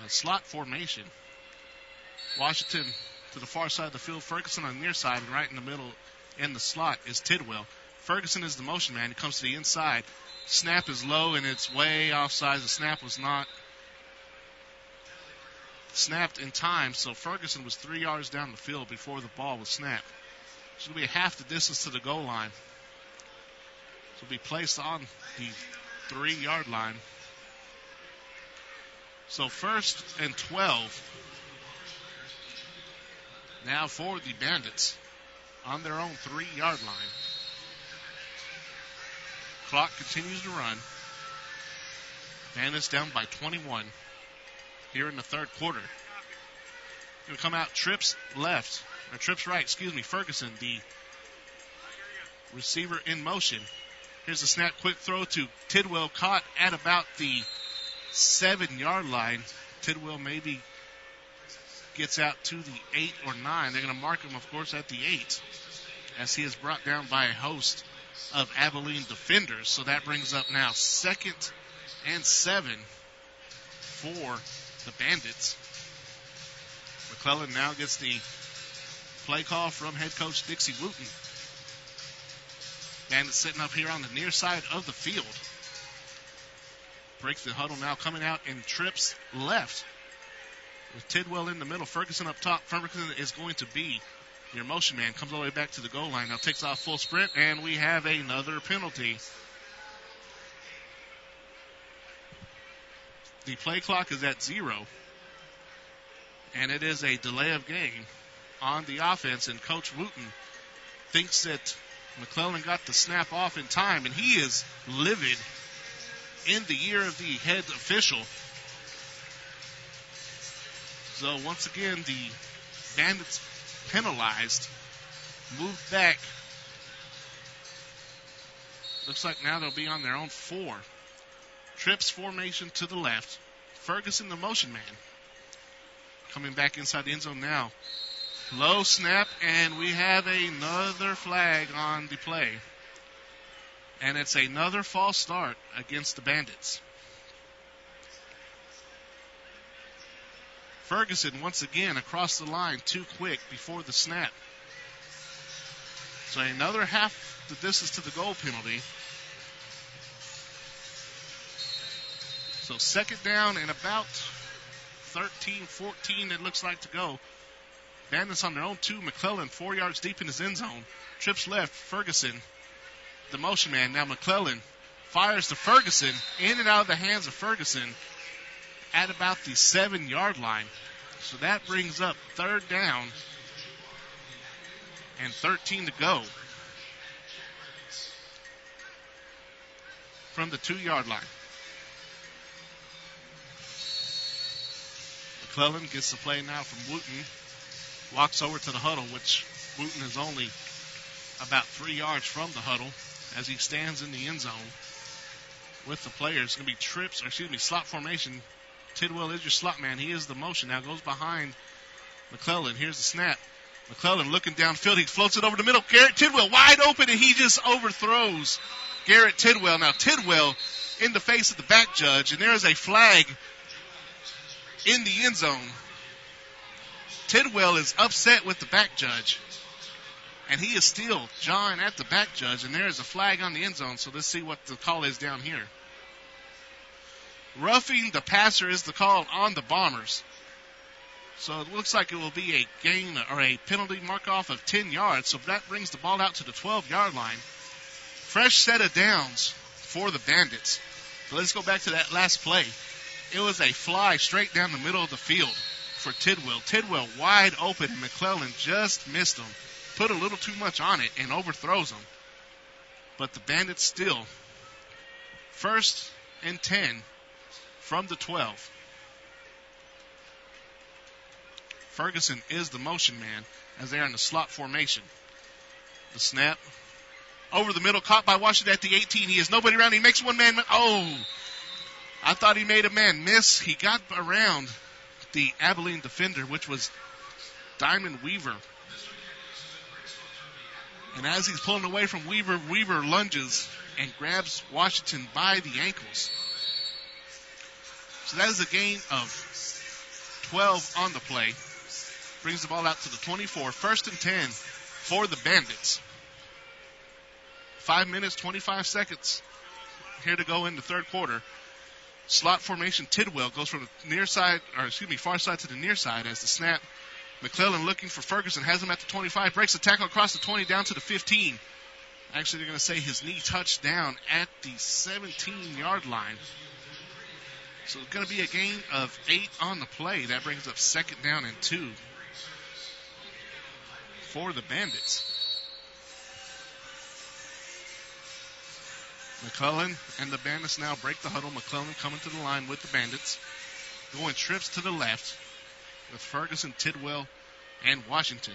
slot formation. Washington to the far side of the field. Ferguson on the near side, and right in the middle in the slot is Tidwell. Ferguson is the motion man. He comes to the inside. Snap is low, and it's way offside. The snap was not snapped in time, so Ferguson was 3 yards down the field before the ball was snapped. So it'll be half the distance to the goal line. So it'll be placed on the 3-yard line. So 1st and 12 now for the Bandits on their own 3-yard line. Clock continues to run. Bandits down by 21 here in the third quarter. Going to come out trips left, or trips right, Ferguson, the receiver in motion. Here's the snap, quick throw to Tidwell, caught at about the 7-yard line. Tidwell maybe gets out to the 8 or 9. They're going to mark him, of course, at the 8 as he is brought down by a host of Abilene defenders. So that brings up now 2nd and 7 for the Bandits. McClellan now gets the play call from head coach Dixie Wooten. Bandits sitting up here on the near side of the field. Breaks the huddle now, coming out in trips left with Tidwell in the middle. Ferguson up top. Ferguson is going to be your motion man. Comes all the way back to the goal line. Now takes off full sprint, and we have another penalty. The play clock is at 0. And it is a delay of game on the offense, and Coach Wooten thinks that McClellan got the snap off in time, and he is livid in the ear of the head official. So once again, the Bandits penalized, moved back. Looks like now they'll be on their own 4. Trips formation to the left. Ferguson, the motion man, coming back inside the end zone now. Low snap, and we have another flag on the play. And it's another false start against the Bandits. Ferguson once again across the line too quick before the snap. So another half the distance to the goal penalty. So second down and about 13, 14 it looks like to go. Bandits on their own 2. McClellan 4 yards deep in his end zone. Trips left. Ferguson, the motion man. Now McClellan fires to Ferguson. In and out of the hands of Ferguson at about the 7-yard line. So that brings up third down and 13 to go from the 2-yard line. McClellan gets the play now from Wooten. Walks over to the huddle, which Wooten is only about 3 yards from the huddle as he stands in the end zone with the players. It's going to be slot formation. Tidwell is your slot man. He is the motion. Now goes behind McClellan. Here's the snap. McClellan looking downfield. He floats it over the middle. Garrett Tidwell wide open, and he just overthrows Garrett Tidwell. Now Tidwell in the face of the back judge, and there is a flag in the end zone. Tidwell is upset with the back judge, and he is still jawing at the back judge, and there is a flag on the end zone, so let's see what the call is down here. Roughing the passer is the call on the Bombers. So it looks like it will be a gain or a penalty mark-off of 10 yards, so that brings the ball out to the 12-yard line. Fresh set of downs for the Bandits. So let's go back to that last play. It was a fly straight down the middle of the field for Tidwell. Tidwell wide open, and McClellan just missed him. Put a little too much on it and overthrows him. But the Bandits still 1st and 10 from the 12. Ferguson is the motion man as they are in the slot formation. The snap over the middle, caught by Washington at the 18. He has nobody around. He makes one man. Oh, I thought he made a man miss. He got around the Abilene defender, which was Diamond Weaver. And as he's pulling away from Weaver, Weaver lunges and grabs Washington by the ankles. So that is a gain of 12 on the play. Brings the ball out to the 24. 1st and 10 for the Bandits. 5 minutes, 25 seconds here to go in the third quarter. Slot formation, Tidwell goes from the far side to the near side as the snap. McClellan looking for Ferguson, has him at the 25, breaks the tackle across the 20 down to the 15. Actually, they're going to say his knee touched down at the 17-yard line. So it's going to be a gain of 8 on the play. That brings up 2nd down and 2 for the Bandits. McClellan and the Bandits now break the huddle. McClellan coming to the line with the Bandits. Going trips to the left with Ferguson, Tidwell, and Washington.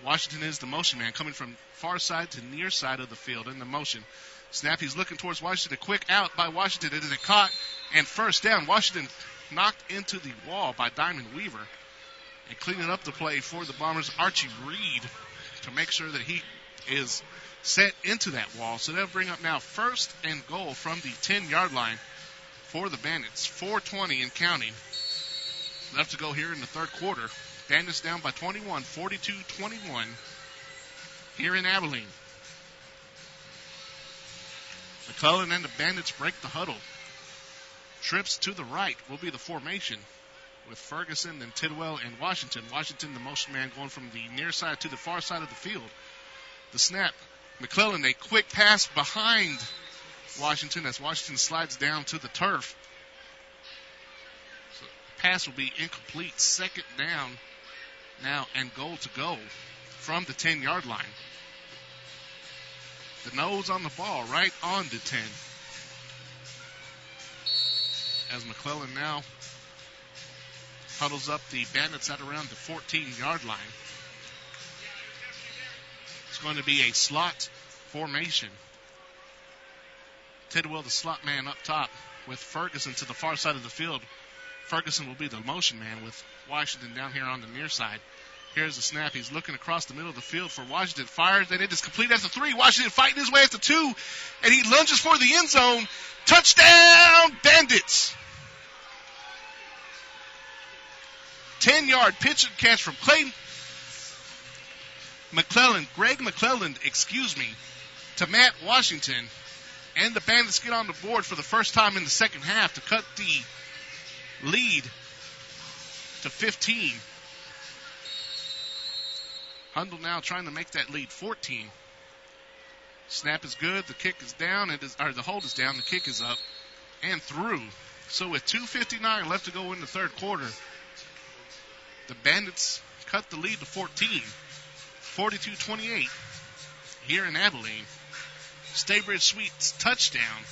Washington is the motion man coming from far side to near side of the field in the motion. Snap, he's looking towards Washington. A quick out by Washington. It is a caught and 1st down. Washington knocked into the wall by Diamond Weaver. And cleaning up the play for the Bombers, Archie Reed, to make sure that he is set into that wall. So they'll bring up now 1st and goal from the 10-yard line for the Bandits. 4:20 and counting left to go here in the third quarter. Bandits down by 21, 42-21 here in Abilene. McClellan and the Bandits break the huddle. Trips to the right will be the formation with Ferguson and Tidwell and Washington. Washington, the motion man, going from the near side to the far side of the field. The snap. McClellan, a quick pass behind Washington as Washington slides down to the turf. So pass will be incomplete. Second down now and goal to go from the 10-yard line. The nose on the ball, right on the 10. As McClellan now huddles up the Bandits at around the 14-yard line. It's going to be a slot formation. Tidwell, the slot man up top, with Ferguson to the far side of the field. Ferguson will be the motion man with Washington down here on the near side. Here's the snap. He's looking across the middle of the field for Washington. Fires, and it is complete at the 3. Washington fighting his way at the 2, and he lunges for the end zone. Touchdown, Bandits! 10-yard pitch and catch from Clayton Greg McClellan, to Matt Washington. And the Bandits get on the board for the first time in the second half to cut the lead to 15. Hundle now trying to make that lead 14. Snap is good. The kick is down. The hold is down. The kick is up and through. So with 2:59 left to go in the third quarter, the Bandits cut the lead to 14. 42-28 here in Abilene. Staybridge Sweet's touchdown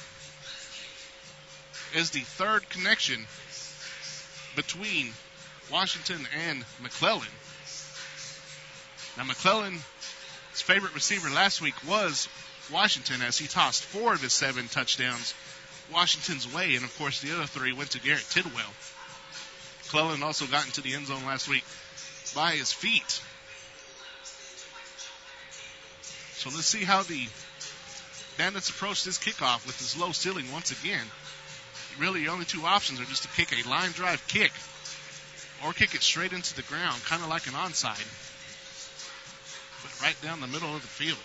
is the third connection between Washington and McClellan. Now, McClellan's favorite receiver last week was Washington, as he tossed 4 of his 7 touchdowns Washington's way, and, of course, the other 3 went to Garrett Tidwell. McClellan also got into the end zone last week by his feet. So let's see how the Bandits approach this kickoff with this low ceiling once again. Really, the only 2 options are just to kick a line drive kick or kick it straight into the ground, kind of like an onside, but right down the middle of the field.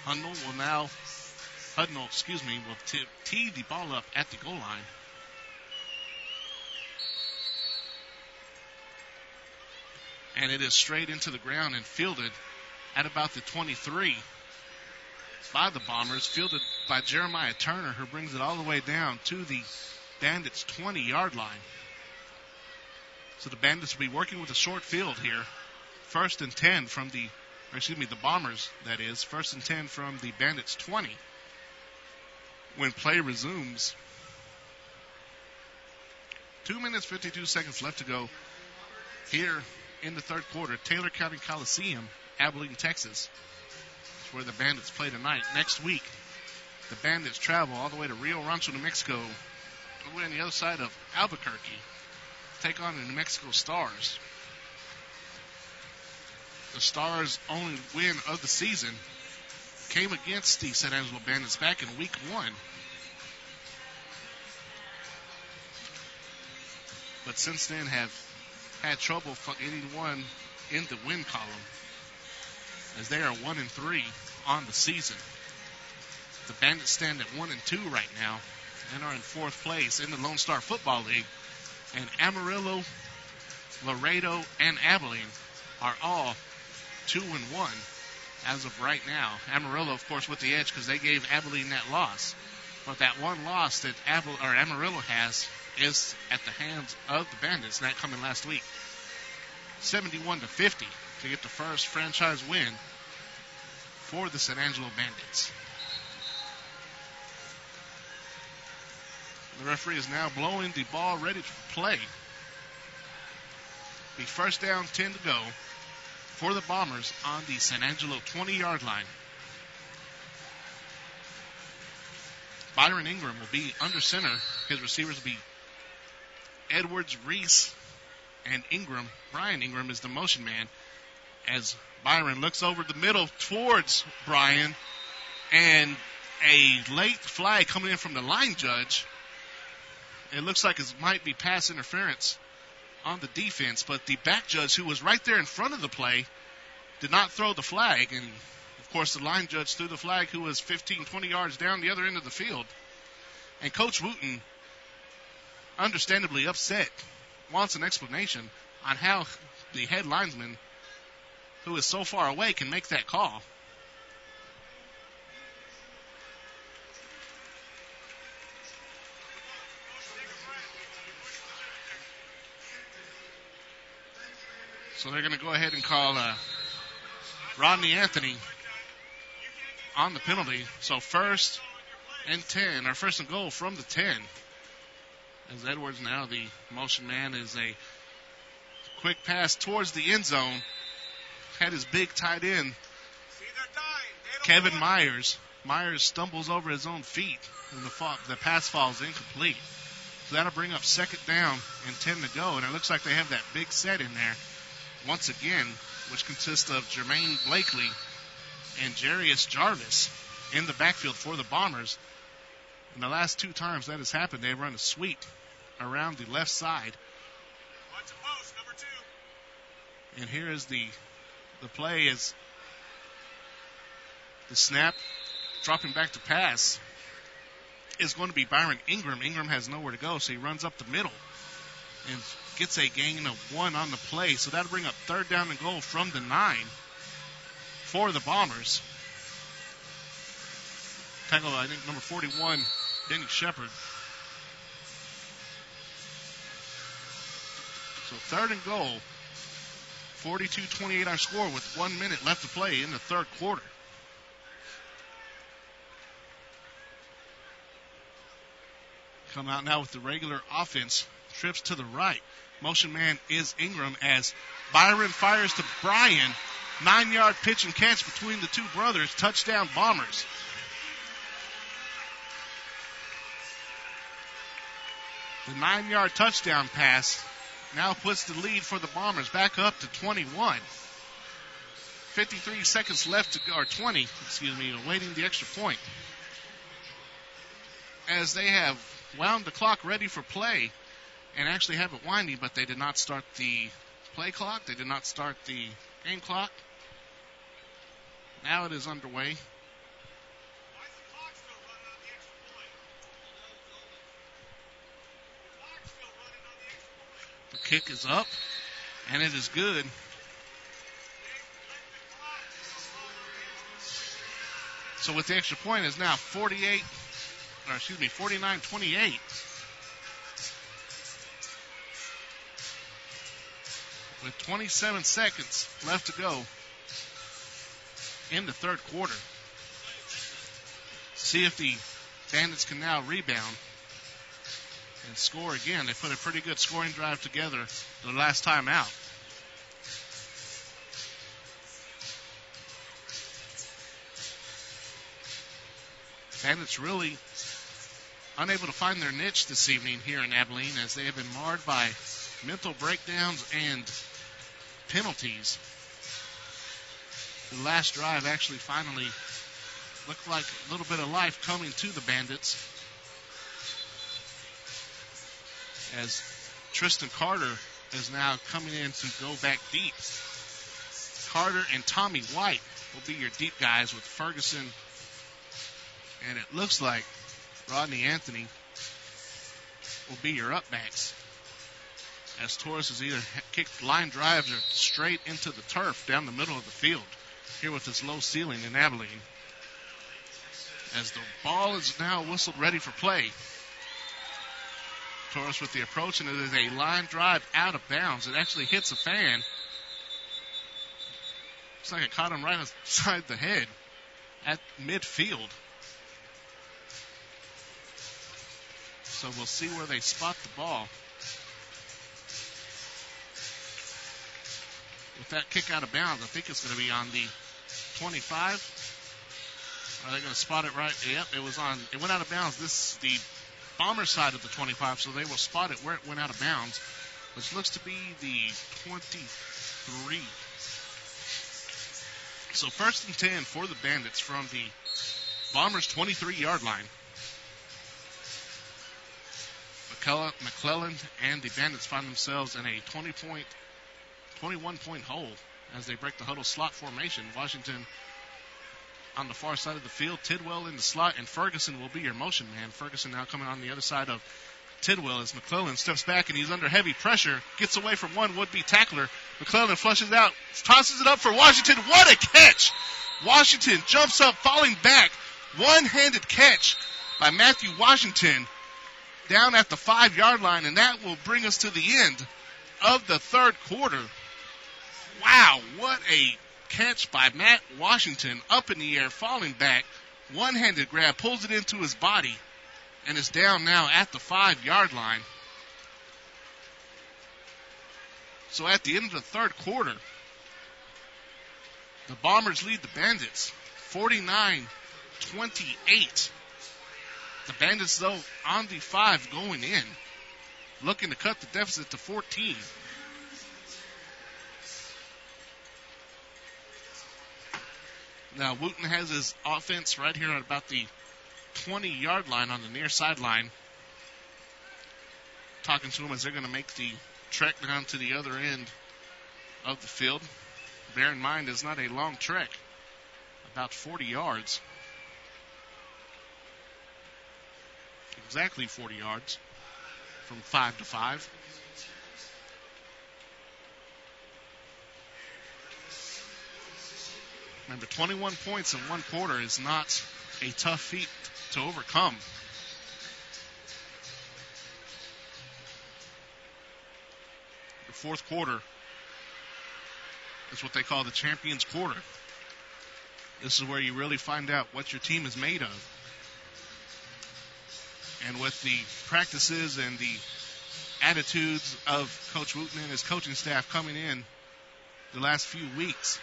Hudnall will tee the ball up at the goal line. And it is straight into the ground and fielded at about the 23 by the Bombers, fielded by Jeremiah Turner, who brings it all the way down to the Bandits' 20-yard line. So the Bandits will be working with a short field here. First and 10 from the Bombers, that is. First and 10 from the Bandits' 20 when play resumes. 2 minutes, 52 seconds left to go here in the third quarter. Taylor County Coliseum, Abilene, Texas. That's where the Bandits play tonight. Next week, the Bandits travel all the way to Rio Rancho, New Mexico, all the way on the other side of Albuquerque, take on the New Mexico Stars. The Stars' only win of the season came against the San Angelo Bandits back in week 1. But since then have had trouble getting one in the win column, as they are 1-3 on the season. The Bandits stand at 1-2 right now and are in 4th place in the Lone Star Football League. And Amarillo, Laredo, and Abilene are all 2-1 as of right now. Amarillo, of course, with the edge because they gave Abilene that loss. But that one loss that Amarillo has is at the hands of the Bandits, and that coming last week. 71-50 to get the first franchise win for the San Angelo Bandits. The referee is now blowing the ball ready to play. The first down, 10 to go for the Bombers on the San Angelo 20-yard line. Byron Ingram will be under center. His receivers will be Edwards, Reese, and Ingram. Brian Ingram is the motion man as Byron looks over the middle towards Brian, and a late flag coming in from the line judge. It looks like it might be pass interference on the defense, but the back judge, who was right there in front of the play, did not throw the flag. And, of course, the line judge threw the flag, who was 15, 20 yards down the other end of the field. And Coach Wooten, understandably upset, wants an explanation on how the head linesman, who is so far away, can make that call. So they're going to go ahead and call Rodney Anthony on the penalty. So 1st and 10, or 1st and goal from the 10. As Edwards now, the motion man, is a quick pass towards the end zone. Had his big tight end, Kevin Myers. Myers stumbles over his own feet, and the pass falls incomplete. So that'll bring up 2nd down and 10 to go, and it looks like they have that big set in there once again, which consists of Jermaine Blakely and Jarius Jarvis in the backfield for the Bombers. And the last 2 times that has happened, they've run a sweep around the left side. And here is the play is the snap, dropping back to pass, is going to be Byron Ingram. Ingram has nowhere to go, so he runs up the middle and gets a gain of 1 on the play. So that'll bring up 3rd down and goal from the 9 for the Bombers. Tackle, I think, number 41, Denny Shepard. So 3rd and goal. 42-28 our score with 1 minute left to play in the 3rd quarter. Come out now with the regular offense. Trips to the right. Motion man is Ingram as Byron fires to Bryan. 9-yard pitch and catch between the 2 brothers. Touchdown Bombers. The 9-yard touchdown pass now puts the lead for the Bombers back up to 21. 53 seconds left to go, or 20, awaiting the extra point. As they have wound the clock ready for play and actually have it winding, but they did not start the play clock. They did not start the game clock. Now it is underway. The kick is up, and it is good. So with the extra point is now 49-28. With 27 seconds left to go in the 3rd quarter. See if the Bandits can now rebound and score again. They put a pretty good scoring drive together the last time out. Bandits really unable to find their niche this evening here in Abilene, as they have been marred by mental breakdowns and penalties. The last drive actually finally looked like a little bit of life coming to the Bandits, as Tristan Carter is now coming in to go back deep. Carter and Tommy White will be your deep guys, with Ferguson, and it looks like Rodney Anthony will be your upbacks, as Torres has either kicked line drives or straight into the turf down the middle of the field here with this low ceiling in Abilene. As the ball is now whistled ready for play. Torres with the approach, and it is a line drive out of bounds. It actually hits a fan. Looks like it caught him right inside the head at midfield. So we'll see where they spot the ball. With that kick out of bounds, I think it's going to be on the 25. Are they going to spot it right? Yep, it went out of bounds. This is the Bomber side of the 25, so they will spot it where it went out of bounds, which looks to be the 23. So 1st and 10 for the Bandits from the Bombers' 23-yard line. McClellan and the Bandits find themselves in a 21-point hole as they break the huddle slot formation. Washington on the far side of the field, Tidwell in the slot, and Ferguson will be your motion man. Ferguson now coming on the other side of Tidwell as McClellan steps back, and he's under heavy pressure, gets away from one would-be tackler. McClellan flushes out, tosses it up for Washington. What a catch! Washington jumps up, falling back. One-handed catch by Matthew Washington down at the 5-yard line, and that will bring us to the end of the 3rd quarter. Wow, what a catch by Matt Washington, up in the air, falling back, one-handed grab, pulls it into his body, and is down now at the 5-yard line. So at the end of the third quarter, the Bombers lead the Bandits 49-28. The Bandits, though, on the 5 going in, looking to cut the deficit to 14. Now, Wooten has his offense right here at about the 20-yard line on the near sideline. Talking to them as they're going to make the trek down to the other end of the field. Bear in mind, it's not a long trek, about 40 yards. Exactly 40 yards from 5 to 5. Remember, 21 points in one quarter is not a tough feat to overcome. The fourth quarter is what they call the Champions Quarter. This is where you really find out what your team is made of. And with the practices and the attitudes of Coach Wooten and his coaching staff coming in the last few weeks,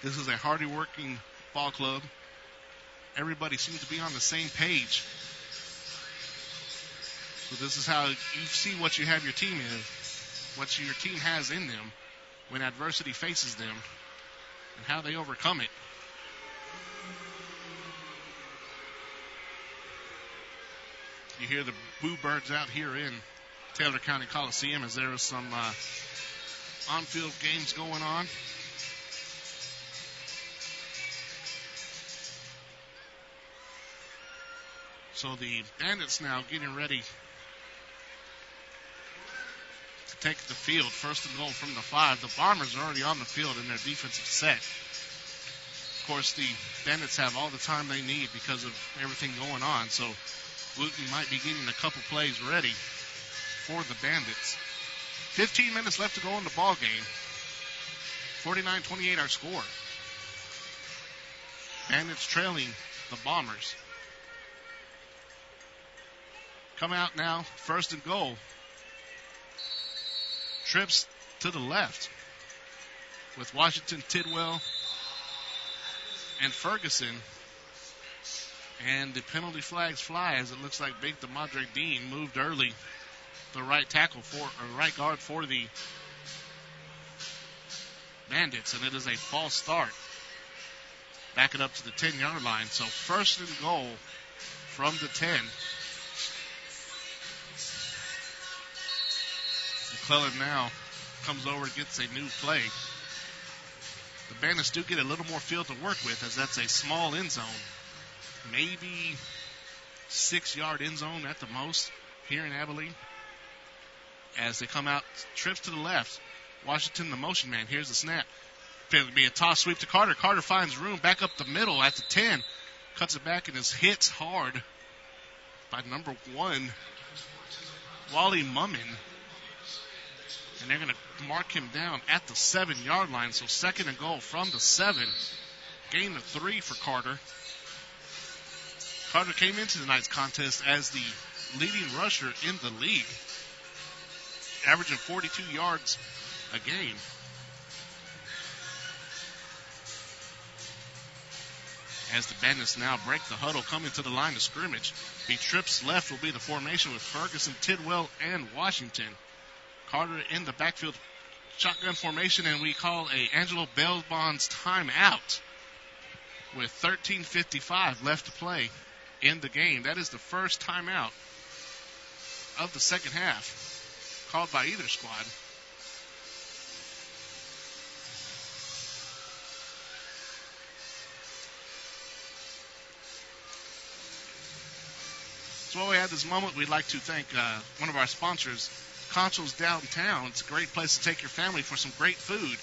this is a hard-working ball club. Everybody seems to be on the same page. So this is how you see what you have your team in, what your team has in them when adversity faces them, and how they overcome it. You hear the boo birds out here in Taylor County Coliseum as there is some on-field games going on. So the Bandits now getting ready to take the field. First and goal from the 5. The Bombers are already on the field in their defensive set. Of course, the Bandits have all the time they need because of everything going on. So Wooten might be getting a couple plays ready for the Bandits. 15 minutes left to go in the ball game. 49-28 our score. Bandits trailing the Bombers. Come out now, first and goal. Trips to the left with Washington, Tidwell, and Ferguson. And the penalty flags fly as it looks like Big DeMondre Dean moved early. The right tackle right guard for the Bandits, and it is a false start. Back it up to the 10-yard line. So first and goal from the 10. McClellan now comes over and gets a new play. The Bandits do get a little more field to work with as that's a small end zone. Maybe 6-yard end zone at the most here in Abilene. As they come out, trips to the left. Washington, the motion man. Here's the snap. It'll be a toss sweep to Carter. Carter finds room back up the middle at the 10. Cuts it back and is hit hard by number 1, Wally Mummin. And they're going to mark him down at the 7-yard line. So second and goal from the 7. Gain of 3 for Carter. Carter came into tonight's contest as the leading rusher in the league, averaging 42 yards a game. As the Bandits now break the huddle, coming to the line of scrimmage. The trips left will be the formation with Ferguson, Tidwell, and Washington. Carter in the backfield, shotgun formation, and we call a Angelo Bell-Bonds timeout with 13:55 left to play in the game. That is the first timeout of the second half called by either squad. So while we have this moment, we'd like to thank one of our sponsors, Concho's Downtown. It's a great place to take your family for some great food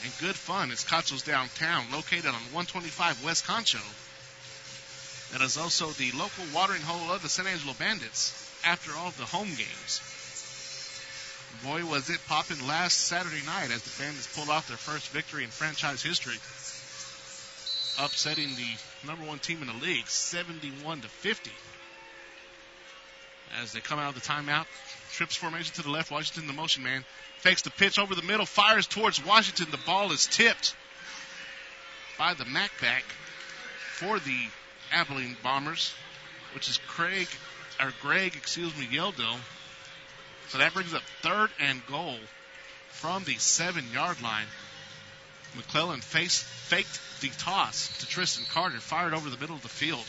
and good fun. It's Concho's Downtown, located on 125 West Concho. That is also the local watering hole of the San Angelo Bandits after all of the home games. Boy, was it popping last Saturday night as the Bandits pulled off their first victory in franchise history, upsetting the number one team in the league, 71-50. As they come out of the timeout, trips formation to the left. Washington, the motion man, fakes the pitch over the middle, fires towards Washington. The ball is tipped by the MacBack for the Abilene Bombers, which is Greg Yeldo. So that brings up 3rd and goal from the 7-yard line. McClellan faked the toss to Tristan Carter, fired over the middle of the field,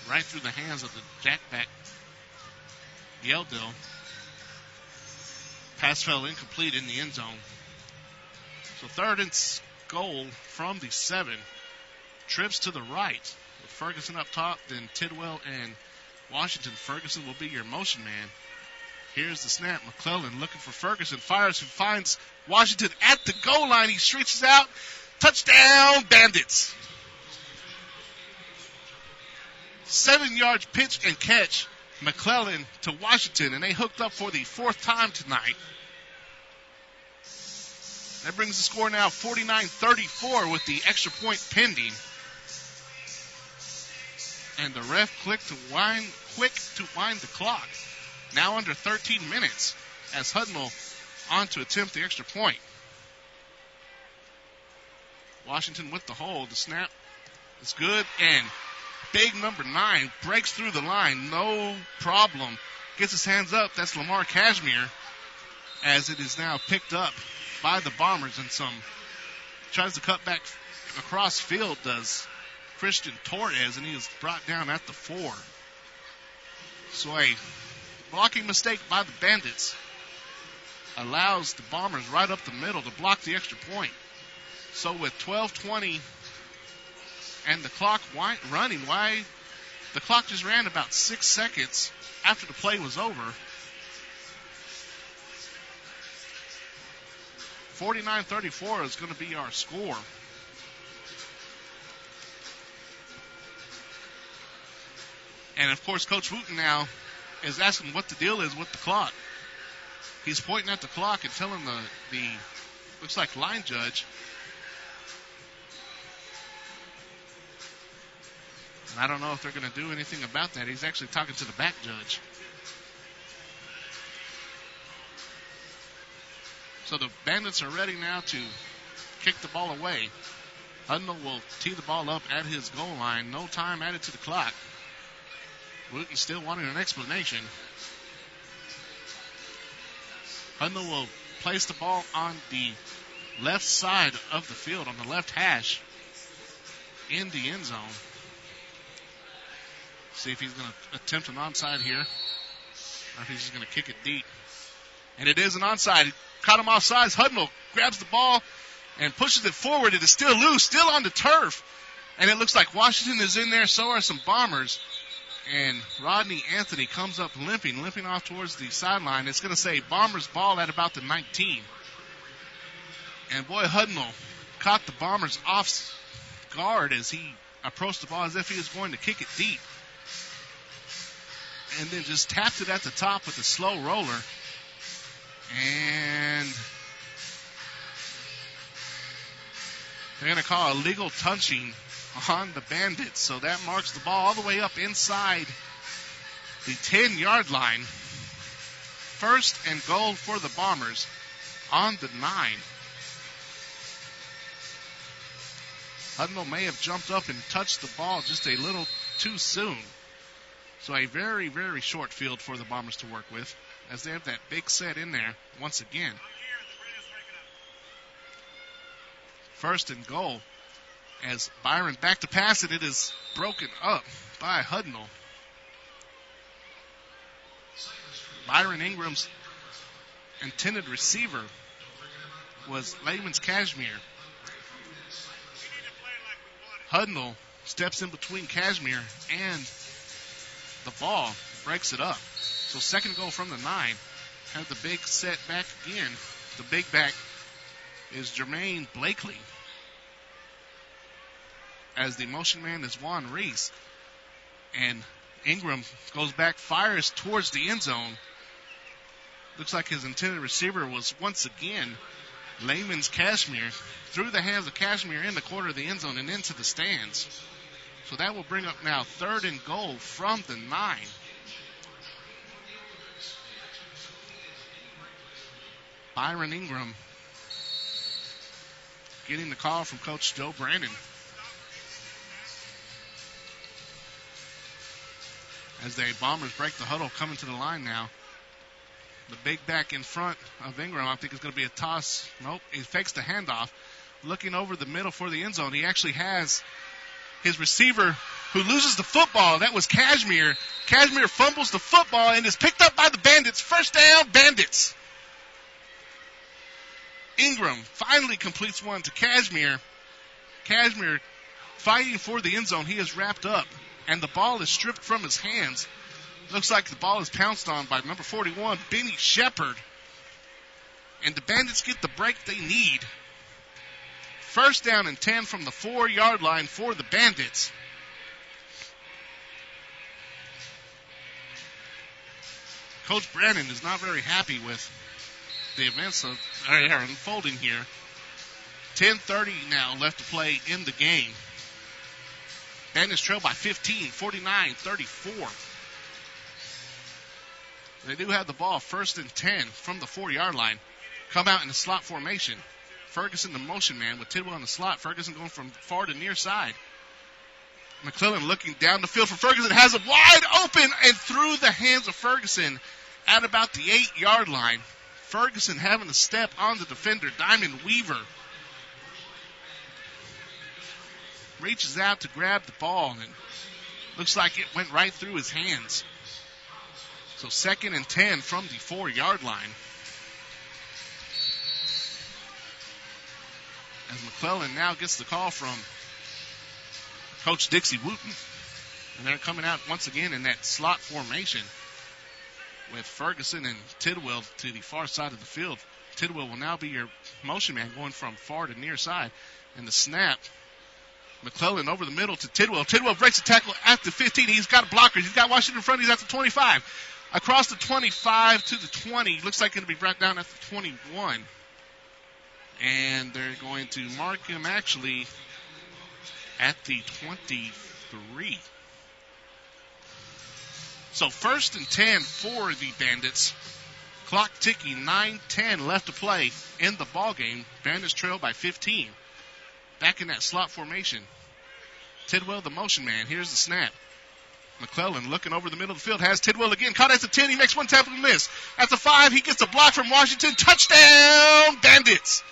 right through the hands of the jackback Yeldo. Pass fell incomplete in the end zone. So 3rd and goal from the 7. Trips to the right with Ferguson up top, then Tidwell and Washington. Ferguson will be your motion man. Here's the snap. McClellan looking for Ferguson. Fires and finds Washington at the goal line. He stretches out. Touchdown, Bandits. 7 yards pitch and catch. McClellan to Washington, and they hooked up for the 4th time tonight. That brings the score now 49-34 with the extra point pending. And the ref quick to wind the clock. Now under 13 minutes as Hudnall on to attempt the extra point. Washington with the hold. The snap is good, and big number 9 breaks through the line. No problem. Gets his hands up. That's Lamar Cashmere, as it is now picked up by the Bombers, and tries to cut back across field does Christian Torres, and he is brought down at the 4. So a blocking mistake by the Bandits allows the Bombers right up the middle to block the extra point. So with 12:20 and the clock running, the clock just ran about 6 seconds after the play was over. 49-34 is going to be our score. And, of course, Coach Wooten now is asking what the deal is with the clock. He's pointing at the clock and telling the looks like line judge. And I don't know if they're going to do anything about that. He's actually talking to the back judge. So the Bandits are ready now to kick the ball away. Hudnall will tee the ball up at his goal line. No time added to the clock. Wooten still wanting an explanation. Hudnall will place the ball on the left side of the field, on the left hash, in the end zone. See if he's going to attempt an onside here, or if he's just going to kick it deep. And it is an onside. Caught him offsides. Hudnall grabs the ball and pushes it forward. It is still loose, still on the turf. And it looks like Washington is in there, so are some Bombers. And Rodney Anthony comes up limping off towards the sideline. It's going to say Bombers ball at about the 19. And boy, Hudnall caught the Bombers off guard as he approached the ball as if he was going to kick it deep. And then just tapped it at the top with a slow roller. And they're going to call a legal touching on the Bandits. So that marks the ball all the way up inside the 10-yard line. 1st and goal for the Bombers on the 9. Hudnall may have jumped up and touched the ball just a little too soon. So a very, very short field for the Bombers to work with, as they have that big set in there once again. 1st and goal as Byron back to pass it. It is broken up by Hudnall. Byron Ingram's intended receiver was Layman's Cashmere. Hudnall steps in between Cashmere and the ball, breaks it up. So 2nd goal from the 9. Have the big set back again. The big back is Jermaine Blakely, as the motion man is Juan Reese. And Ingram goes back, fires towards the end zone. Looks like his intended receiver was once again Lehman's Cashmere. Through the hands of Cashmere in the corner of the end zone and into the stands. So that will bring up now 3rd and goal from the 9. Byron Ingram getting the call from Coach Joe Brandon. As the Bombers break the huddle, coming to the line now. The big back in front of Ingram, I think it's going to be a toss. Nope, he fakes the handoff. Looking over the middle for the end zone, he actually has his receiver who loses the football. That was Cashmere. Cashmere fumbles the football and is picked up by the Bandits. First down, Bandits. Ingram finally completes one to Cashmere. Cashmere fighting for the end zone. He is wrapped up, and the ball is stripped from his hands. Looks like the ball is pounced on by number 41, Benny Shepard. And the Bandits get the break they need. First down and 10 from the 4-yard line for the Bandits. Coach Brandon is not very happy with the events that are unfolding here. 10:30 now left to play in the game. Bandits trail by 15, 49-34. They do have the ball 1st and 10 from the 4-yard line. Come out in the slot formation. Ferguson the motion man with Tidwell in the slot. Ferguson going from far to near side. McClellan looking down the field for Ferguson. Has it wide open and through the hands of Ferguson at about the 8-yard line. Ferguson having to step on the defender, Diamond Weaver. Reaches out to grab the ball and looks like it went right through his hands. So 2nd and 10 from the 4-yard line. As McClellan now gets the call from Coach Dixie Wooten. And they're coming out once again in that slot formation with Ferguson and Tidwell to the far side of the field. Tidwell will now be your motion man going from far to near side. And the snap, McClellan over the middle to Tidwell. Tidwell breaks the tackle at the 15. He's got blockers. He's got Washington in front. He's at the 25. Across the 25 to the 20. Looks like it's going to be brought down at the 21. And they're going to mark him actually at the 23. So 1st and 10 for the Bandits. Clock ticking, 9:10 left to play in the ball game. Bandits trail by 15. Back in that slot formation. Tidwell the motion man. Here's the snap. McClellan looking over the middle of the field. Has Tidwell again. Caught at the 10. He makes one tackle and miss. At the 5, he gets a block from Washington. Touchdown, Bandits.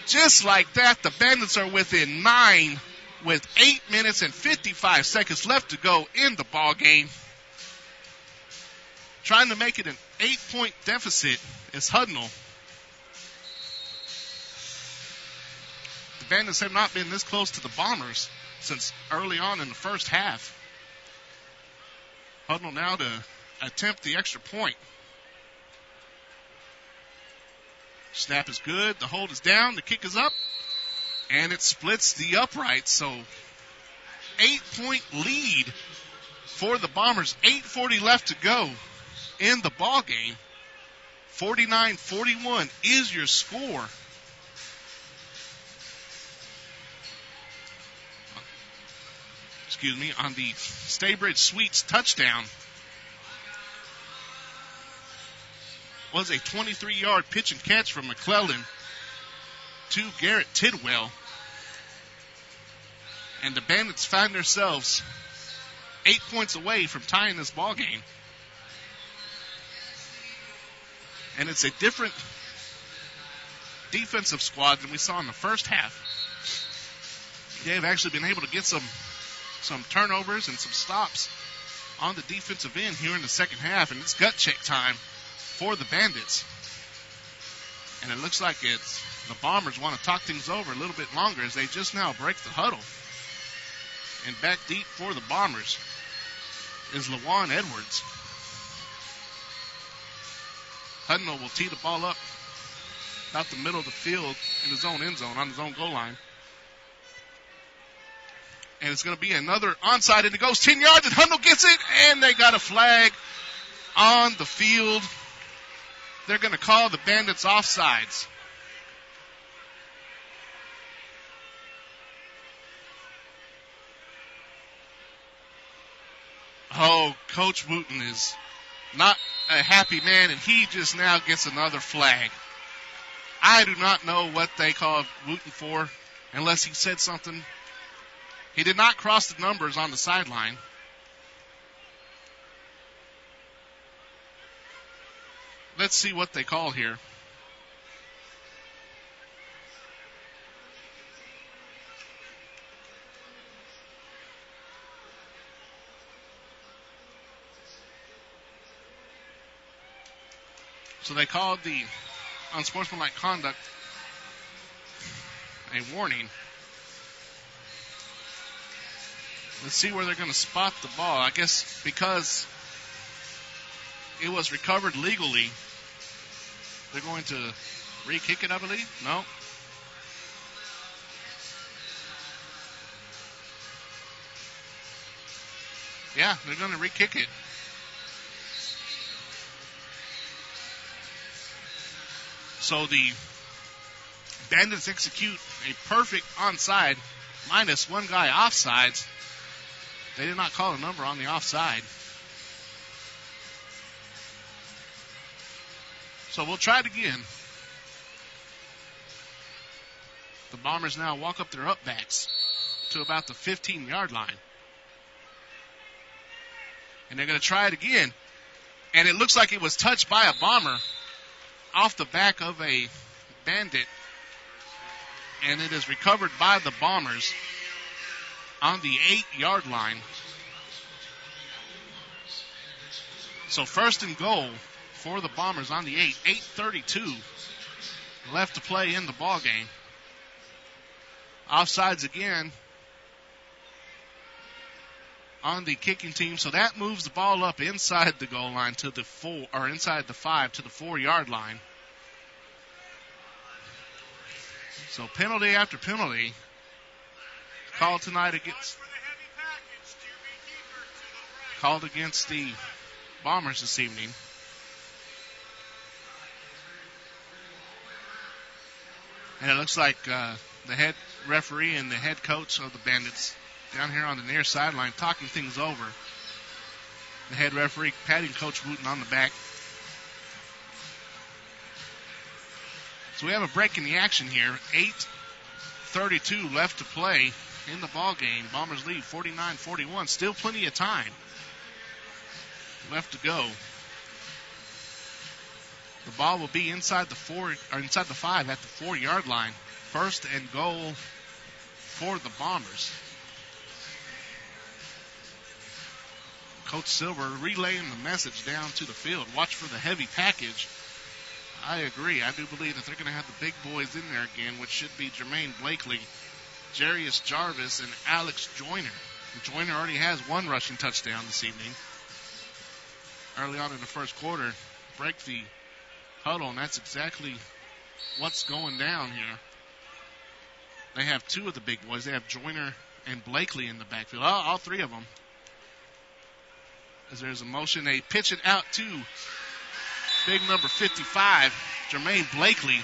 Just like that, the Bandits are within 9 with 8 minutes and 55 seconds left to go in the ball game. Trying to make it an 8-point deficit is Hudnall. The Bandits have not been this close to the Bombers since early on in the first half. Hudnall now to attempt the extra point. Snap is good. The hold is down. The kick is up. And it splits the upright. So 8-point lead for the Bombers. 8:40 left to go in the ball game. 49-41 is your score. On the Staybridge Suites touchdown was a 23-yard pitch and catch from McClellan to Garrett Tidwell. And the Bandits find themselves 8 points away from tying this ball game. And it's a different defensive squad than we saw in the first half. They've actually been able to get some turnovers and some stops on the defensive end here in the second half, and it's gut check time for the Bandits. And it looks like it's the Bombers want to talk things over a little bit longer as they just now break the huddle. And back deep for the Bombers is LaJuan Edwards. Hudnall will tee the ball up about the middle of the field in his own end zone, on his own goal line. And it's going to be another onside, and it goes 10 yards, and Hudnall gets it, and they got a flag on the field. They're going to call the Bandits offsides. Oh, Coach Wooten is not a happy man, and he just now gets another flag. I do not know what they called Wooten for, unless he said something. He did not cross the numbers on the sideline. Let's see what they call here. So they called the unsportsmanlike conduct a warning. Let's see where they're going to spot the ball. I guess because it was recovered legally, they're going to re-kick it, I believe. No. Yeah, they're going to re-kick it. So the Bandits execute a perfect onside, minus one guy offsides. They did not call a number on the offside. So we'll try it again. The Bombers now walk up their upbacks to about the 15-yard line. And they're going to try it again. And it looks like it was touched by a Bomber off the back of a Bandit. And it is recovered by the Bombers on the 8-yard line. So first and goal for the Bombers on the 8. 8:32 left to play in the ball game. Offsides again on the kicking team. So that moves the ball up inside the goal line to the 4, or inside the 5 to the 4-yard line. So penalty after penalty called tonight against the Bombers this evening. And it looks like the head referee and the head coach of the Bandits down here on the near sideline talking things over. The head referee patting Coach Wooten on the back. So we have a break in the action here. 8:32 left to play in the ball game. Bombers lead 49-41. Still plenty of time left to go. The ball will be inside the 5 at the 4-yard line. First and goal for the Bombers. Coach Silver relaying the message down to the field. Watch for the heavy package. I agree. I do believe that they're going to have the big boys in there again, which should be Jermaine Blakely, Jarius Jarvis, and Alex Joyner. And Joyner already has one rushing touchdown this evening. Early on in the first quarter, break the huddle, and that's exactly what's going down here. They have two of the big boys. They have Joyner and Blakely in the backfield, all three of them. As there's a motion, they pitch it out to big number 55, Jermaine Blakely.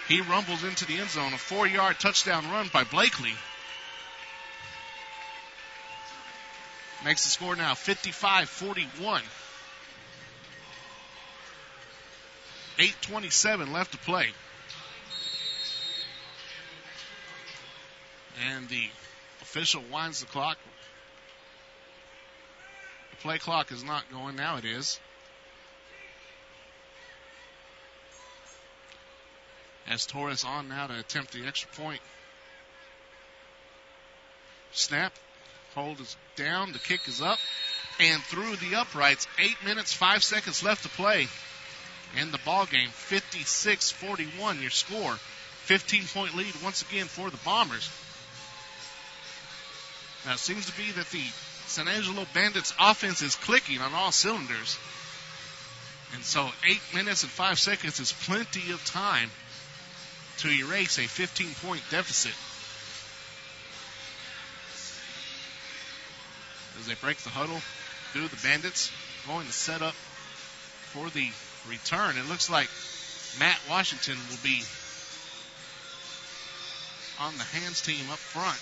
He rumbles into the end zone. A 4-yard touchdown run by Blakely. Makes the score now 55-41. 8:27 left to play. And the official winds the clock. The play clock is not going. Now it is. As Torres on now to attempt the extra point. Snap. Hold is down. The kick is up. And through the uprights. 8 minutes, 5 seconds left to play in the ball game. 56-41 your score. 15-point lead once again for the Bombers. Now it seems to be that the San Angelo Bandits offense is clicking on all cylinders. And so 8 minutes and 5 seconds is plenty of time to erase a 15-point deficit. As they break the huddle, the Bandits going to set up for the return. It looks like Matt Washington will be on the hands team up front.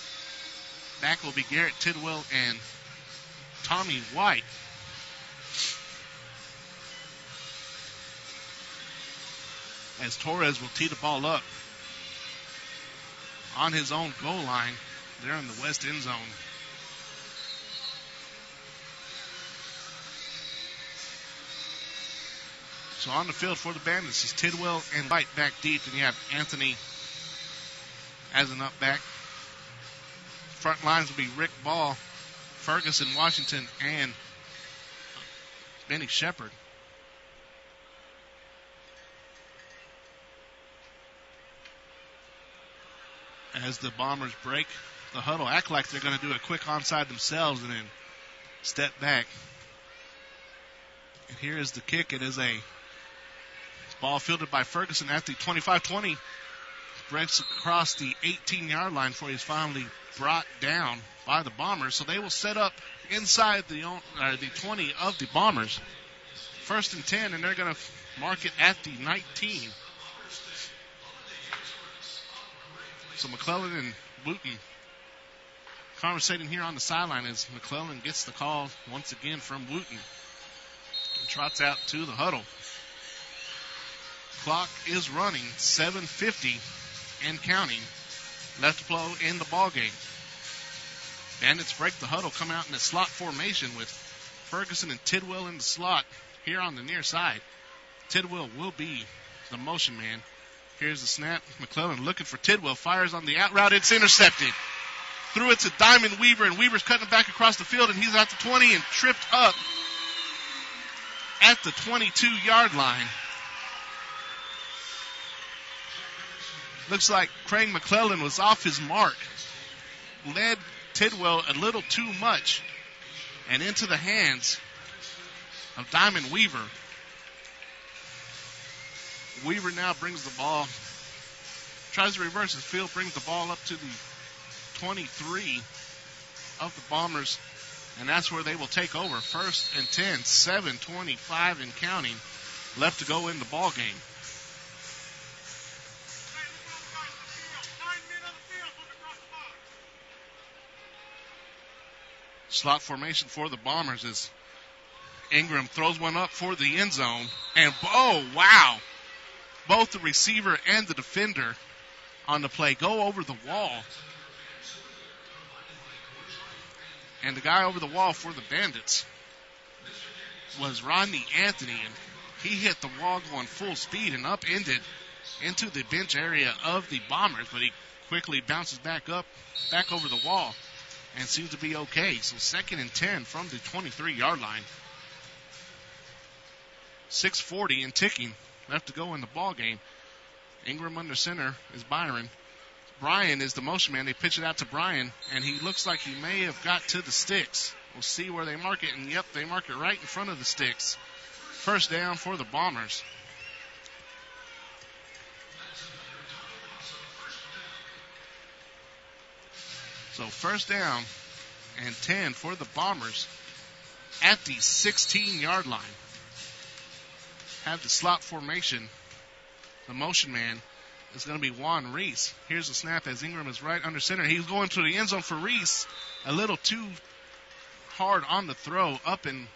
Back will be Garrett Tidwell and Tommy White. As Torres will tee the ball up on his own goal line there in the west end zone. So on the field for the Bandits is Tidwell and White back deep, and you have Anthony as an up back. Front lines will be Rick Ball, Ferguson, Washington, and Benny Shepard. As the Bombers break the huddle, act like they're going to do a quick onside themselves and then step back. And here is the kick. It is a ball fielded by Ferguson at the 25-20. Breaks across the 18-yard line before he's finally brought down by the Bombers. So they will set up inside the 20 of the Bombers. 1st and 10, and they're going to mark it at the 19. So McClellan and Wooten conversating here on the sideline as McClellan gets the call once again from Wooten and trots out to the huddle. Clock is running, 7:50 and counting left to play in the ball game. Bandits break the huddle, come out in a slot formation with Ferguson and Tidwell in the slot here on the near side. Tidwell will be the motion man. Here's the snap. McClellan looking for Tidwell. Fires on the out route. It's intercepted. Threw it to Diamond Weaver, and Weaver's cutting it back across the field, and he's at the 20 and tripped up at the 22-yard line. Looks like Craig McClellan was off his mark. Led Tidwell a little too much and into the hands of Diamond Weaver. Weaver now brings the ball, tries to reverse his field, brings the ball up to the 23 of the Bombers, and that's where they will take over. 1st and 10, 7:25 and counting left to go in the ball game. Slot formation for the Bombers as Ingram throws one up for the end zone, and oh wow! Both the receiver and the defender on the play go over the wall. And the guy over the wall for the Bandits was Rodney Anthony, and he hit the wall going full speed and upended into the bench area of the Bombers, but he quickly bounces back over the wall and seems to be okay. So 2nd and 10 from the 23-yard line. 6:40 and ticking left to go in the ball game. Ingram under center is Byron. Brian is the motion man. They pitch it out to Brian, and he looks like he may have got to the sticks. We'll see where they mark it, and yep, they mark it right in front of the sticks. 1st down for the Bombers. So 1st down and 10 for the Bombers at the 16-yard line. Have the slot formation. The motion man is going to be Juan Reese. Here's the snap as Ingram is right under center. He's going to the end zone for Reese. A little too hard on the throw, up and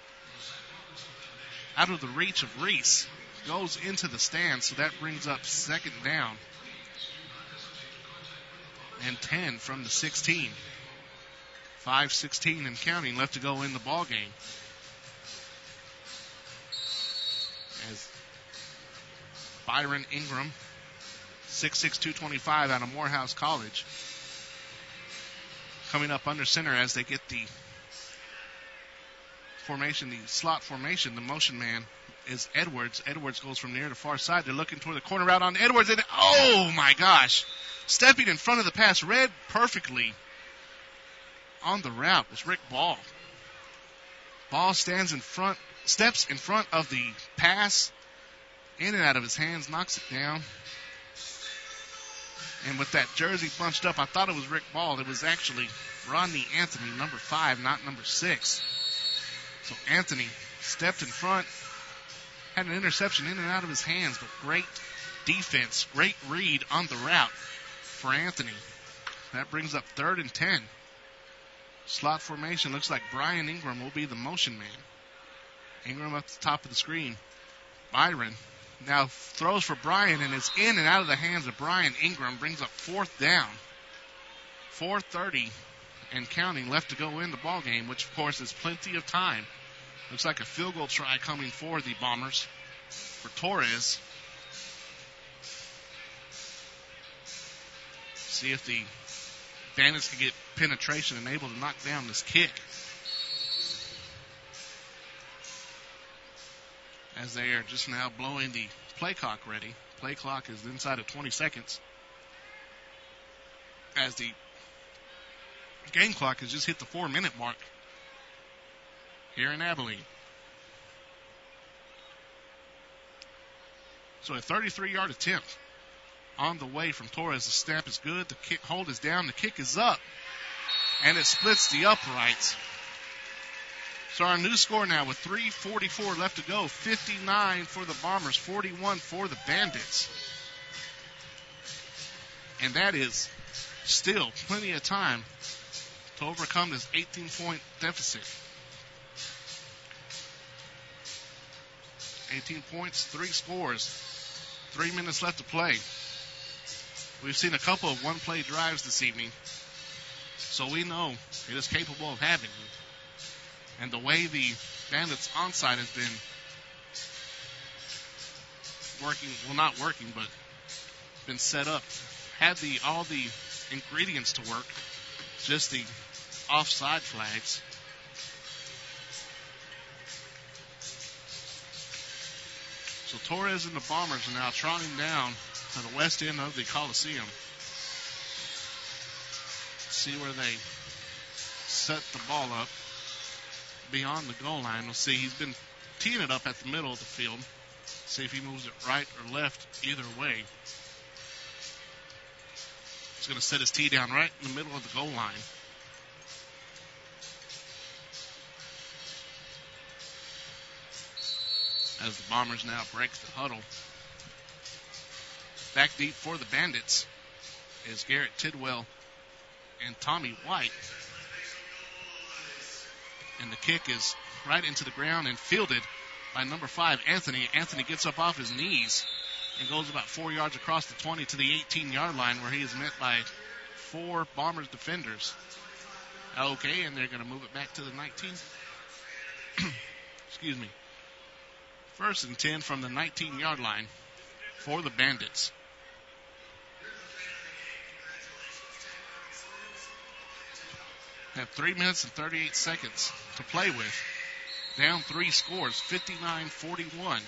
out of the reach of Reese. Goes into the stands, so that brings up 2nd down and 10 from the 16. 5:16 and counting left to go in the ball game. As Byron Ingram, 6'6", 225 out of Morehouse College, coming up under center as they get the formation, the slot formation. The motion man is Edwards. Edwards goes from near to far side. They're looking toward the corner route on Edwards, and oh my gosh, stepping in front of the pass, read perfectly on the route was Rick Ball. Ball steps in front of the pass, in and out of his hands, knocks it down. And with that jersey bunched up, I thought it was Rick Ball. It was actually Rodney Anthony, number 5, not number 6. So Anthony stepped in front, Had an interception in and out of his hands, but great defense, great read on the route for Anthony. That brings up 3rd and 10. Slot formation. Looks like Brian Ingram will be the motion man. Ingram up the top of the screen. Byron now throws for Brian, and it's in and out of the hands of Brian Ingram. Brings up 4th down. 4:30 and counting left to go in the ball game, which, of course, is plenty of time. Looks like a field goal try coming for the Bombers. For Torres. See if the Bandits can get penetration and able to knock down this kick. As they are just now blowing the play clock ready. Play clock is inside of 20 seconds. As the game clock has just hit the 4-minute mark here in Abilene. So a 33-yard attempt on the way from Torres. The snap is good. The kick hold is down. The kick is up. And it splits the uprights. So our new score now with 3:44 left to go. 59 for the Bombers, 41 for the Bandits. And that is still plenty of time to overcome this 18-point deficit. 18 points, 3 scores, 3 minutes left to play. We've seen a couple of one-play drives this evening, so we know it is capable of having them. And the way the Bandits onside has been working, well, not working, but been set up, had all the ingredients to work, just the offside flags. So Torres and the Bombers are now trotting down to the west end of the Coliseum. See where they set the ball up beyond the goal line. We'll see. He's been teeing it up at the middle of the field. See if he moves it right or left, either way. He's going to set his tee down right in the middle of the goal line. As the Bombers now break the huddle. Back deep for the Bandits is Garrett Tidwell and Tommy White. And the kick is right into the ground and fielded by number 5, Anthony. Anthony gets up off his knees and goes about 4 yards across the 20 to the 18-yard line, where he is met by 4 Bombers defenders. Okay, and they're going to move it back to the 19. Excuse me. 1st and 10 from the 19-yard line for the Bandits. Have 3 minutes and 38 seconds to play with. Down 3 scores, 59-41.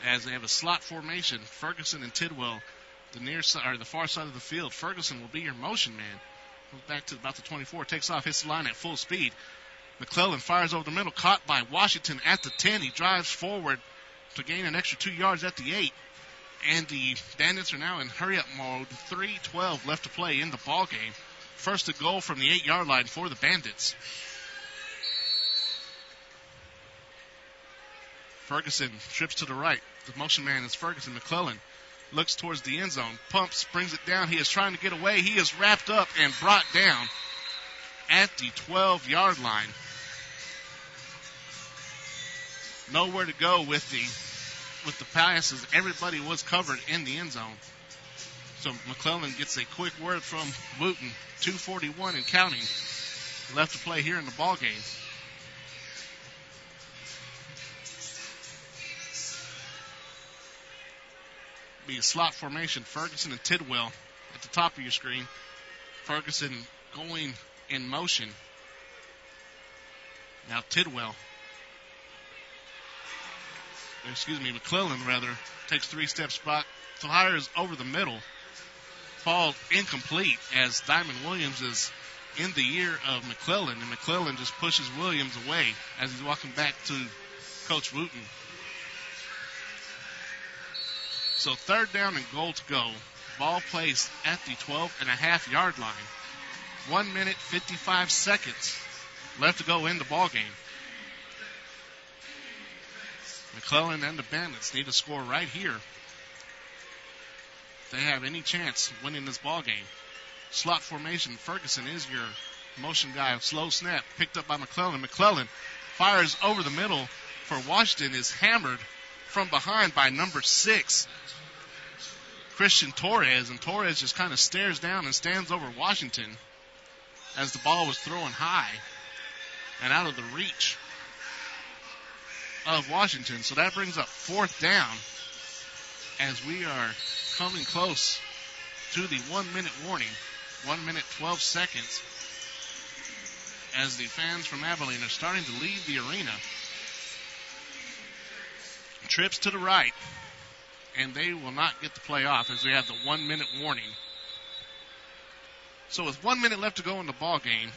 As they have a slot formation, Ferguson and Tidwell, the far side of the field. Ferguson will be your motion man. Goes back to about the 24, takes off, hits the line at full speed. McClellan fires over the middle, caught by Washington at the 10. He drives forward to gain an extra 2 yards at the 8. And the Bandits are now in hurry-up mode. 3:12 left to play in the ball game. First to goal from the 8-yard line for the Bandits. Ferguson trips to the right. The motion man is Ferguson. McClellan looks towards the end zone. Pumps, brings it down. He is trying to get away. He is wrapped up and brought down at the 12-yard line. Nowhere to go with the passes. Everybody was covered in the end zone. So McClellan gets a quick word from Wooten. 2:41 and counting left to play here in the ball game. Be a slot formation. Ferguson and Tidwell at the top of your screen. Ferguson going in motion. Now Tidwell. McClellan takes 3 steps back, fires over the middle, falls incomplete as Diamond Williams is in the ear of McClellan, and McClellan just pushes Williams away as he's walking back to Coach Wooten. So 3rd down and goal to go. Ball placed at the 12.5-yard line. 1 minute, 55 seconds left to go in the ball game. McClellan and the Bandits need to score right here if they have any chance of winning this ball game. Slot formation. Ferguson is your motion guy. Slow snap picked up by McClellan. McClellan fires over the middle for Washington, is hammered from behind by number 6, Christian Torres, and Torres just kind of stares down and stands over Washington as the ball was thrown high and out of the reach of Washington. So that brings up 4th down as we are coming close to the 1-minute warning. 1 minute, 12 seconds as the fans from Abilene are starting to leave the arena. Trips to the right, and they will not get the play off as we have the 1-minute warning. So with 1 minute left to go in the ball game,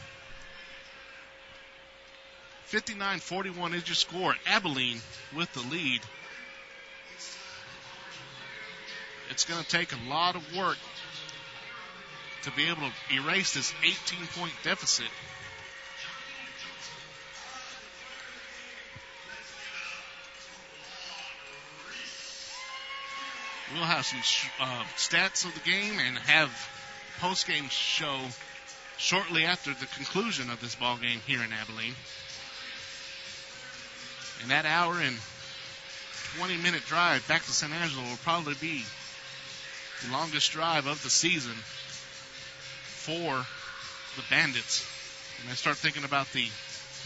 59-41 is your score. Abilene with the lead. It's going to take a lot of work to be able to erase this 18-point deficit. We'll have some stats of the game and have post-game show shortly after the conclusion of this ball game here in Abilene. And that hour and 20-minute drive back to San Angelo will probably be the longest drive of the season for the Bandits. And I start thinking about the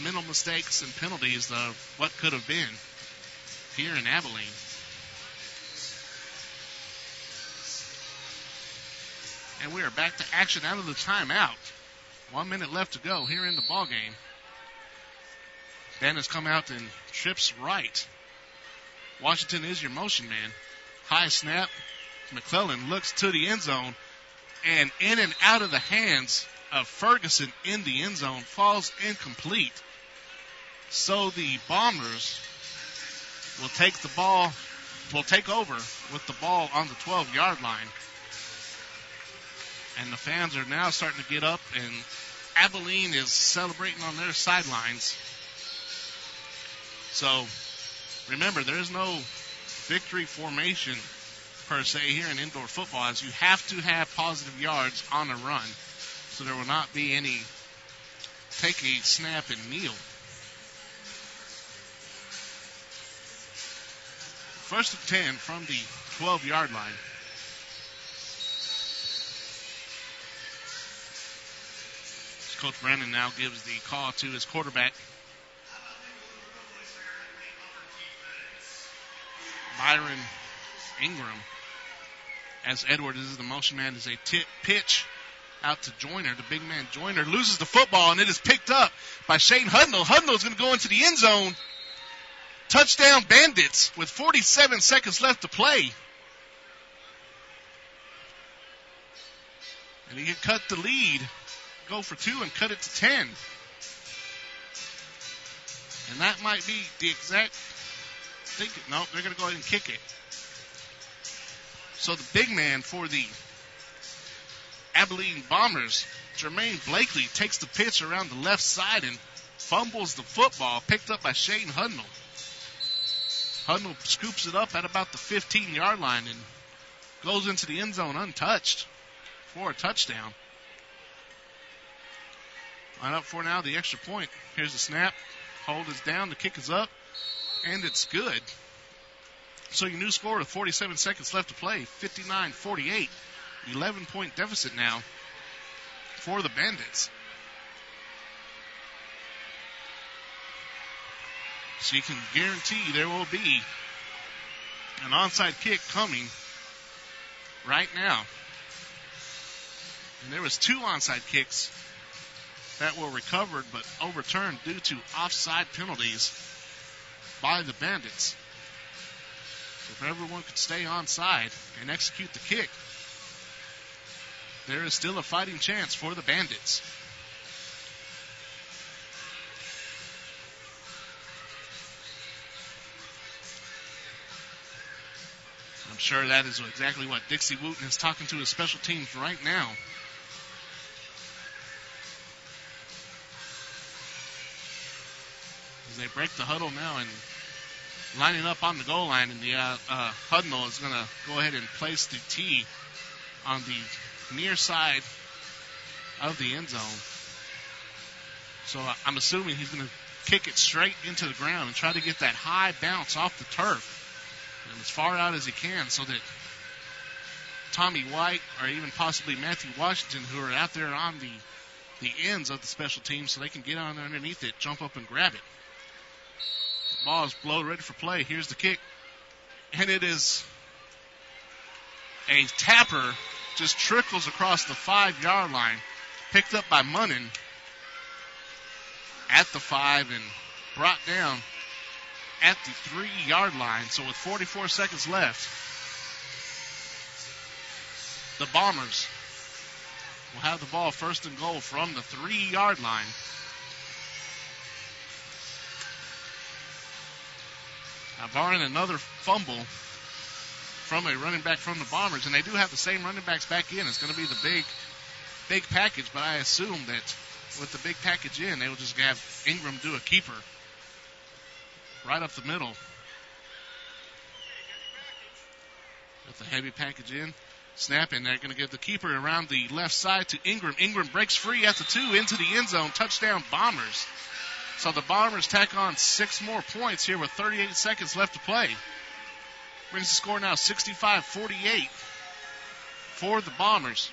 mental mistakes and penalties of what could have been here in Abilene. And we are back to action out of the timeout. 1 minute left to go here in the ball game. Bandits come out and trips right. Washington is your motion man. High snap. McClellan looks to the end zone. And in and out of the hands of Ferguson in the end zone, falls incomplete. So the Bombers will take over with the ball on the 12-yard line. And the fans are now starting to get up, and Abilene is celebrating on their sidelines. So remember, there is no victory formation per se here in indoor football, as you have to have positive yards on a run. So there will not be any take a snap and kneel. First and 10 from the 12-yard line. Coach Brandon now gives the call to his quarterback, Byron Ingram. As Edwards is the motion man, is a pitch out to Joyner. The big man Joyner loses the football, and it is picked up by Shane Hudnall. Hudnall is going to go into the end zone. Touchdown Bandits with 47 seconds left to play. And he can cut the lead. Go for 2 and cut it to 10. And that might be the exact no, they're going to go ahead and kick it. So the big man for the Abilene Bombers, Jermaine Blakely, takes the pitch around the left side and fumbles the football, picked up by Shane Hudnall. Hudnall scoops it up at about the 15-yard line and goes into the end zone untouched for a touchdown. Line up for now the extra point. Here's the snap. Hold is down. The kick is up. And it's good. So your new score with 47 seconds left to play. 59-48. 11-point deficit now for the Bandits. So you can guarantee there will be an onside kick coming right now. And there was 2 onside kicks that were recovered but overturned due to offside penalties by the Bandits. So if everyone could stay onside and execute the kick, there is still a fighting chance for the Bandits. I'm sure that is exactly what Dixie Wooten is talking to his special teams right now. As they break the huddle now and lining up on the goal line, and the Hudnall is going to go ahead and place the tee on the near side of the end zone. So I'm assuming he's going to kick it straight into the ground and try to get that high bounce off the turf and as far out as he can so that Tommy White or even possibly Matthew Washington, who are out there on the ends of the special teams, so they can get on underneath it, jump up and grab it. The ball is blown, ready for play. Here's the kick. And it is a tapper, just trickles across the 5-yard line, picked up by Munnin at the 5 and brought down at the 3-yard line. So with 44 seconds left, the Bombers will have the ball first and goal from the 3-yard line. Now, barring another fumble from a running back from the Bombers, and they do have the same running backs back in. It's going to be the big package, but I assume that with the big package in, they will just have Ingram do a keeper right up the middle. With the heavy package in, snap, and they're going to give the keeper around the left side to Ingram. Ingram breaks free at the 2 into the end zone. Touchdown, Bombers. So the Bombers tack on 6 more points here with 38 seconds left to play. Brings the score now 65-48 for the Bombers.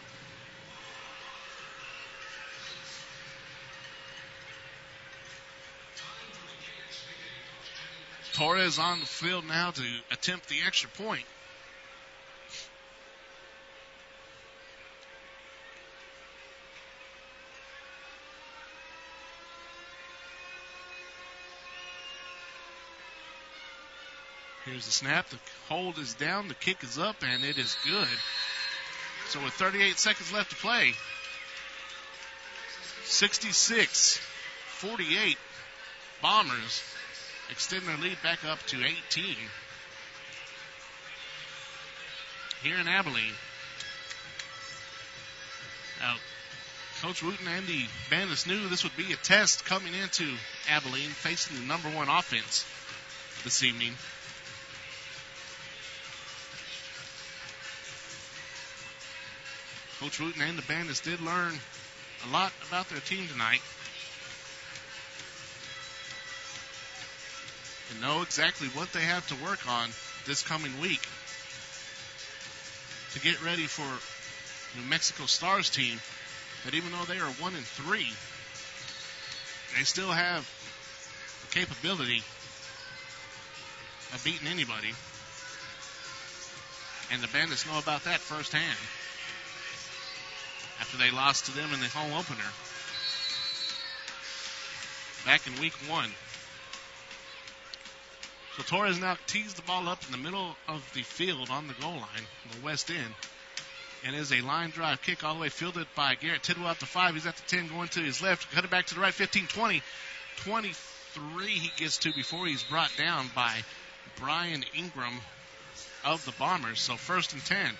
Torres on the field now to attempt the extra point. Here's the snap. The hold is down. The kick is up, and it is good. So with 38 seconds left to play, 66-48, Bombers extend their lead back up to 18 here in Abilene. Now, Coach Wooten and the Bandits knew this would be a test coming into Abilene, facing the number 1 offense this evening. Coach Wooten and the Bandits did learn a lot about their team tonight and know exactly what they have to work on this coming week to get ready for New Mexico Stars team that even though they are 1-3, they still have the capability of beating anybody. And the Bandits know about that firsthand after they lost to them in the home opener back in week 1. So Torres now tees the ball up in the middle of the field on the goal line, the west end, and is a line drive kick all the way fielded by Garrett Tidwell at the 5. He's at the 10 going to his left, cut it back to the right, 15, 20, 23 he gets to before he's brought down by Brian Ingram of the Bombers. So first and 10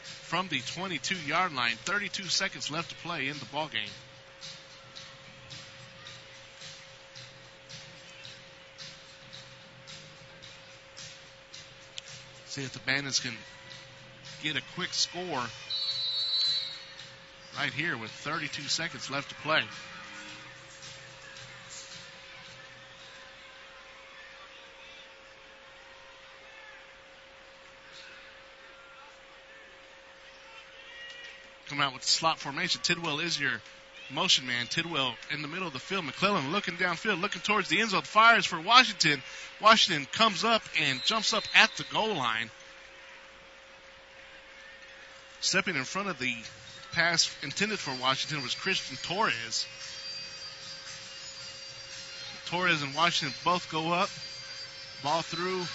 from the 22-yard line, 32 seconds left to play in the ballgame. See if the Bandits can get a quick score right here with 32 seconds left to play. Come out with the slot formation. Tidwell is your motion man. Tidwell in the middle of the field. McClellan looking downfield, looking towards the end zone. Fires for Washington. Washington comes up and jumps up at the goal line. Stepping in front of the pass intended for Washington was Christian Torres. Torres and Washington both go up. Ball through.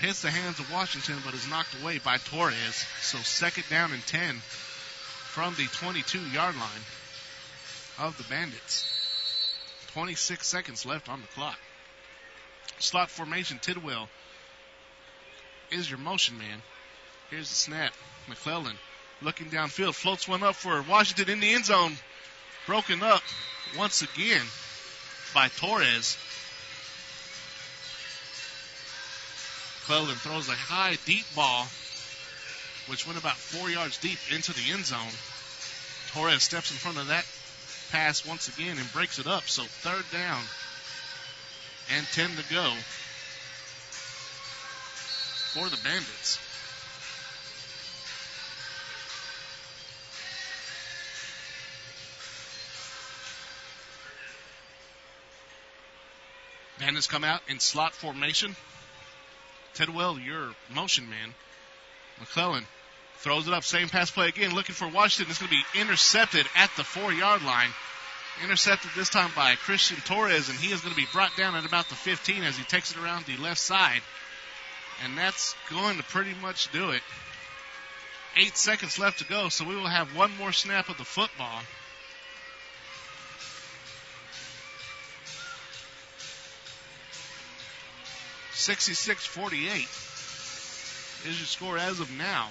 Hits the hands of Washington, but is knocked away by Torres. So second down and 10 from the 22-yard line of the Bandits. 26 seconds left on the clock. Slot formation, Tidwell is your motion man. Here's the snap. McClellan looking downfield, floats one up for Washington in the end zone. Broken up once again by Torres. McClellan throws a high, deep ball, which went about 4 yards deep into the end zone. Torres steps in front of that pass once again and breaks it up. So 3rd down and 10 to go for the Bandits. Bandits come out in slot formation. Tidwell, your motion man. McClellan throws it up, same pass play again, looking for Washington. It's going to be intercepted at the 4-yard line. Intercepted this time by Christian Torres, and he is going to be brought down at about the 15 as he takes it around the left side. And that's going to pretty much do it. 8 seconds left to go, so we will have one more snap of the football. (66-48) is your score as of now.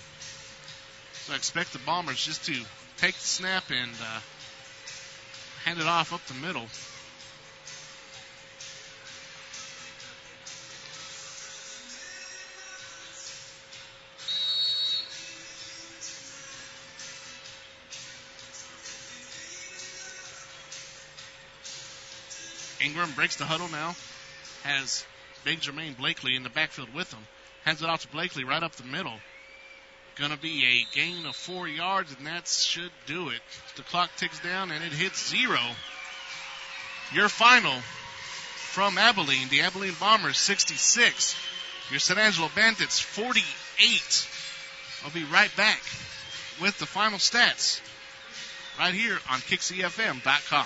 So I expect the Bombers just to take the snap and hand it off up the middle. Ingram breaks the huddle now. Has Big Jermaine Blakely in the backfield with him. Hands it off to Blakely right up the middle. Going to be a gain of 4 yards, and that should do it. The clock ticks down, and it hits 0. Your final from Abilene, the Abilene Bombers 66. Your San Angelo Bandits 48. I'll be right back with the final stats right here on KicksEFM.com.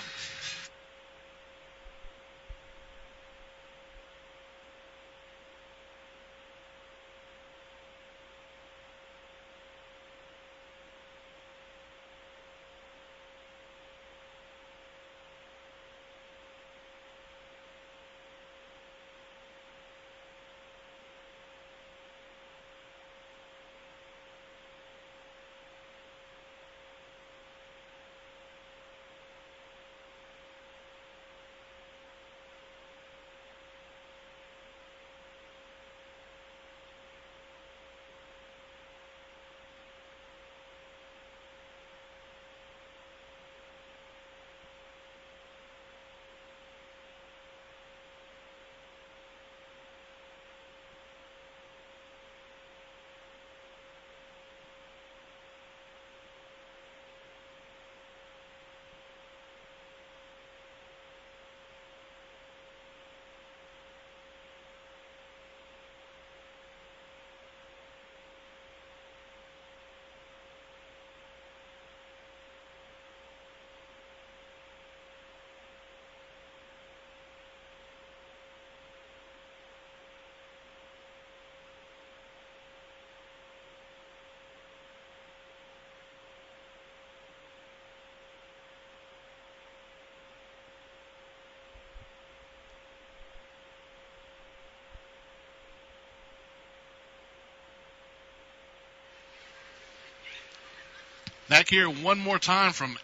Back here one more time from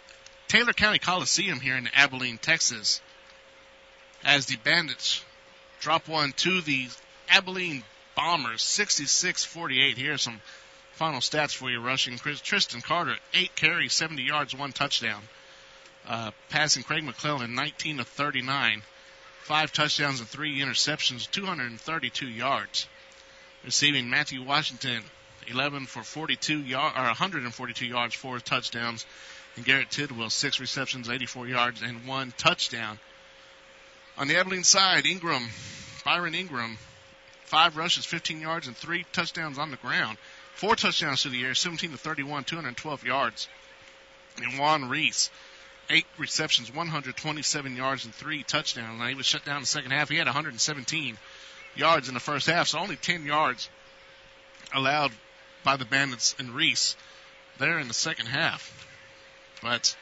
Taylor County Coliseum here in Abilene, Texas, as the Bandits drop one to the Abilene Bombers, 66-48. Here are some final stats for you rushing. Tristan Carter, 8 carries, 70 yards, 1 touchdown. Passing Craig McClellan, 19 of 39, 5 touchdowns and 3 interceptions, 232 yards. Receiving Matthew Washington, 11 for 142 yards, 4 touchdowns. And Garrett Tidwell, 6 receptions, 84 yards, and 1 touchdown. On the Abilene side, Byron Ingram, 5 rushes, 15 yards, and 3 touchdowns on the ground. 4 touchdowns to the air, 17 to 31, 212 yards. And Juan Reese, 8 receptions, 127 yards, and 3 touchdowns. Now, he was shut down in the second half. He had 117 yards in the first half, so only 10 yards allowed by the Bandits and Reese there in the second half. But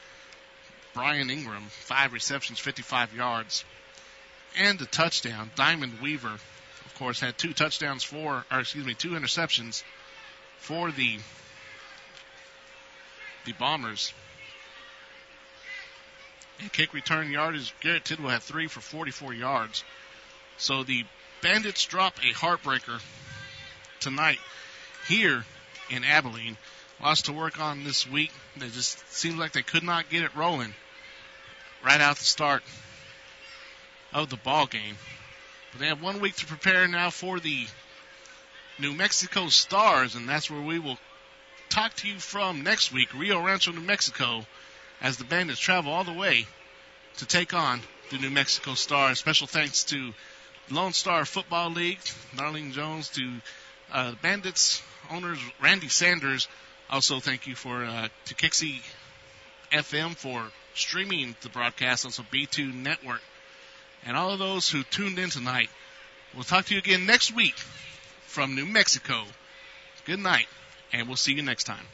Brian Ingram, 5 receptions, 55 yards, and a touchdown. Diamond Weaver, of course, had 2 interceptions for the Bombers. And kick return yardage, Garrett Tidwell had 3 for 44 yards. So the Bandits drop a heartbreaker tonight here in Abilene. Lots to work on this week. They just seems like they could not get it rolling right out the start of the ball game. But they have 1 week to prepare now for the New Mexico Stars, and that's where we will talk to you from next week, Rio Rancho, New Mexico, as the Bandits travel all the way to take on the New Mexico Stars. Special thanks to Lone Star Football League, Darlene Jones, to Bandits owners Randy Sanders. Also, thank you to Kixie FM for streaming the broadcast, also B2 Network, and all of those who tuned in tonight. We'll talk to you again next week from New Mexico. Good night, and we'll see you next time.